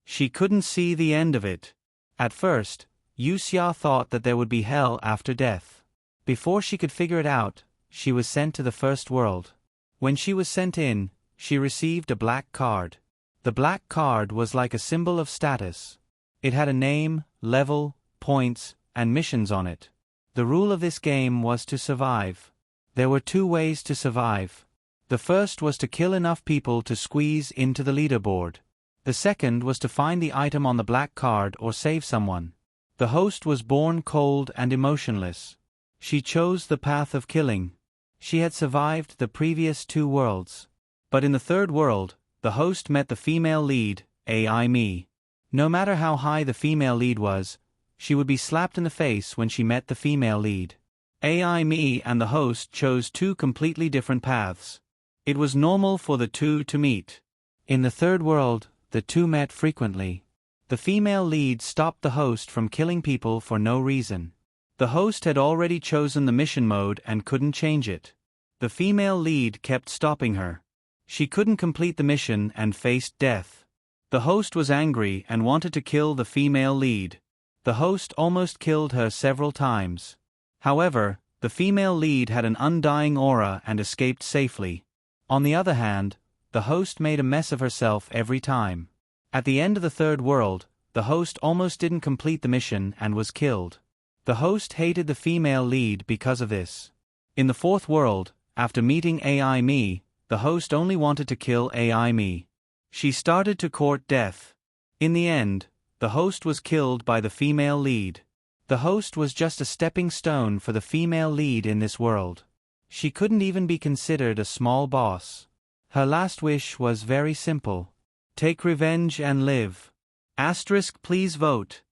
She couldn't see the end of it. At first, Yu Xia thought that there would be hell after death. Before she could figure it out, she was sent to the first world. When she was sent in, she received a black card. The black card was like a symbol of status. It had a name, level, points, and missions on it. The rule of this game was to survive. There were 2 ways to survive. The first was to kill enough people to squeeze into the leaderboard. The second was to find the item on the black card or save someone. The host was born cold and emotionless. She chose the path of killing. She had survived the previous 2 worlds. But in the 3rd world, the host met the female lead, AI Me. No matter how high the female lead was, she would be slapped in the face when she met the female lead. AI Me and the host chose 2 completely different paths. It was normal for the 2 to meet. In the 3rd world, the 2 met frequently. The female lead stopped the host from killing people for no reason. The host had already chosen the mission mode and couldn't change it. The female lead kept stopping her. She couldn't complete the mission and faced death. The host was angry and wanted to kill the female lead. The host almost killed her several times. However, the female lead had an undying aura and escaped safely. On the other hand, the host made a mess of herself every time. At the end of the 3rd world, the host almost didn't complete the mission and was killed. The host hated the female lead because of this. In the 4th world, after meeting AI Me, the host only wanted to kill AI Me. She started to court death. In the end, the host was killed by the female lead. The host was just a stepping stone for the female lead in this world. She couldn't even be considered a small boss. Her last wish was very simple. Take revenge and live. * Please vote.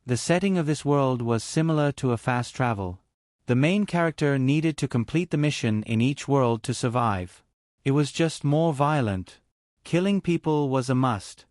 The setting of this world was similar to a fast travel. The main character needed to complete the mission in each world to survive. It was just more violent. Killing people was a must.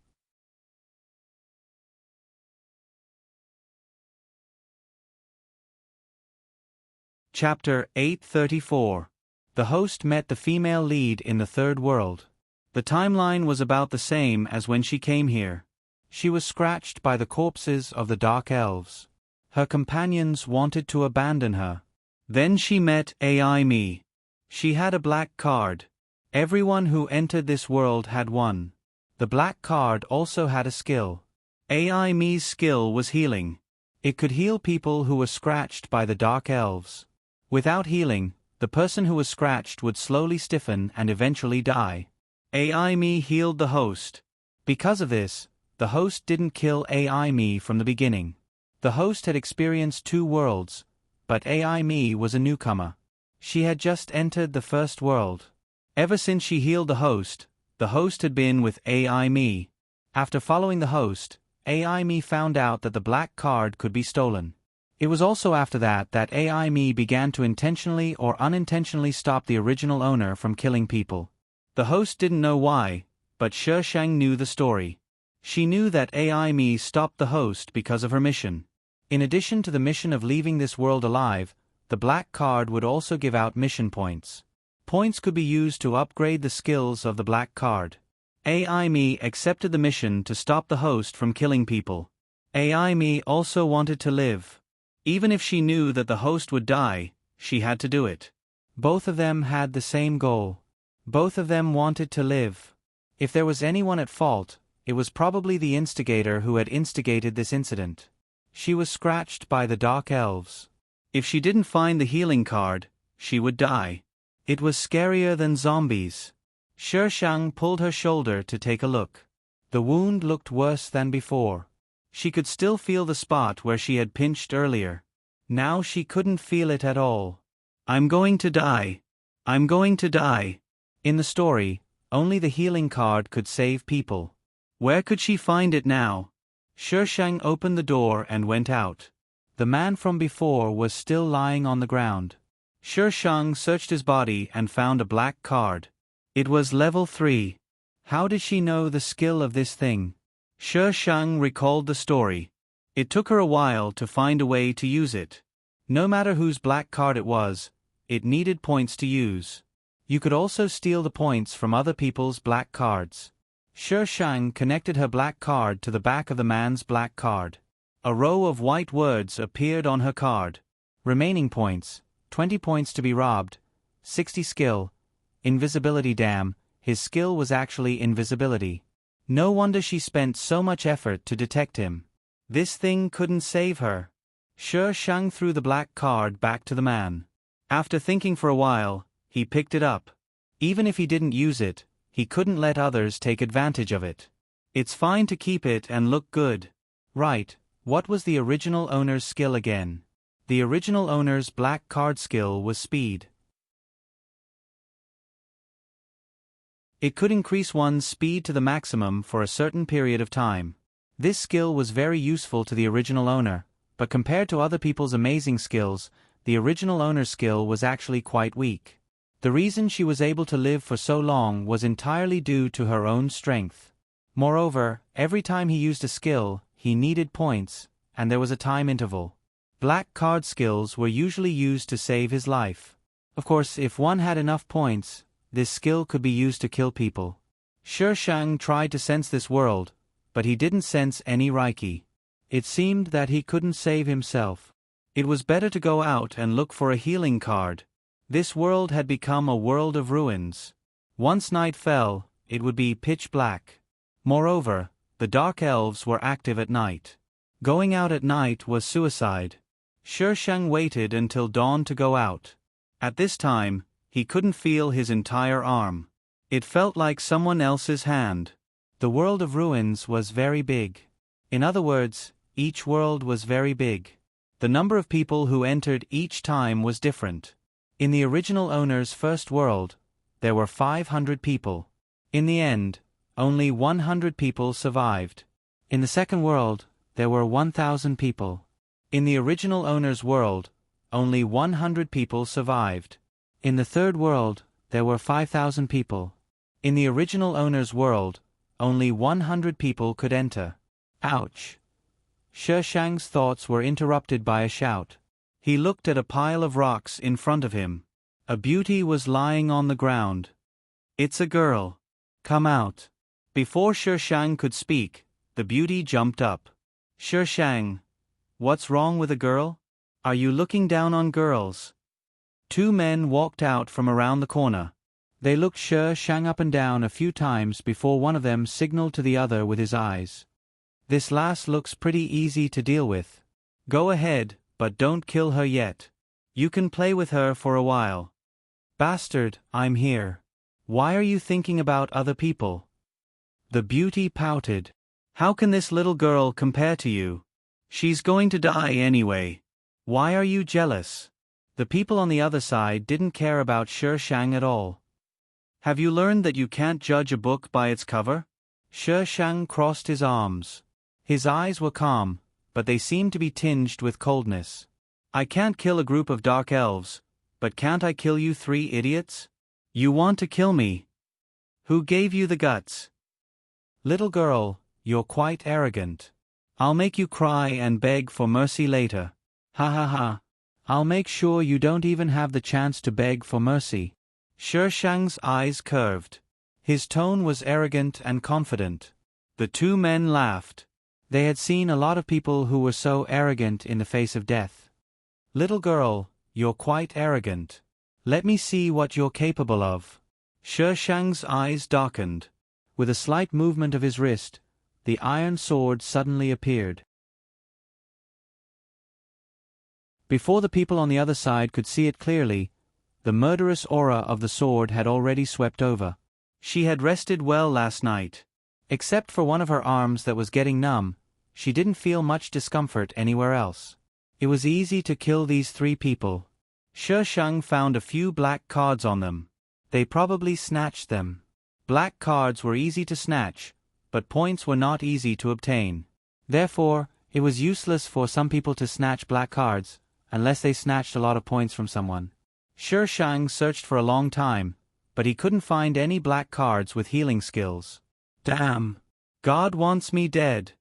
Chapter 834. The host met the female lead in the 3rd world. The timeline was about the same as when she came here. She was scratched by the corpses of the Dark Elves. Her companions wanted to abandon her. Then she met AI Me. She had a black card. Everyone who entered this world had one. The black card also had a skill. AI Me's skill was healing. It could heal people who were scratched by the Dark Elves. Without healing, the person who was scratched would slowly stiffen and eventually die. AI Me healed the host. Because of this, the host didn't kill AI Me from the beginning. The host had experienced 2 worlds, but AI Me was a newcomer. She had just entered the 1st world. Ever since she healed the host had been with AI Me. After following the host, AI Me found out that the black card could be stolen. It was also after that AI Me began to intentionally or unintentionally stop the original owner from killing people. The host didn't know why, but Shi Shang knew the story. She knew that AI Me stopped the host because of her mission. In addition to the mission of leaving this world alive, the black card would also give out mission points. Points could be used to upgrade the skills of the black card. AI Me accepted the mission to stop the host from killing people. AI Me also wanted to live. Even if she knew that the host would die, she had to do it. Both of them had the same goal. Both of them wanted to live. If there was anyone at fault, it was probably the instigator who had instigated this incident. She was scratched by the Dark Elves. If she didn't find the healing card, she would die. It was scarier than zombies. Shi Shang pulled her shoulder to take a look. The wound looked worse than before. She could still feel the spot where she had pinched earlier. Now she couldn't feel it at all. I'm going to die. I'm going to die. In the story, only the healing card could save people. Where could she find it now? Sher Shang opened the door and went out. The man from before was still lying on the ground. Sher Shang searched his body and found a black card. It was level 3. How did she know the skill of this thing? Sher Shang recalled the story. It took her a while to find a way to use it. No matter whose black card it was, it needed points to use. You could also steal the points from other people's black cards. Sher Shang connected her black card to the back of the man's black card. A row of white words appeared on her card. Remaining points, 20 points to be robbed, 60 skill, invisibility. Damn, his skill was actually invisibility. No wonder she spent so much effort to detect him. This thing couldn't save her. Sher Shang threw the black card back to the man. After thinking for a while, he picked it up. Even if he didn't use it, he couldn't let others take advantage of it. It's fine to keep it and look good. Right, what was the original owner's skill again? The original owner's black card skill was speed. It could increase one's speed to the maximum for a certain period of time. This skill was very useful to the original owner, but compared to other people's amazing skills, the original owner's skill was actually quite weak. The reason she was able to live for so long was entirely due to her own strength. Moreover, every time he used a skill, he needed points, and there was a time interval. Black card skills were usually used to save his life. Of course, if one had enough points, this skill could be used to kill people. Sher Shang tried to sense this world, but he didn't sense any Reiki. It seemed that he couldn't save himself. It was better to go out and look for a healing card. This world had become a world of ruins. Once night fell, it would be pitch black. Moreover, the dark elves were active at night. Going out at night was suicide. Sher Shang waited until dawn to go out. At this time, he couldn't feel his entire arm. It felt like someone else's hand. The world of ruins was very big. In other words, each world was very big. The number of people who entered each time was different. In the original owner's first world, there were 500 people. In the end, only 100 people survived. In the second world, there were 1,000 people. In the original owner's world, only 100 people survived. In the third world, there were 5,000 people. In the original owner's world, only 100 people could enter. Ouch! Sher Shang's thoughts were interrupted by a shout. He looked at a pile of rocks in front of him. A beauty was lying on the ground. It's a girl. Come out. Before Sher Shang could speak, the beauty jumped up. Sher Shang, what's wrong with a girl? Are you looking down on girls? Two men walked out from around the corner. They looked Sher Shang up and down a few times before one of them signaled to the other with his eyes. This last looks pretty easy to deal with. Go ahead, but don't kill her yet. You can play with her for a while. Bastard, I'm here. Why are you thinking about other people? The beauty pouted. How can this little girl compare to you? She's going to die anyway. Why are you jealous? The people on the other side didn't care about Sher Shang at all. Have you learned that you can't judge a book by its cover? Sher Shang crossed his arms. His eyes were calm, but they seemed to be tinged with coldness. I can't kill a group of dark elves, but can't I kill you 3 idiots? You want to kill me? Who gave you the guts? Little girl, you're quite arrogant. I'll make you cry and beg for mercy later. Ha ha ha. I'll make sure you don't even have the chance to beg for mercy. Sher Shang's eyes curved. His tone was arrogant and confident. The two men laughed. They had seen a lot of people who were so arrogant in the face of death. Little girl, you're quite arrogant. Let me see what you're capable of. Sher Shang's eyes darkened. With a slight movement of his wrist, the iron sword suddenly appeared. Before the people on the other side could see it clearly, the murderous aura of the sword had already swept over. She had rested well last night. Except for one of her arms that was getting numb, she didn't feel much discomfort anywhere else. It was easy to kill these 3 people. Sher Shang found a few black cards on them. They probably snatched them. Black cards were easy to snatch, but points were not easy to obtain. Therefore, it was useless for some people to snatch black cards, unless they snatched a lot of points from someone. Shi Shang searched for a long time, but he couldn't find any black cards with healing skills. Damn! God wants me dead.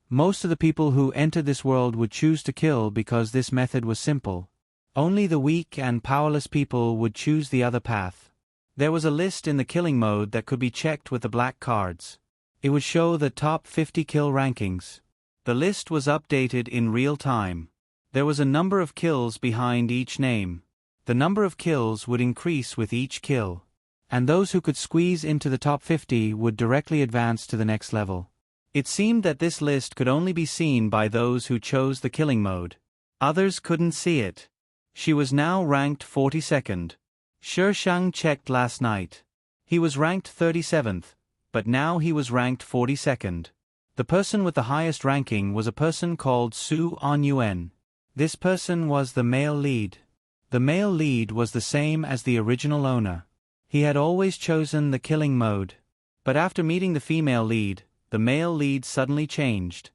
Most of the people who entered this world would choose to kill because this method was simple. Only the weak and powerless people would choose the other path. There was a list in the killing mode that could be checked with the black cards. It would show the top 50 kill rankings. The list was updated in real time. There was a number of kills behind each name. The number of kills would increase with each kill. And those who could squeeze into the top 50 would directly advance to the next level. It seemed that this list could only be seen by those who chose the killing mode. Others couldn't see it. She was now ranked 42nd. Shi Shang checked last night. He was ranked 37th, but now he was ranked 42nd. The person with the highest ranking was a person called Su On Yuan. This person was the male lead. The male lead was the same as the original owner. He had always chosen the killing mode. But after meeting the female lead, the male lead suddenly changed.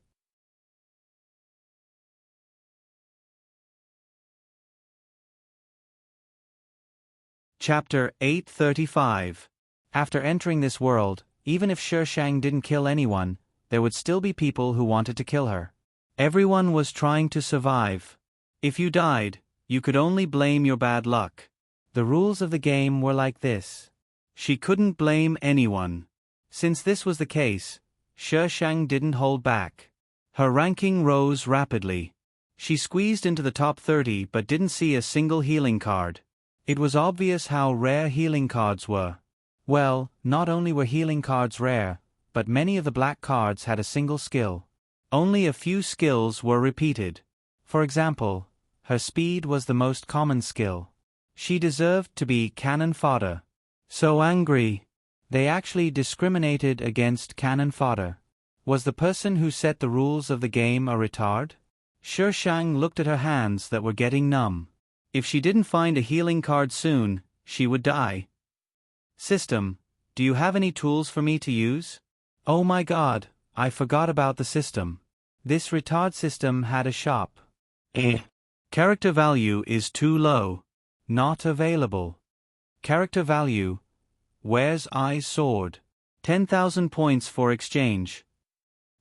Chapter 835. After entering this world, even if Shi Shang didn't kill anyone, there would still be people who wanted to kill her. Everyone was trying to survive. If you died, you could only blame your bad luck. The rules of the game were like this. She couldn't blame anyone. Since this was the case, Shi Shang didn't hold back. Her ranking rose rapidly. She squeezed into the top 30 but didn't see a single healing card. It was obvious how rare healing cards were. Well, not only were healing cards rare, but many of the black cards had a single skill. Only a few skills were repeated. For example, her speed was the most common skill. She deserved to be cannon fodder. So angry. They actually discriminated against cannon fodder. Was the person who set the rules of the game a retard? Shi Shang looked at her hands that were getting numb. If she didn't find a healing card soon, she would die. System, do you have any tools for me to use? Oh my god, I forgot about the system. This retard system had a shop. Character value is too low. Not available. Character value. Where's I's sword? 10,000 points for exchange.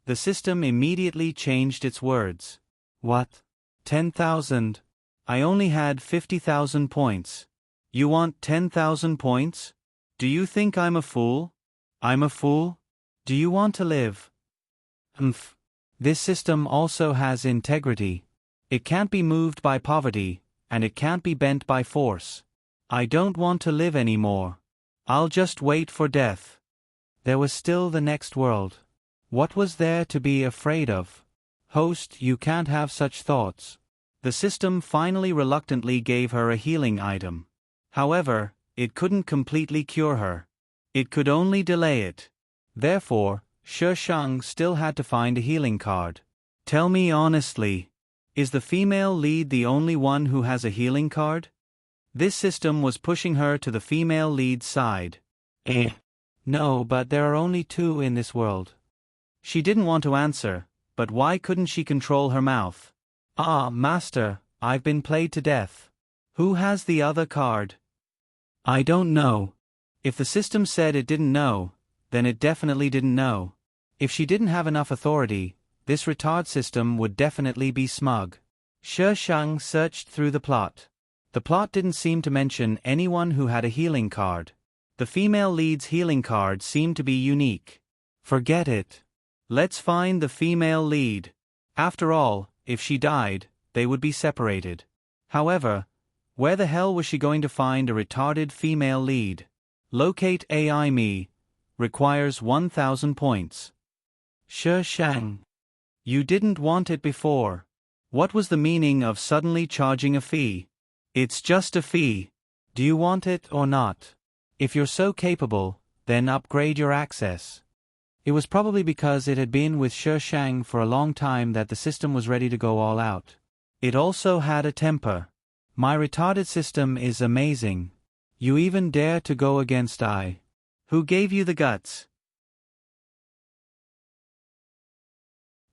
The system immediately changed its words. What? 10,000? I only had 50,000 points. You want 10,000 points? Do you think I'm a fool? I'm a fool? Do you want to live? This system also has integrity. It can't be moved by poverty, and it can't be bent by force. I don't want to live anymore. I'll just wait for death. There was still the next world. What was there to be afraid of? Host, you can't have such thoughts. The system finally reluctantly gave her a healing item. However, it couldn't completely cure her. It could only delay it. Therefore, Shi Shang still had to find a healing card. Tell me honestly, is the female lead the only one who has a healing card? This system was pushing her to the female lead's side. No, but there are only 2 in this world. She didn't want to answer, but why couldn't she control her mouth? Ah, master, I've been played to death. Who has the other card? I don't know. If the system said it didn't know, then it definitely didn't know. If she didn't have enough authority, this retard system would definitely be smug. Shi Shang searched through the plot. The plot didn't seem to mention anyone who had a healing card. The female lead's healing card seemed to be unique. Forget it. Let's find the female lead. After all, if she died, they would be separated. However, where the hell was she going to find a retarded female lead? Locate AI me. Requires 1,000 points. Shi Shang. You didn't want it before. What was the meaning of suddenly charging a fee? It's just a fee. Do you want it or not? If you're so capable, then upgrade your access. It was probably because it had been with Shi Shang for a long time that the system was ready to go all out. It also had a temper. My retarded system is amazing. You even dare to go against I. Who gave you the guts?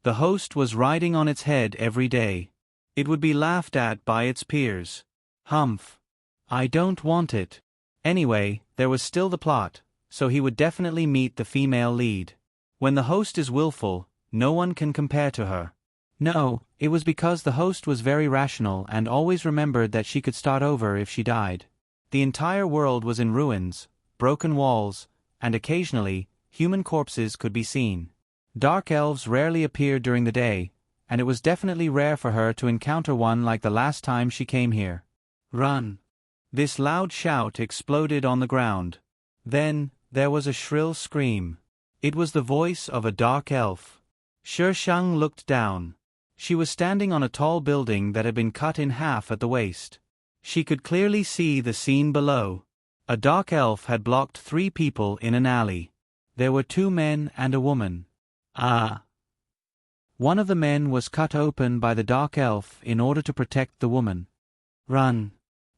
The host was riding on its head every day. It would be laughed at by its peers. Humph. I don't want it. Anyway, there was still the plot, so he would definitely meet the female lead. When the host is willful, no one can compare to her. No, it was because the host was very rational and always remembered that she could start over if she died. The entire world was in ruins, broken walls, and occasionally, human corpses could be seen. Dark elves rarely appeared during the day, and it was definitely rare for her to encounter one like the last time she came here. Run! This loud shout exploded on the ground. Then, there was a shrill scream. It was the voice of a dark elf. Shang looked down. She was standing on a tall building that had been cut in half at the waist. She could clearly see the scene below. A dark elf had blocked 3 people in an alley. There were 2 men and a woman. One of the men was cut open by the dark elf in order to protect the woman. Run!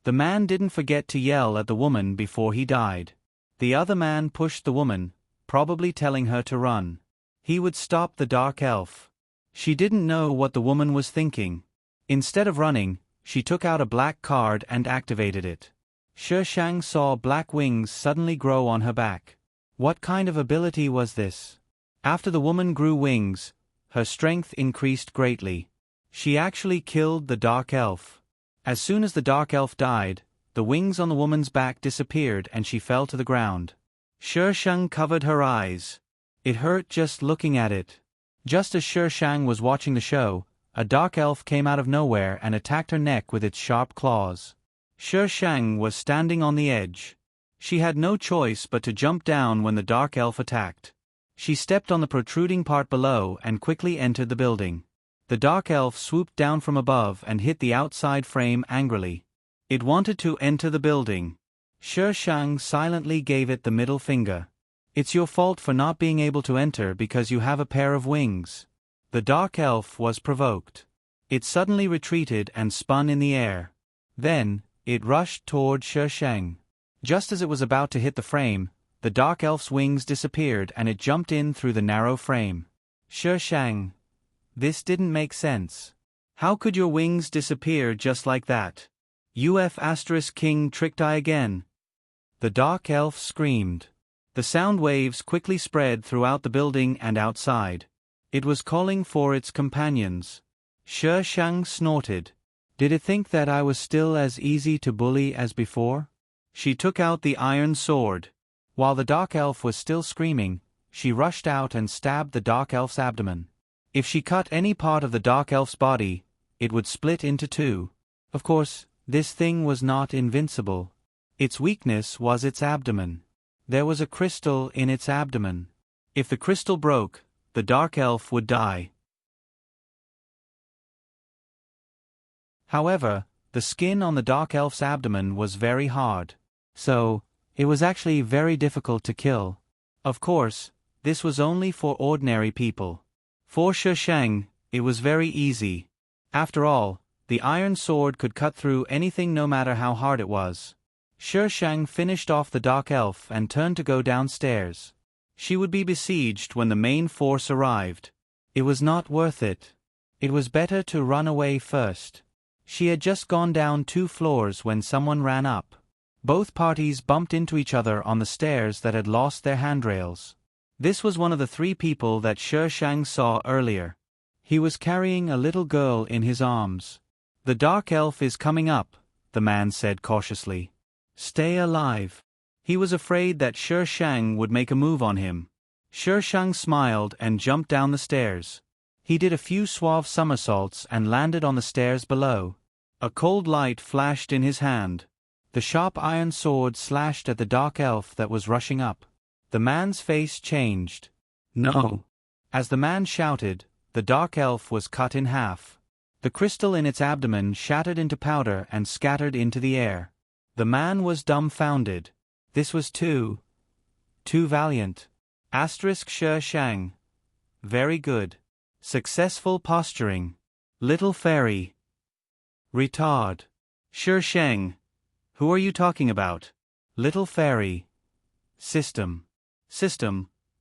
The man didn't forget to yell at the woman before he died. The other man pushed the woman, probably telling her to run. He would stop the dark elf. She didn't know what the woman was thinking. Instead of running, she took out a black card and activated it. Shang saw black wings suddenly grow on her back. What kind of ability was this? After the woman grew wings, her strength increased greatly. She actually killed the dark elf. As soon as the dark elf died, the wings on the woman's back disappeared and she fell to the ground. Shang covered her eyes. It hurt just looking at it. Just as Shang was watching the show, a dark elf came out of nowhere and attacked her neck with its sharp claws. Shang was standing on the edge. She had no choice but to jump down when the dark elf attacked. She stepped on the protruding part below and quickly entered the building. The dark elf swooped down from above and hit the outside frame angrily. It wanted to enter the building. Shang silently gave it the middle finger. It's your fault for not being able to enter because you have a pair of wings. The dark elf was provoked. It suddenly retreated and spun in the air. Then, it rushed toward Shang. Just as it was about to hit the frame, the dark elf's wings disappeared and it jumped in through the narrow frame. Shang. This didn't make sense. How could your wings disappear just like that? King tricked I again. The dark elf screamed. The sound waves quickly spread throughout the building and outside. It was calling for its companions. Shang snorted. Did it think that I was still as easy to bully as before? She took out the iron sword. While the dark elf was still screaming, she rushed out and stabbed the dark elf's abdomen. If she cut any part of the dark elf's body, it would split into 2. Of course, this thing was not invincible. Its weakness was its abdomen. There was a crystal in its abdomen. If the crystal broke, the dark elf would die. However, the skin on the dark elf's abdomen was very hard. So, it was actually very difficult to kill. Of course, this was only for ordinary people. For Shang, it was very easy. After all, the iron sword could cut through anything no matter how hard it was. Shang finished off the dark elf and turned to go downstairs. She would be besieged when the main force arrived. It was not worth it. It was better to run away first. She had just gone down 2 floors when someone ran up. Both parties bumped into each other on the stairs that had lost their handrails. This was one of the 3 people that Shang saw earlier. He was carrying a little girl in his arms. The dark elf is coming up, the man said cautiously. Stay alive. He was afraid that Shang would make a move on him. Shang smiled and jumped down the stairs. He did a few suave somersaults and landed on the stairs below. A cold light flashed in his hand. The sharp iron sword slashed at the dark elf that was rushing up. The man's face changed. No. As the man shouted, the dark elf was cut in half. The crystal in its abdomen shattered into powder and scattered into the air. The man was dumbfounded. This was too valiant. Shang. Very good. Successful posturing. Little fairy. Retard. Shang. Who are you talking about? Little fairy. System.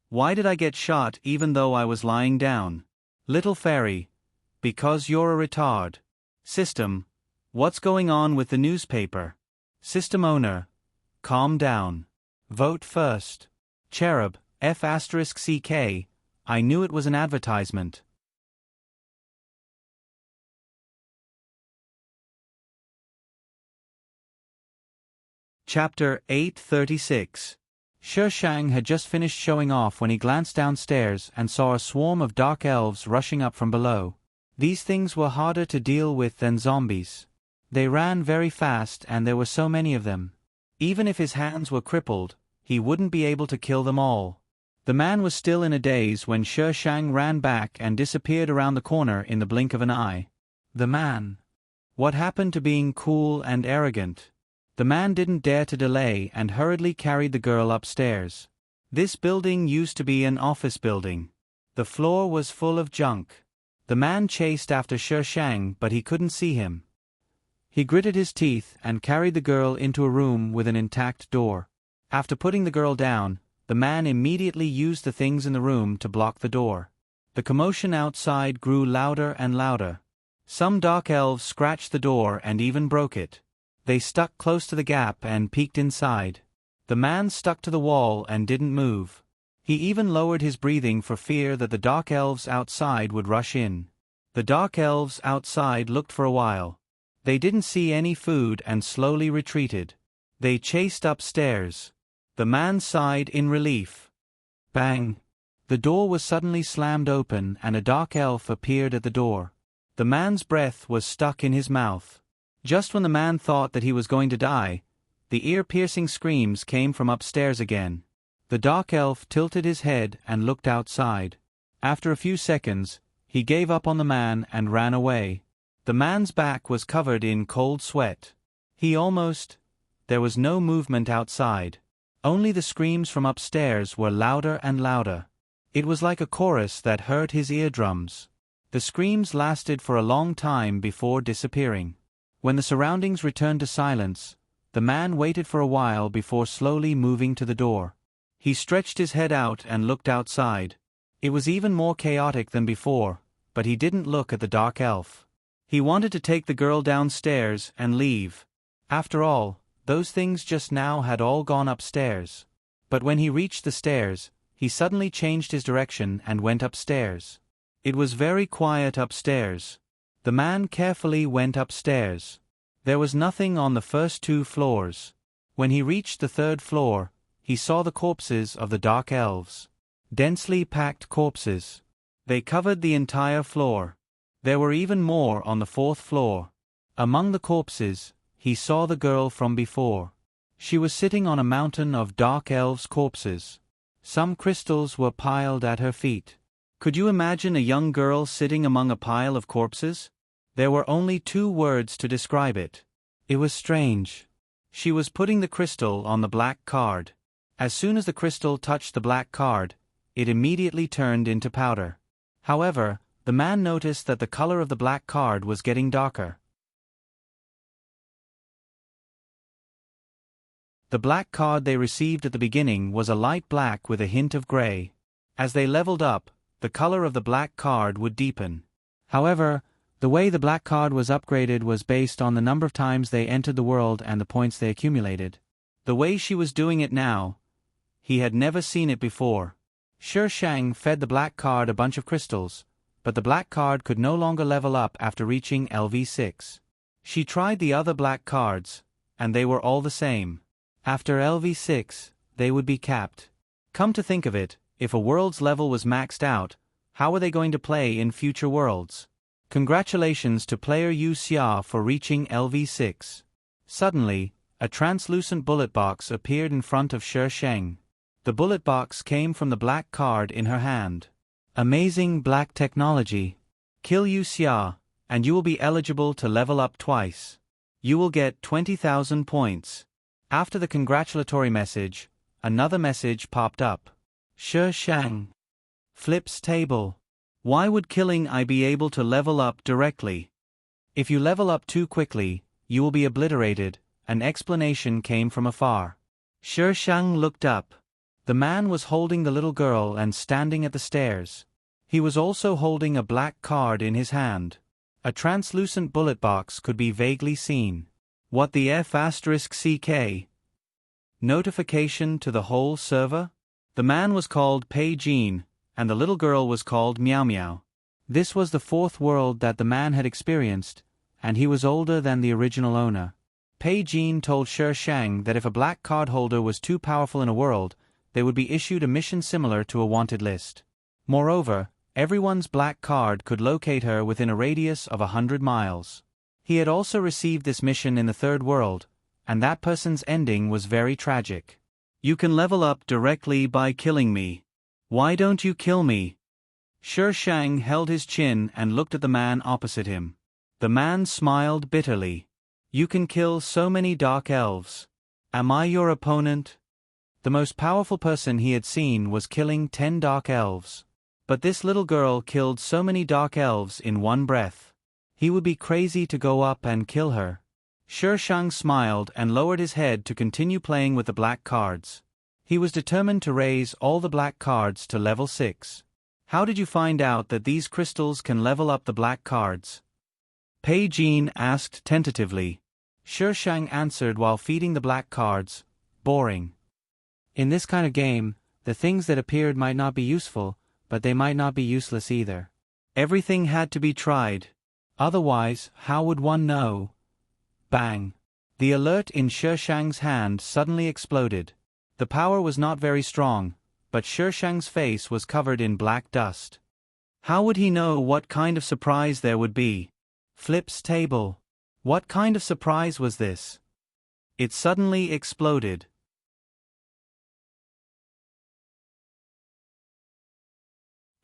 Why did I get shot even though I was lying down? Little fairy. Because you're a retard. System. What's going on with the newspaper? System owner. Calm down. Vote first. Cherub, F*CK. I knew it was an advertisement. Chapter 836. Shi Shang had just finished showing off when he glanced downstairs and saw a swarm of dark elves rushing up from below. These things were harder to deal with than zombies. They ran very fast and there were so many of them. Even if his hands were crippled, he wouldn't be able to kill them all. The man was still in a daze when Shi Shang ran back and disappeared around the corner in the blink of an eye. The man. What happened to being cool and arrogant? The man didn't dare to delay and hurriedly carried the girl upstairs. This building used to be an office building. The floor was full of junk. The man chased after Shi Shang but he couldn't see him. He gritted his teeth and carried the girl into a room with an intact door. After putting the girl down, the man immediately used the things in the room to block the door. The commotion outside grew louder and louder. Some dark elves scratched the door and even broke it. They stuck close to the gap and peeked inside. The man stuck to the wall and didn't move. He even lowered his breathing for fear that the dark elves outside would rush in. The dark elves outside looked for a while. They didn't see any food and slowly retreated. They chased upstairs. The man sighed in relief. Bang! The door was suddenly slammed open and a dark elf appeared at the door. The man's breath was stuck in his mouth. Just when the man thought that he was going to die, the ear-piercing screams came from upstairs again. The dark elf tilted his head and looked outside. After a few seconds, he gave up on the man and ran away. The man's back was covered in cold sweat. There was no movement outside. Only the screams from upstairs were louder and louder. It was like a chorus that hurt his eardrums. The screams lasted for a long time before disappearing. When the surroundings returned to silence, the man waited for a while before slowly moving to the door. He stretched his head out and looked outside. It was even more chaotic than before, but he didn't look at the dark elf. He wanted to take the girl downstairs and leave. After all, those things just now had all gone upstairs. But when he reached the stairs, he suddenly changed his direction and went upstairs. It was very quiet upstairs. The man carefully went upstairs. There was nothing on the first 2 floors. When he reached the 3rd floor, he saw the corpses of the dark elves. Densely packed corpses. They covered the entire floor. There were even more on the 4th floor. Among the corpses, he saw the girl from before. She was sitting on a mountain of dark elves' corpses. Some crystals were piled at her feet. Could you imagine a young girl sitting among a pile of corpses? There were only 2 words to describe it. It was strange. She was putting the crystal on the black card. As soon as the crystal touched the black card, it immediately turned into powder. However, the man noticed that the color of the black card was getting darker. The black card they received at the beginning was a light black with a hint of gray. As they leveled up, the color of the black card would deepen. However, the way the black card was upgraded was based on the number of times they entered the world and the points they accumulated. The way she was doing it now, he had never seen it before. Shi Shang fed the black card a bunch of crystals, but the black card could no longer level up after reaching LV6. She tried the other black cards, and they were all the same. After LV6, they would be capped. Come to think of it, if a world's level was maxed out, how were they going to play in future worlds? Congratulations to player Yu Xia for reaching LV6. Suddenly, a translucent bullet box appeared in front of Shi Shang. The bullet box came from the black card in her hand. Amazing black technology. Kill Yu Xia, and you will be eligible to level up twice. You will get 20,000 points. After the congratulatory message, another message popped up. Shi Shang. Flips table. Why would killing I be able to level up directly? If you level up too quickly, you will be obliterated. An explanation came from afar. Shi Shang looked up. The man was holding the little girl and standing at the stairs. He was also holding a black card in his hand. A translucent bullet box could be vaguely seen. What the F***CK? Notification to the whole server? The man was called Pei Jin, and the little girl was called Meow Meow. This was the fourth world that the man had experienced, and he was older than the original owner. Pei Jin told Shi Shang that if a black card holder was too powerful in a world, they would be issued a mission similar to a wanted list. Moreover, everyone's black card could locate her within a radius of 100 miles. He had also received this mission in the third world, and that person's ending was very tragic. You can level up directly by killing me. Why don't you kill me? Shi Shang held his chin and looked at the man opposite him. The man smiled bitterly. You can kill so many dark elves. Am I your opponent? The most powerful person he had seen was killing 10 dark elves. But this little girl killed so many dark elves in one breath. He would be crazy to go up and kill her. Shi Shang smiled and lowered his head to continue playing with the black cards. He was determined to raise all the black cards to level 6. How did you find out that these crystals can level up the black cards? Pei Jin asked tentatively. Shi Shang answered while feeding the black cards, boring. In this kind of game, the things that appeared might not be useful, but they might not be useless either. Everything had to be tried. Otherwise, how would one know? Bang! The alert in Shi Shang's hand suddenly exploded. The power was not very strong, but Shi Shang's face was covered in black dust. How would he know what kind of surprise there would be? Flip's table. What kind of surprise was this? It suddenly exploded.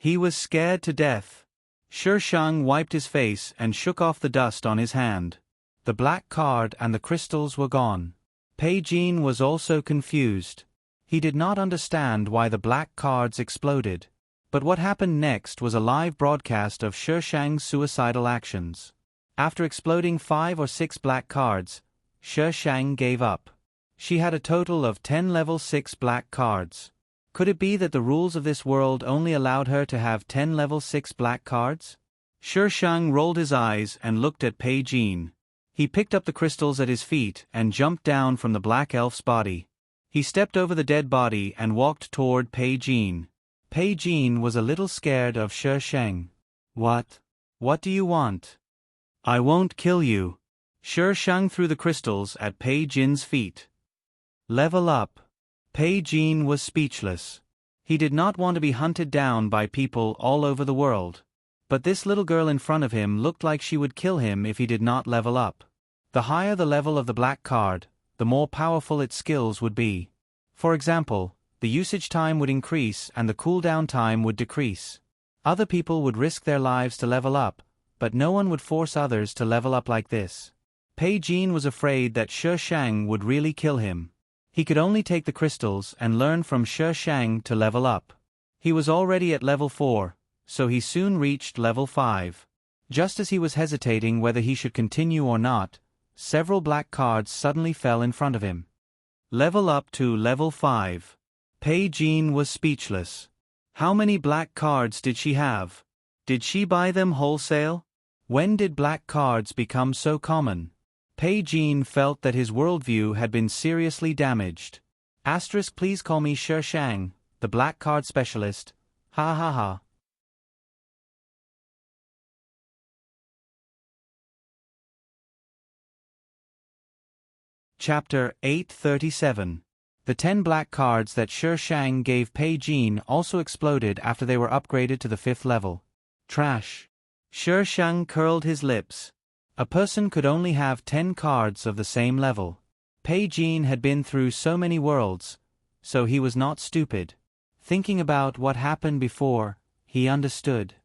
He was scared to death. Shi Shang wiped his face and shook off the dust on his hand. The black card and the crystals were gone. Pei Jin was also confused. He did not understand why the black cards exploded. But what happened next was a live broadcast of Shi Shang's suicidal actions. After exploding 5 or 6 black cards, Shi Shang gave up. She had a total of 10 level 6 black cards. Could it be that the rules of this world only allowed her to have 10 level 6 black cards? Shi Shang rolled his eyes and looked at Pei Jin. He picked up the crystals at his feet and jumped down from the black elf's body. He stepped over the dead body and walked toward Pei Jin. Pei Jin was a little scared of Shi Shang. What? What do you want? I won't kill you. Shi Shang threw the crystals at Pei Jin's feet. Level up. Pei Jin was speechless. He did not want to be hunted down by people all over the world. But this little girl in front of him looked like she would kill him if he did not level up. The higher the level of the black card, the more powerful its skills would be. For example, the usage time would increase and the cooldown time would decrease. Other people would risk their lives to level up, but no one would force others to level up like this. Pei Jin was afraid that Shi Shang would really kill him. He could only take the crystals and learn from Shi Shang to level up. He was already at level 4, so he soon reached level 5. Just as he was hesitating whether he should continue or not, several black cards suddenly fell in front of him. Level up to level 5. Pei Jin was speechless. How many black cards did she have? Did she buy them wholesale? When did black cards become so common? Pei Jin felt that his worldview had been seriously damaged. Asterisk, please call me Shi Shang, the black card specialist. Ha ha ha. Chapter 837. The 10 black cards that Shi Shang gave Pei Jin also exploded after they were upgraded to the 5th level. Trash. Shi Shang curled his lips. A person could only have 10 cards of the same level. Pei Jin had been through so many worlds, so he was not stupid. Thinking about what happened before, he understood.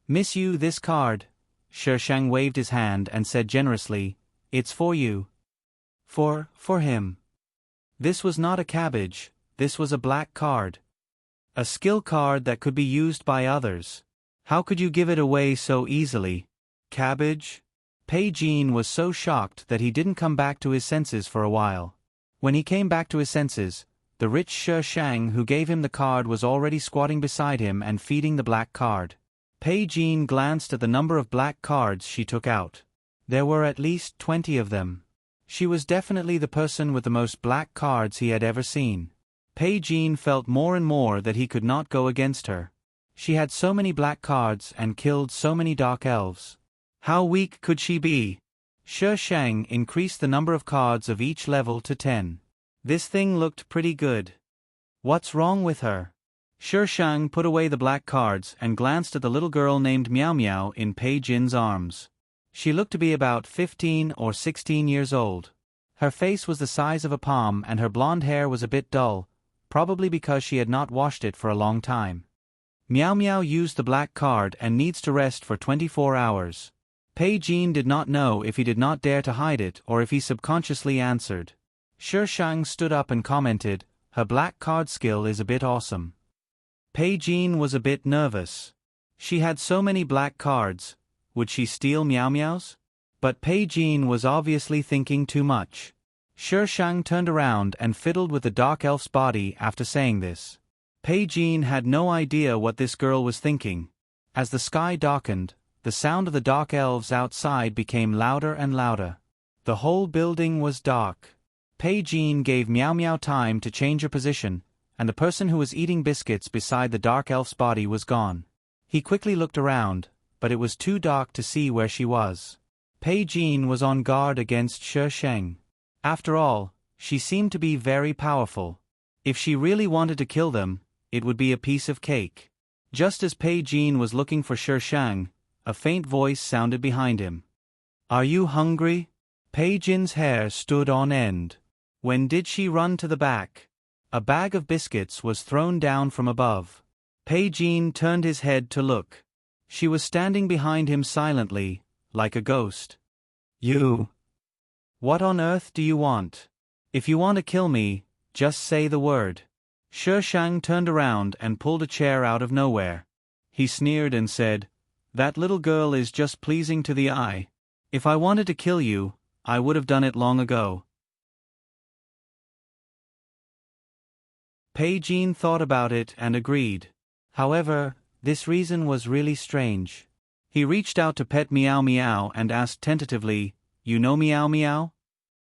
Miss you this card. Shi Shang waved his hand and said generously, it's for you. For him. This was not a cabbage, this was a black card. A skill card that could be used by others. How could you give it away so easily? Cabbage? Pei Jin was so shocked that he didn't come back to his senses for a while. When he came back to his senses, the rich Shi Shang who gave him the card was already squatting beside him and feeding the black card. Pei Jean glanced at the number of black cards she took out. There were at least 20 of them. She was definitely the person with the most black cards he had ever seen. Pei Jean felt more and more that he could not go against her. She had so many black cards and killed so many dark elves. How weak could she be? Shi Shang increased the number of cards of each level to 10. This thing looked pretty good. What's wrong with her? Shi Shang put away the black cards and glanced at the little girl named Miao Miao in Pei Jin's arms. She looked to be about 15 or 16 years old. Her face was the size of a palm and her blonde hair was a bit dull, probably because she had not washed it for a long time. Miao Miao used the black card and needs to rest for 24 hours. Pei Jin did not know if he did not dare to hide it or if he subconsciously answered. Shi Shang stood up and commented, "Her black card skill is a bit awesome." Pei Jin was a bit nervous. She had so many black cards. Would she steal Miao Miao's? But Pei Jin was obviously thinking too much. Shi Shang turned around and fiddled with the dark elf's body after saying this. Pei Jin had no idea what this girl was thinking. As the sky darkened, the sound of the dark elves outside became louder and louder. The whole building was dark. Pei Jin gave Miao Miao time to change her position, and the person who was eating biscuits beside the dark elf's body was gone. He quickly looked around, but it was too dark to see where she was. Pei Jin was on guard against Shi Sheng. After all, she seemed to be very powerful. If she really wanted to kill them, it would be a piece of cake. Just as Pei Jin was looking for Shi Shang, a faint voice sounded behind him. "Are you hungry?" Pei Jin's hair stood on end. When did she run to the back? A bag of biscuits was thrown down from above. Pei Jin turned his head to look. She was standing behind him silently, like a ghost. "You. What on earth do you want? If you want to kill me, just say the word." Shi Shang turned around and pulled a chair out of nowhere. He sneered and said, "That little girl is just pleasing to the eye. If I wanted to kill you, I would have done it long ago." Pei Jin thought about it and agreed. However, this reason was really strange. He reached out to pet Miao Miao and asked tentatively, "You know Miao Miao?"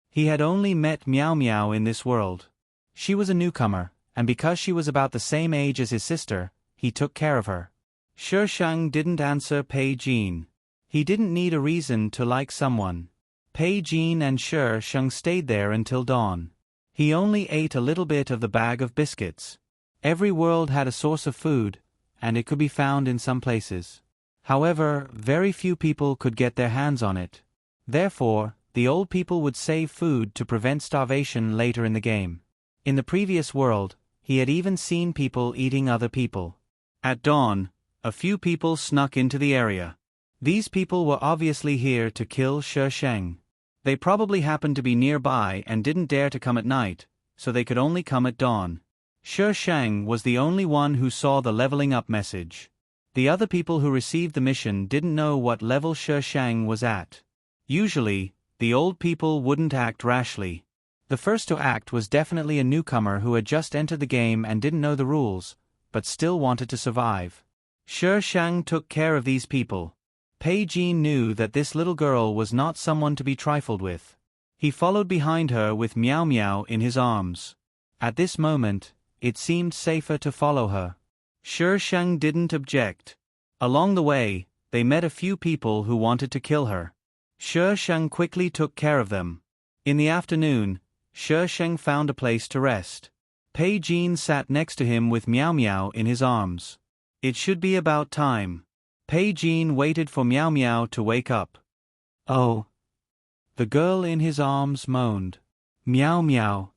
He had only met Miao Miao in this world. She was a newcomer, and because she was about the same age as his sister, he took care of her. Shi Shang didn't answer Pei Jin. He didn't need a reason to like someone. Pei Jin and Shi Shang stayed there until dawn. He only ate a little bit of the bag of biscuits. Every world had a source of food, and it could be found in some places. However, very few people could get their hands on it. Therefore, the old people would save food to prevent starvation later in the game. In the previous world, he had even seen people eating other people. At dawn, a few people snuck into the area. These people were obviously here to kill Shi Sheng. They probably happened to be nearby and didn't dare to come at night, so they could only come at dawn. Shi Sheng was the only one who saw the leveling up message. The other people who received the mission didn't know what level Shi Sheng was at. Usually, the old people wouldn't act rashly. The first to act was definitely a newcomer who had just entered the game and didn't know the rules, but still wanted to survive. Shi Shang took care of these people. Pei Jin knew that this little girl was not someone to be trifled with. He followed behind her with Miao Miao in his arms. At this moment, it seemed safer to follow her. Shi Shang didn't object. Along the way, they met a few people who wanted to kill her. Shi Shang quickly took care of them. In the afternoon, Shi Shang found a place to rest. Pei Jin sat next to him with Miao Miao in his arms. It should be about time. Pei Jin waited for Miao Miao to wake up. "Oh." The girl in his arms moaned. "Miao Miao."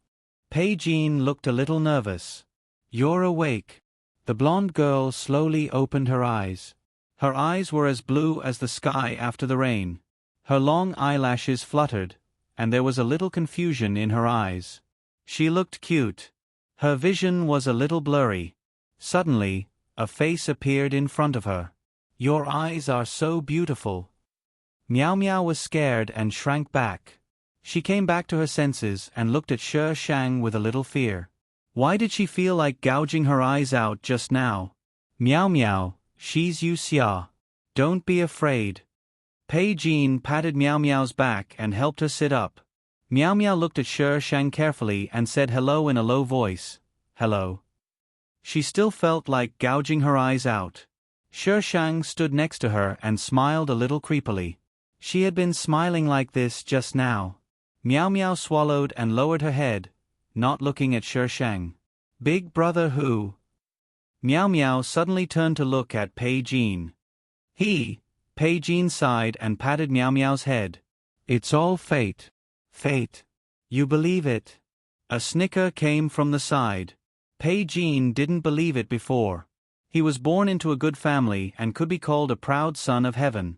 Pei Jin looked a little nervous. "You're awake." The blonde girl slowly opened her eyes. Her eyes were as blue as the sky after the rain. Her long eyelashes fluttered, and there was a little confusion in her eyes. She looked cute. Her vision was a little blurry. Suddenly, a face appeared in front of her. "Your eyes are so beautiful." Miao Miao was scared and shrank back. She came back to her senses and looked at Shi Shang with a little fear. Why did she feel like gouging her eyes out just now? "Miao Miao, She's you xia. Don't be afraid. Pei Jin patted Miao Miao's back and helped her sit up. Miao Miao looked at Shi Shang carefully and said hello in a low voice. Hello. She still felt like gouging her eyes out. Shi Shang stood next to her and smiled a little creepily. She had been smiling like this just now. Miao Miao swallowed and lowered her head, not looking at Shi Shang. Big brother who? Miao Miao suddenly turned to look at Pei Jin. Pei Jin sighed and patted Miao Miao's head. It's all fate. Fate. You believe it? A snicker came from the side. Pei Jin didn't believe it before. He was born into a good family and could be called a proud son of heaven.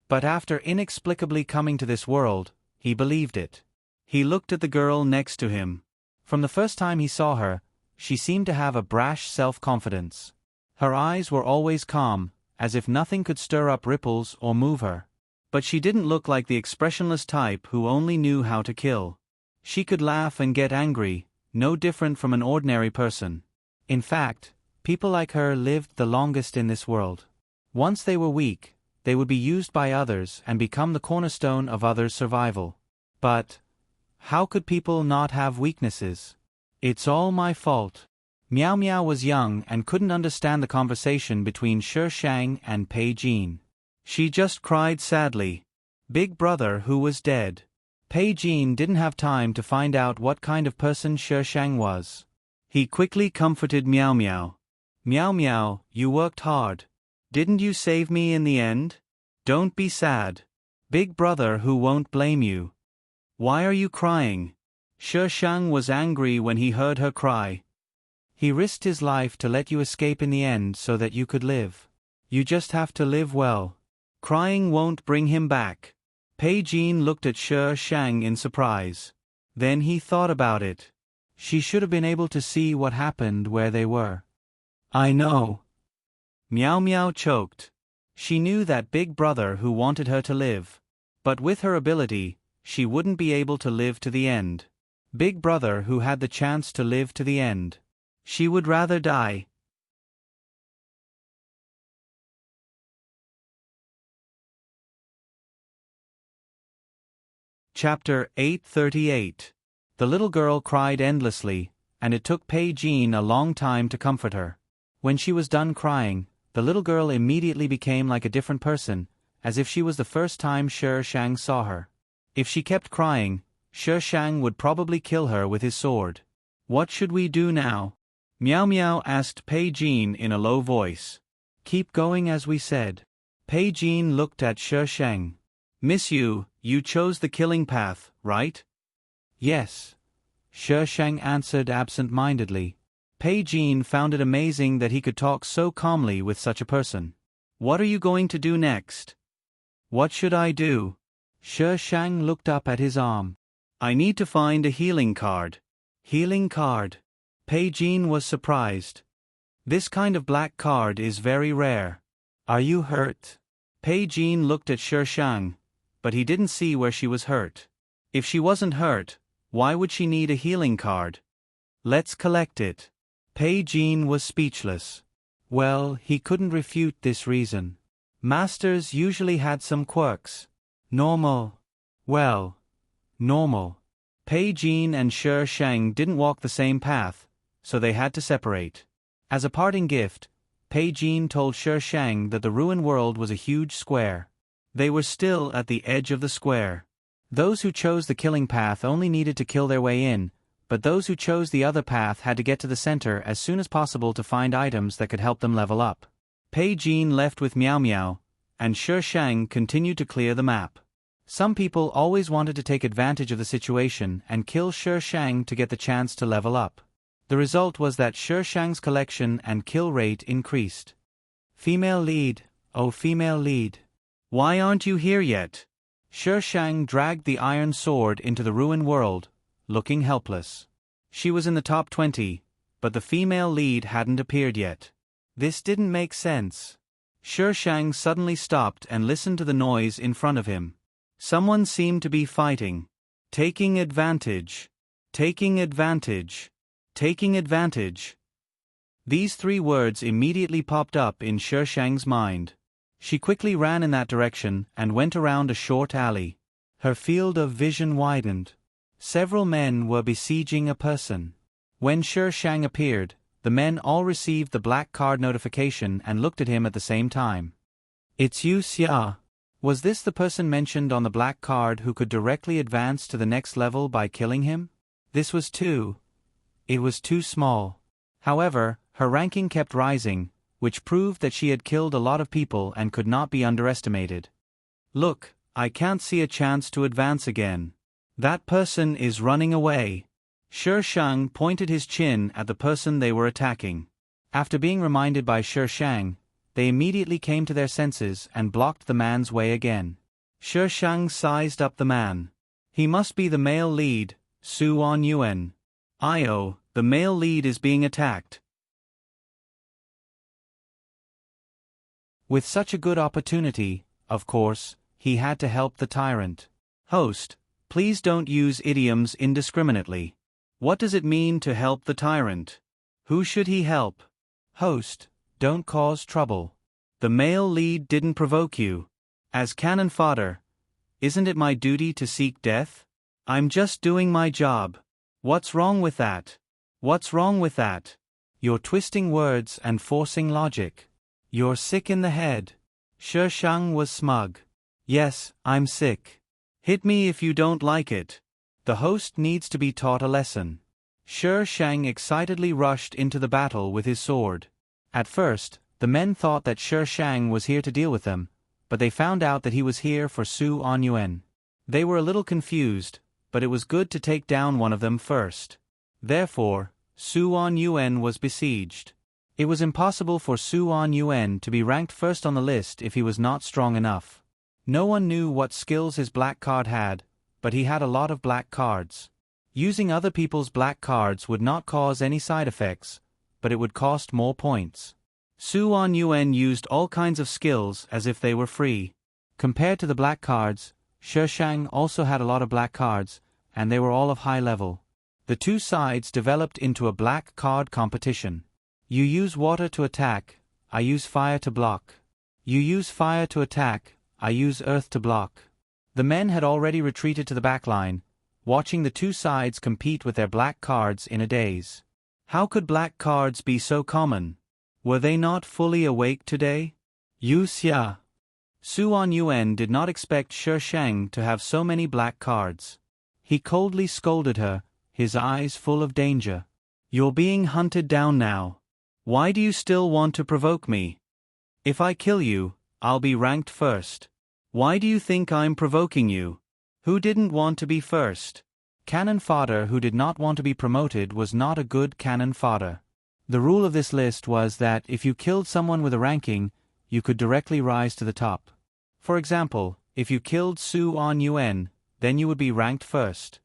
But after inexplicably coming to this world, he believed it. He looked at the girl next to him. From the first time he saw her, she seemed to have a brash self-confidence. Her eyes were always calm, as if nothing could stir up ripples or move her. But she didn't look like the expressionless type who only knew how to kill. She could laugh and get angry, no different from an ordinary person. In fact, people like her lived the longest in this world. Once they were weak, they would be used by others and become the cornerstone of others' survival. But how could people not have weaknesses? It's all my fault. Miao Miao was young and couldn't understand the conversation between Shi Shang and Pei Jin. She just cried sadly. Big brother who was dead. Pei Jin didn't have time to find out what kind of person Shi Shang was. He quickly comforted Miao Miao. Miao Miao, you worked hard. Didn't you save me in the end? Don't be sad. Big brother who won't blame you. Why are you crying? Shi Shang was angry when he heard her cry. He risked his life to let you escape in the end so that you could live. You just have to live well. Crying won't bring him back. Pei Jin looked at Shi Shang in surprise. Then he thought about it. She should have been able to see what happened where they were. I know. Miao Miao choked. She knew that big brother who wanted her to live. But with her ability, she wouldn't be able to live to the end. Big brother who had the chance to live to the end. She would rather die. Chapter 838. The little girl cried endlessly, and it took Pei Jin a long time to comfort her. When she was done crying, the little girl immediately became like a different person, as if she was the first time Shi Shang saw her. If she kept crying, Shi Shang would probably kill her with his sword. What should we do now? Miao Miao asked Pei Jin in a low voice. Keep going as we said. Pei Jin looked at Shi Shang. Miss you chose the killing path, right? Yes. Shi Shang answered absent-mindedly. Pei Jin found it amazing that he could talk so calmly with such a person. What are you going to do next? What should I do? Shi Shang looked up at his arm. I need to find a healing card. Healing card. Pei Jin was surprised. This kind of black card is very rare. Are you hurt? Pei Jin looked at Shi Shang, but he didn't see where she was hurt. If she wasn't hurt, why would she need a healing card? Let's collect it. Pei Jin was speechless. Well, he couldn't refute this reason. Masters usually had some quirks. Normal. Well, normal. Pei Jin and Shi Shang didn't walk the same path, so they had to separate. As a parting gift, Pei Jin told Shi Shang that the ruined world was a huge square. They were still at the edge of the square. Those who chose the killing path only needed to kill their way in, but those who chose the other path had to get to the center as soon as possible to find items that could help them level up. Pei Jin left with Miao Miao, and Shi Shang continued to clear the map. Some people always wanted to take advantage of the situation and kill Shi Shang to get the chance to level up. The result was that Shi Shang's collection and kill rate increased. Female lead, oh female lead. Why aren't you here yet? Shi Shang dragged the iron sword into the ruined world, looking helpless. She was in the top 20, but the female lead hadn't appeared yet. This didn't make sense. Shi Shang suddenly stopped and listened to the noise in front of him. Someone seemed to be fighting. Taking advantage. Taking advantage. Taking advantage. These 3 words immediately popped up in Shi Shang's mind. She quickly ran in that direction and went around a short alley. Her field of vision widened. Several men were besieging a person. When Shi Shang appeared, the men all received the black card notification and looked at him at the same time. "It's you, Xia." Was this the person mentioned on the black card who could directly advance to the next level by killing him? It was too small. However, her ranking kept rising, which proved that she had killed a lot of people and could not be underestimated. "Look, I can't see a chance to advance again. That person is running away." Shi Shang pointed his chin at the person they were attacking. After being reminded by Shi Shang, they immediately came to their senses and blocked the man's way again. Shi Shang sized up the man. He must be the male lead, Su On Yuan. "Io, the male lead is being attacked." With such a good opportunity, of course, he had to help the tyrant. "Host, please don't use idioms indiscriminately. What does it mean to help the tyrant? Who should he help?" "Host, don't cause trouble. The male lead didn't provoke you. As cannon fodder, isn't it my duty to seek death? I'm just doing my job. What's wrong with that? What's wrong with that? You're twisting words and forcing logic. You're sick in the head." Shi Shang was smug. "Yes, I'm sick. Hit me if you don't like it. The host needs to be taught a lesson." Shi Shang excitedly rushed into the battle with his sword. At first, the men thought that Shi Shang was here to deal with them, but they found out that he was here for Su On Yuan. They were a little confused, but it was good to take down one of them first. Therefore, Su On Yuan was besieged. It was impossible for Su On Yuan to be ranked first on the list if he was not strong enough. No one knew what skills his black card had, but he had a lot of black cards. Using other people's black cards would not cause any side effects, but it would cost more points. Su On Yuan used all kinds of skills as if they were free. Compared to the black cards, Shi Shang also had a lot of black cards, and they were all of high level. The 2 sides developed into a black card competition. "You use water to attack, I use fire to block. You use fire to attack, I use earth to block." The men had already retreated to the back line, watching the 2 sides compete with their black cards in a daze. How could black cards be so common? Were they not fully awake today? "You Xia." Su On Yuan did not expect Shi Shang to have so many black cards. He coldly scolded her, his eyes full of danger. "You're being hunted down now. Why do you still want to provoke me? If I kill you, I'll be ranked first. Why do you think I'm provoking you? Who didn't want to be first?" Cannon fodder who did not want to be promoted was not a good cannon fodder. The rule of this list was that if you killed someone with a ranking, you could directly rise to the top. For example, if you killed Su On Yuan, then you would be ranked first.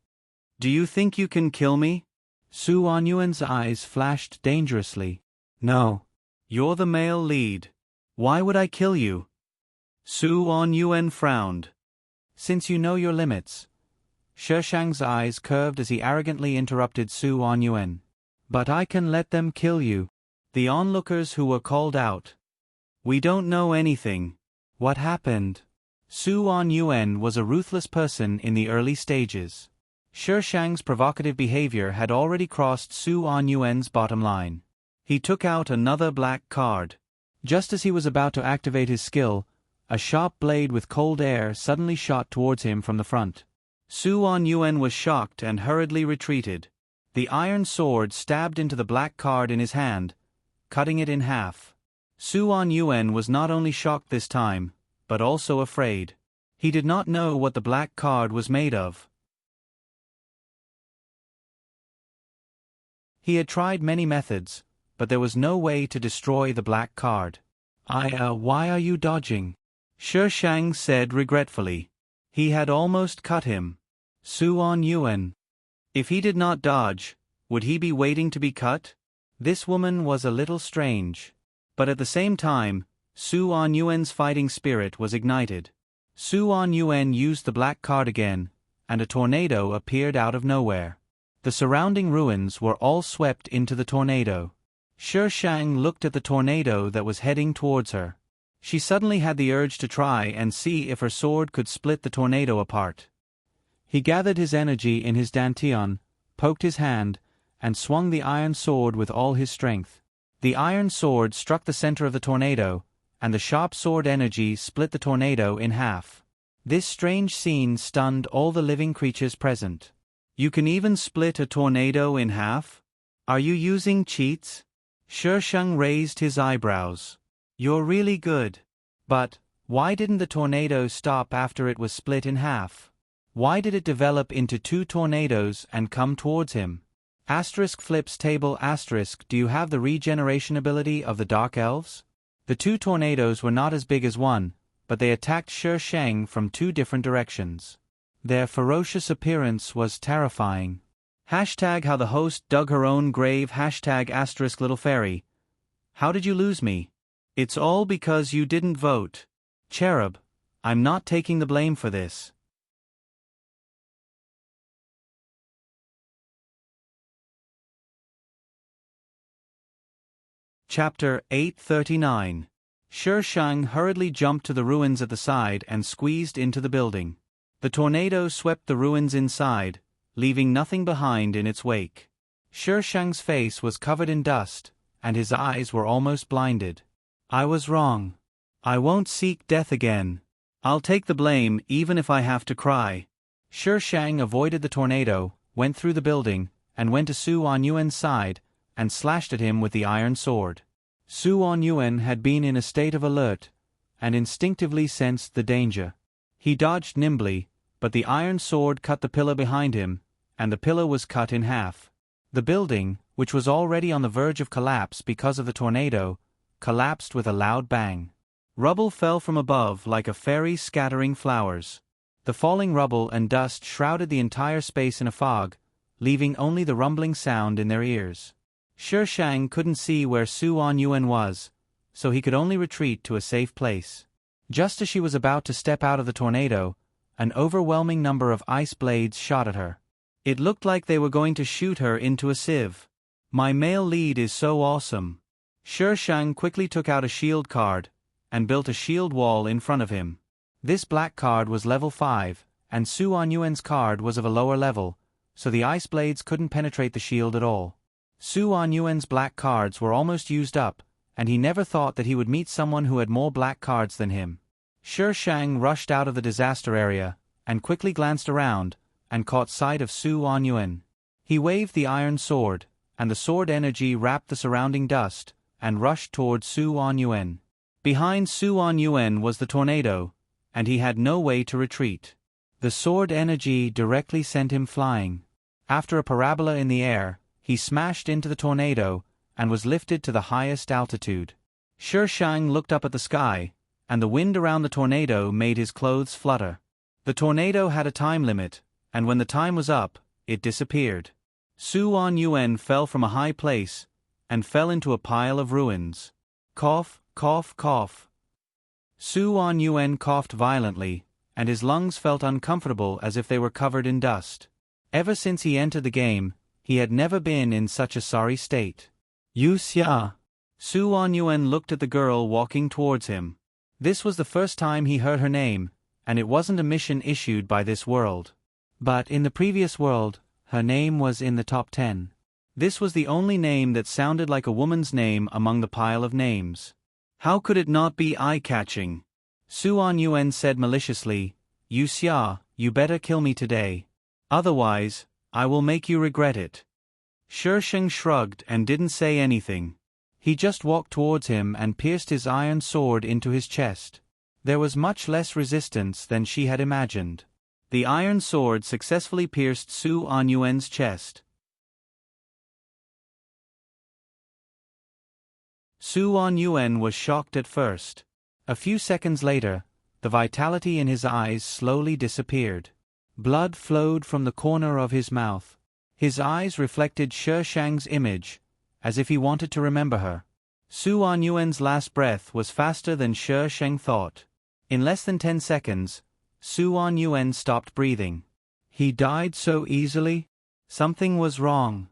"Do you think you can kill me?" Su On Yuan's eyes flashed dangerously. "No. You're the male lead. Why would I kill you?" Su On Yuan frowned. "Since you know your limits." Shi Shang's eyes curved as he arrogantly interrupted Su On Yuan. "But I can let them kill you." The onlookers who were called out. "We don't know anything. What happened?" Su On Yuan was a ruthless person in the early stages. Shi Shang's provocative behavior had already crossed Su On Yuan's bottom line. He took out another black card. Just as he was about to activate his skill, a sharp blade with cold air suddenly shot towards him from the front. Su On Yuan was shocked and hurriedly retreated. The iron sword stabbed into the black card in his hand, cutting it in half. Su On Yuan was not only shocked this time, but also afraid. He did not know what the black card was made of. He had tried many methods, but there was no way to destroy the black card. Why are you dodging?" Shi Shang said regretfully. He had almost cut him. Su On Yuan. If he did not dodge, would he be waiting to be cut? This woman was a little strange. But at the same time, Su On Yuan's fighting spirit was ignited. Su On Yuan used the black card again, and a tornado appeared out of nowhere. The surrounding ruins were all swept into the tornado. Shi Shang looked at the tornado that was heading towards her. She suddenly had the urge to try and see if her sword could split the tornado apart. He gathered his energy in his dantian, poked his hand, and swung the iron sword with all his strength. The iron sword struck the center of the tornado, and the sharp sword energy split the tornado in half. This strange scene stunned all the living creatures present. You can even split a tornado in half? Are you using cheats? Shi Shang raised his eyebrows. You're really good. But, why didn't the tornado stop after it was split in half? Why did it develop into 2 tornadoes and come towards him? Flips table *. Do you have the regeneration ability of the Dark Elves? The 2 tornadoes were not as big as one, but they attacked Shi Shang from 2 different directions. Their ferocious appearance was terrifying. #how the host dug her own grave #* little fairy. How did you lose me? It's all because you didn't vote. Cherub, I'm not taking the blame for this. Chapter 839. Shi Shang hurriedly jumped to the ruins at the side and squeezed into the building. The tornado swept the ruins inside, leaving nothing behind in its wake. Shi Shang's face was covered in dust, and his eyes were almost blinded. I was wrong. I won't seek death again. I'll take the blame even if I have to cry. Shi Shang avoided the tornado, went through the building, and went to Su On Yuan's side, and slashed at him with the iron sword. Su On Yuan had been in a state of alert, and instinctively sensed the danger. He dodged nimbly, but the iron sword cut the pillar behind him, and the pillar was cut in half. The building, which was already on the verge of collapse because of the tornado, collapsed with a loud bang. Rubble fell from above like a fairy scattering flowers. The falling rubble and dust shrouded the entire space in a fog, leaving only the rumbling sound in their ears. Shi Shang couldn't see where Su On Yuan was, so he could only retreat to a safe place. Just as she was about to step out of the tornado, an overwhelming number of ice blades shot at her. It looked like they were going to shoot her into a sieve. My male lead is so awesome. Shi Shang quickly took out a shield card, and built a shield wall in front of him. This black card was level 5, and Su On Yuan's card was of a lower level, so the ice blades couldn't penetrate the shield at all. Su On Yuan's black cards were almost used up, and he never thought that he would meet someone who had more black cards than him. Shi Shang rushed out of the disaster area, and quickly glanced around, and caught sight of Su On Yuan. He waved the iron sword, and the sword energy wrapped the surrounding dust, and rushed towards Su On Yuan. Behind Su On Yuan was the tornado, and he had no way to retreat. The sword energy directly sent him flying. After a parabola in the air, he smashed into the tornado, and was lifted to the highest altitude. Shi Shang looked up at the sky, and the wind around the tornado made his clothes flutter. The tornado had a time limit, and when the time was up, it disappeared. Su On Yuan fell from a high place, and fell into a pile of ruins. Cough, cough, cough. Su On Yuan coughed violently, and his lungs felt uncomfortable as if they were covered in dust. Ever since he entered the game, he had never been in such a sorry state. Yu Xia. Su On Yuan looked at the girl walking towards him. This was the first time he heard her name, and it wasn't a mission issued by this world. But in the previous world, her name was in the top 10. This was the only name that sounded like a woman's name among the pile of names. How could it not be eye-catching? Su On Yuan said maliciously, Yu Xia, you better kill me today. Otherwise, I will make you regret it. Shi Shang shrugged and didn't say anything. He just walked towards him and pierced his iron sword into his chest. There was much less resistance than she had imagined. The iron sword successfully pierced Su On Yuan's chest. Su On Yuan was shocked at first. A few seconds later, the vitality in his eyes slowly disappeared. Blood flowed from the corner of his mouth. His eyes reflected Shi Shang's image, as if he wanted to remember her. Su On Yuan's last breath was faster than Shi Shang thought. In less than 10 seconds, Su On Yuan stopped breathing. He died so easily? Something was wrong.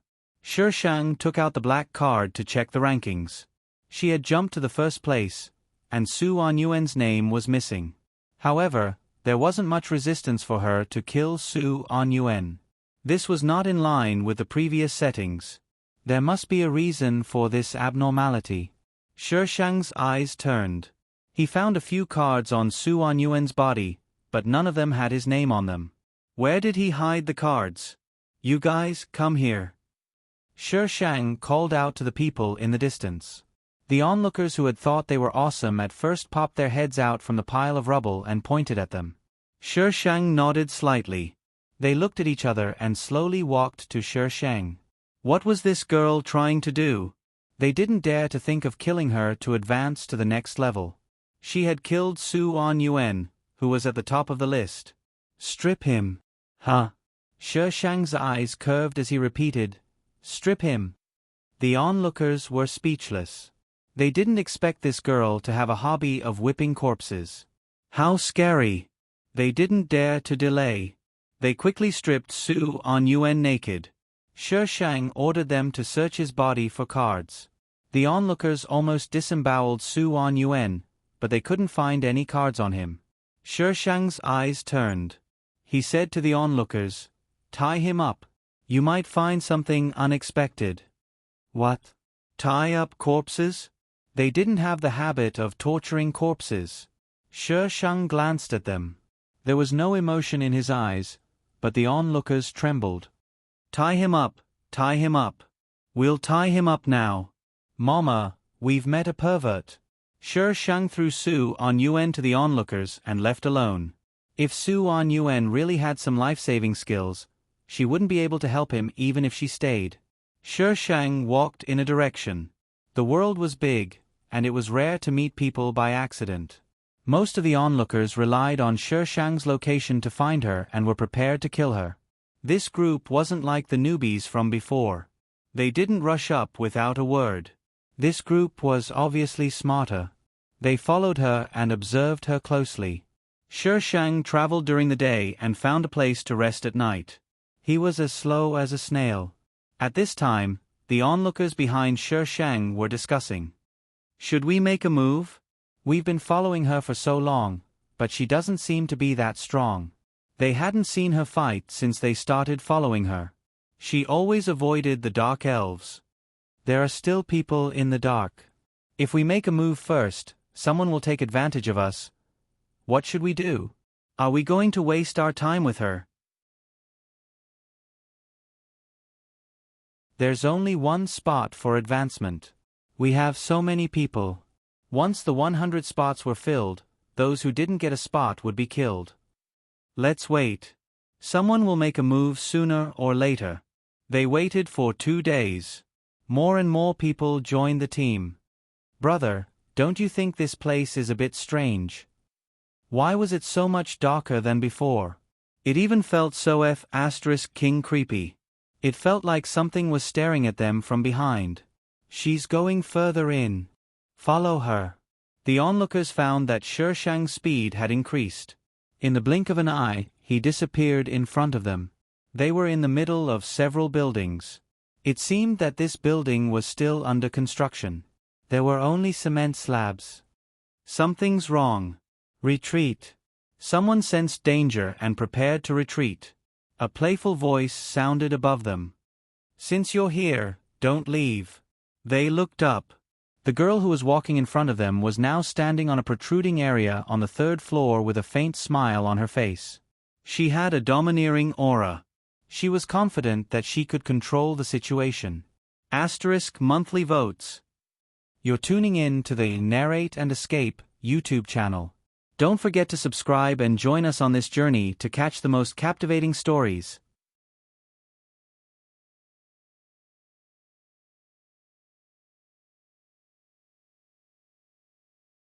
Shang took out the black card to check the rankings. She had jumped to the first place, and Su Anyuan's name was missing. However, there wasn't much resistance for her to kill Su Anyuan. This was not in line with the previous settings. There must be a reason for this abnormality. Shang's eyes turned. He found a few cards on Su Anyuan's body, but none of them had his name on them. Where did he hide the cards? You guys, come here. Shang called out to the people in the distance. The onlookers who had thought they were awesome at first popped their heads out from the pile of rubble and pointed at them. Shang nodded slightly. They looked at each other and slowly walked to Shang. What was this girl trying to do? They didn't dare to think of killing her to advance to the next level. She had killed Su Anyuan, who was at the top of the list. Strip him. Huh? Shang's eyes curved as he repeated, strip him. The onlookers were speechless. They didn't expect this girl to have a hobby of whipping corpses. How scary. They didn't dare to delay. They quickly stripped Su Anyuan naked. Shang ordered them to search his body for cards. The onlookers almost disemboweled Su Anyuan, but they couldn't find any cards on him. Shang's eyes turned. He said to the onlookers, tie him up. You might find something unexpected. What? Tie up corpses? They didn't have the habit of torturing corpses. Shang glanced at them. There was no emotion in his eyes, but the onlookers trembled. Tie him up, tie him up. We'll tie him up now. Mama, we've met a pervert. Shang threw Su Anyuan to the onlookers and left alone. If Su Anyuan really had some life-saving skills, she wouldn't be able to help him even if she stayed. Shang walked in a direction. The world was big, and it was rare to meet people by accident. Most of the onlookers relied on Shang's location to find her and were prepared to kill her. This group wasn't like the newbies from before. They didn't rush up without a word. This group was obviously smarter. They followed her and observed her closely. Shang traveled during the day and found a place to rest at night. He was as slow as a snail. At this time, the onlookers behind Shang were discussing. Should we make a move? We've been following her for so long, but she doesn't seem to be that strong. They hadn't seen her fight since they started following her. She always avoided the dark elves. There are still people in the dark. If we make a move first, someone will take advantage of us. What should we do? Are we going to waste our time with her? There's only one spot for advancement. We have so many people. Once the 100 spots were filled, those who didn't get a spot would be killed. Let's wait. Someone will make a move sooner or later. They waited for 2 days. More and more people joined the team. Brother, don't you think this place is a bit strange? Why was it so much darker than before? It even felt so *king creepy. It felt like something was staring at them from behind. She's going further in. Follow her. The onlookers found that Shang's speed had increased. In the blink of an eye, he disappeared in front of them. They were in the middle of several buildings. It seemed that this building was still under construction. There were only cement slabs. Something's wrong. Retreat. Someone sensed danger and prepared to retreat. A playful voice sounded above them. Since you're here, don't leave. They looked up. The girl who was walking in front of them was now standing on a protruding area on the 3rd floor with a faint smile on her face. She had a domineering aura. She was confident that she could control the situation. *monthly votes. You're tuning in to the Narrate and Escape YouTube channel. Don't forget to subscribe and join us on this journey to catch the most captivating stories.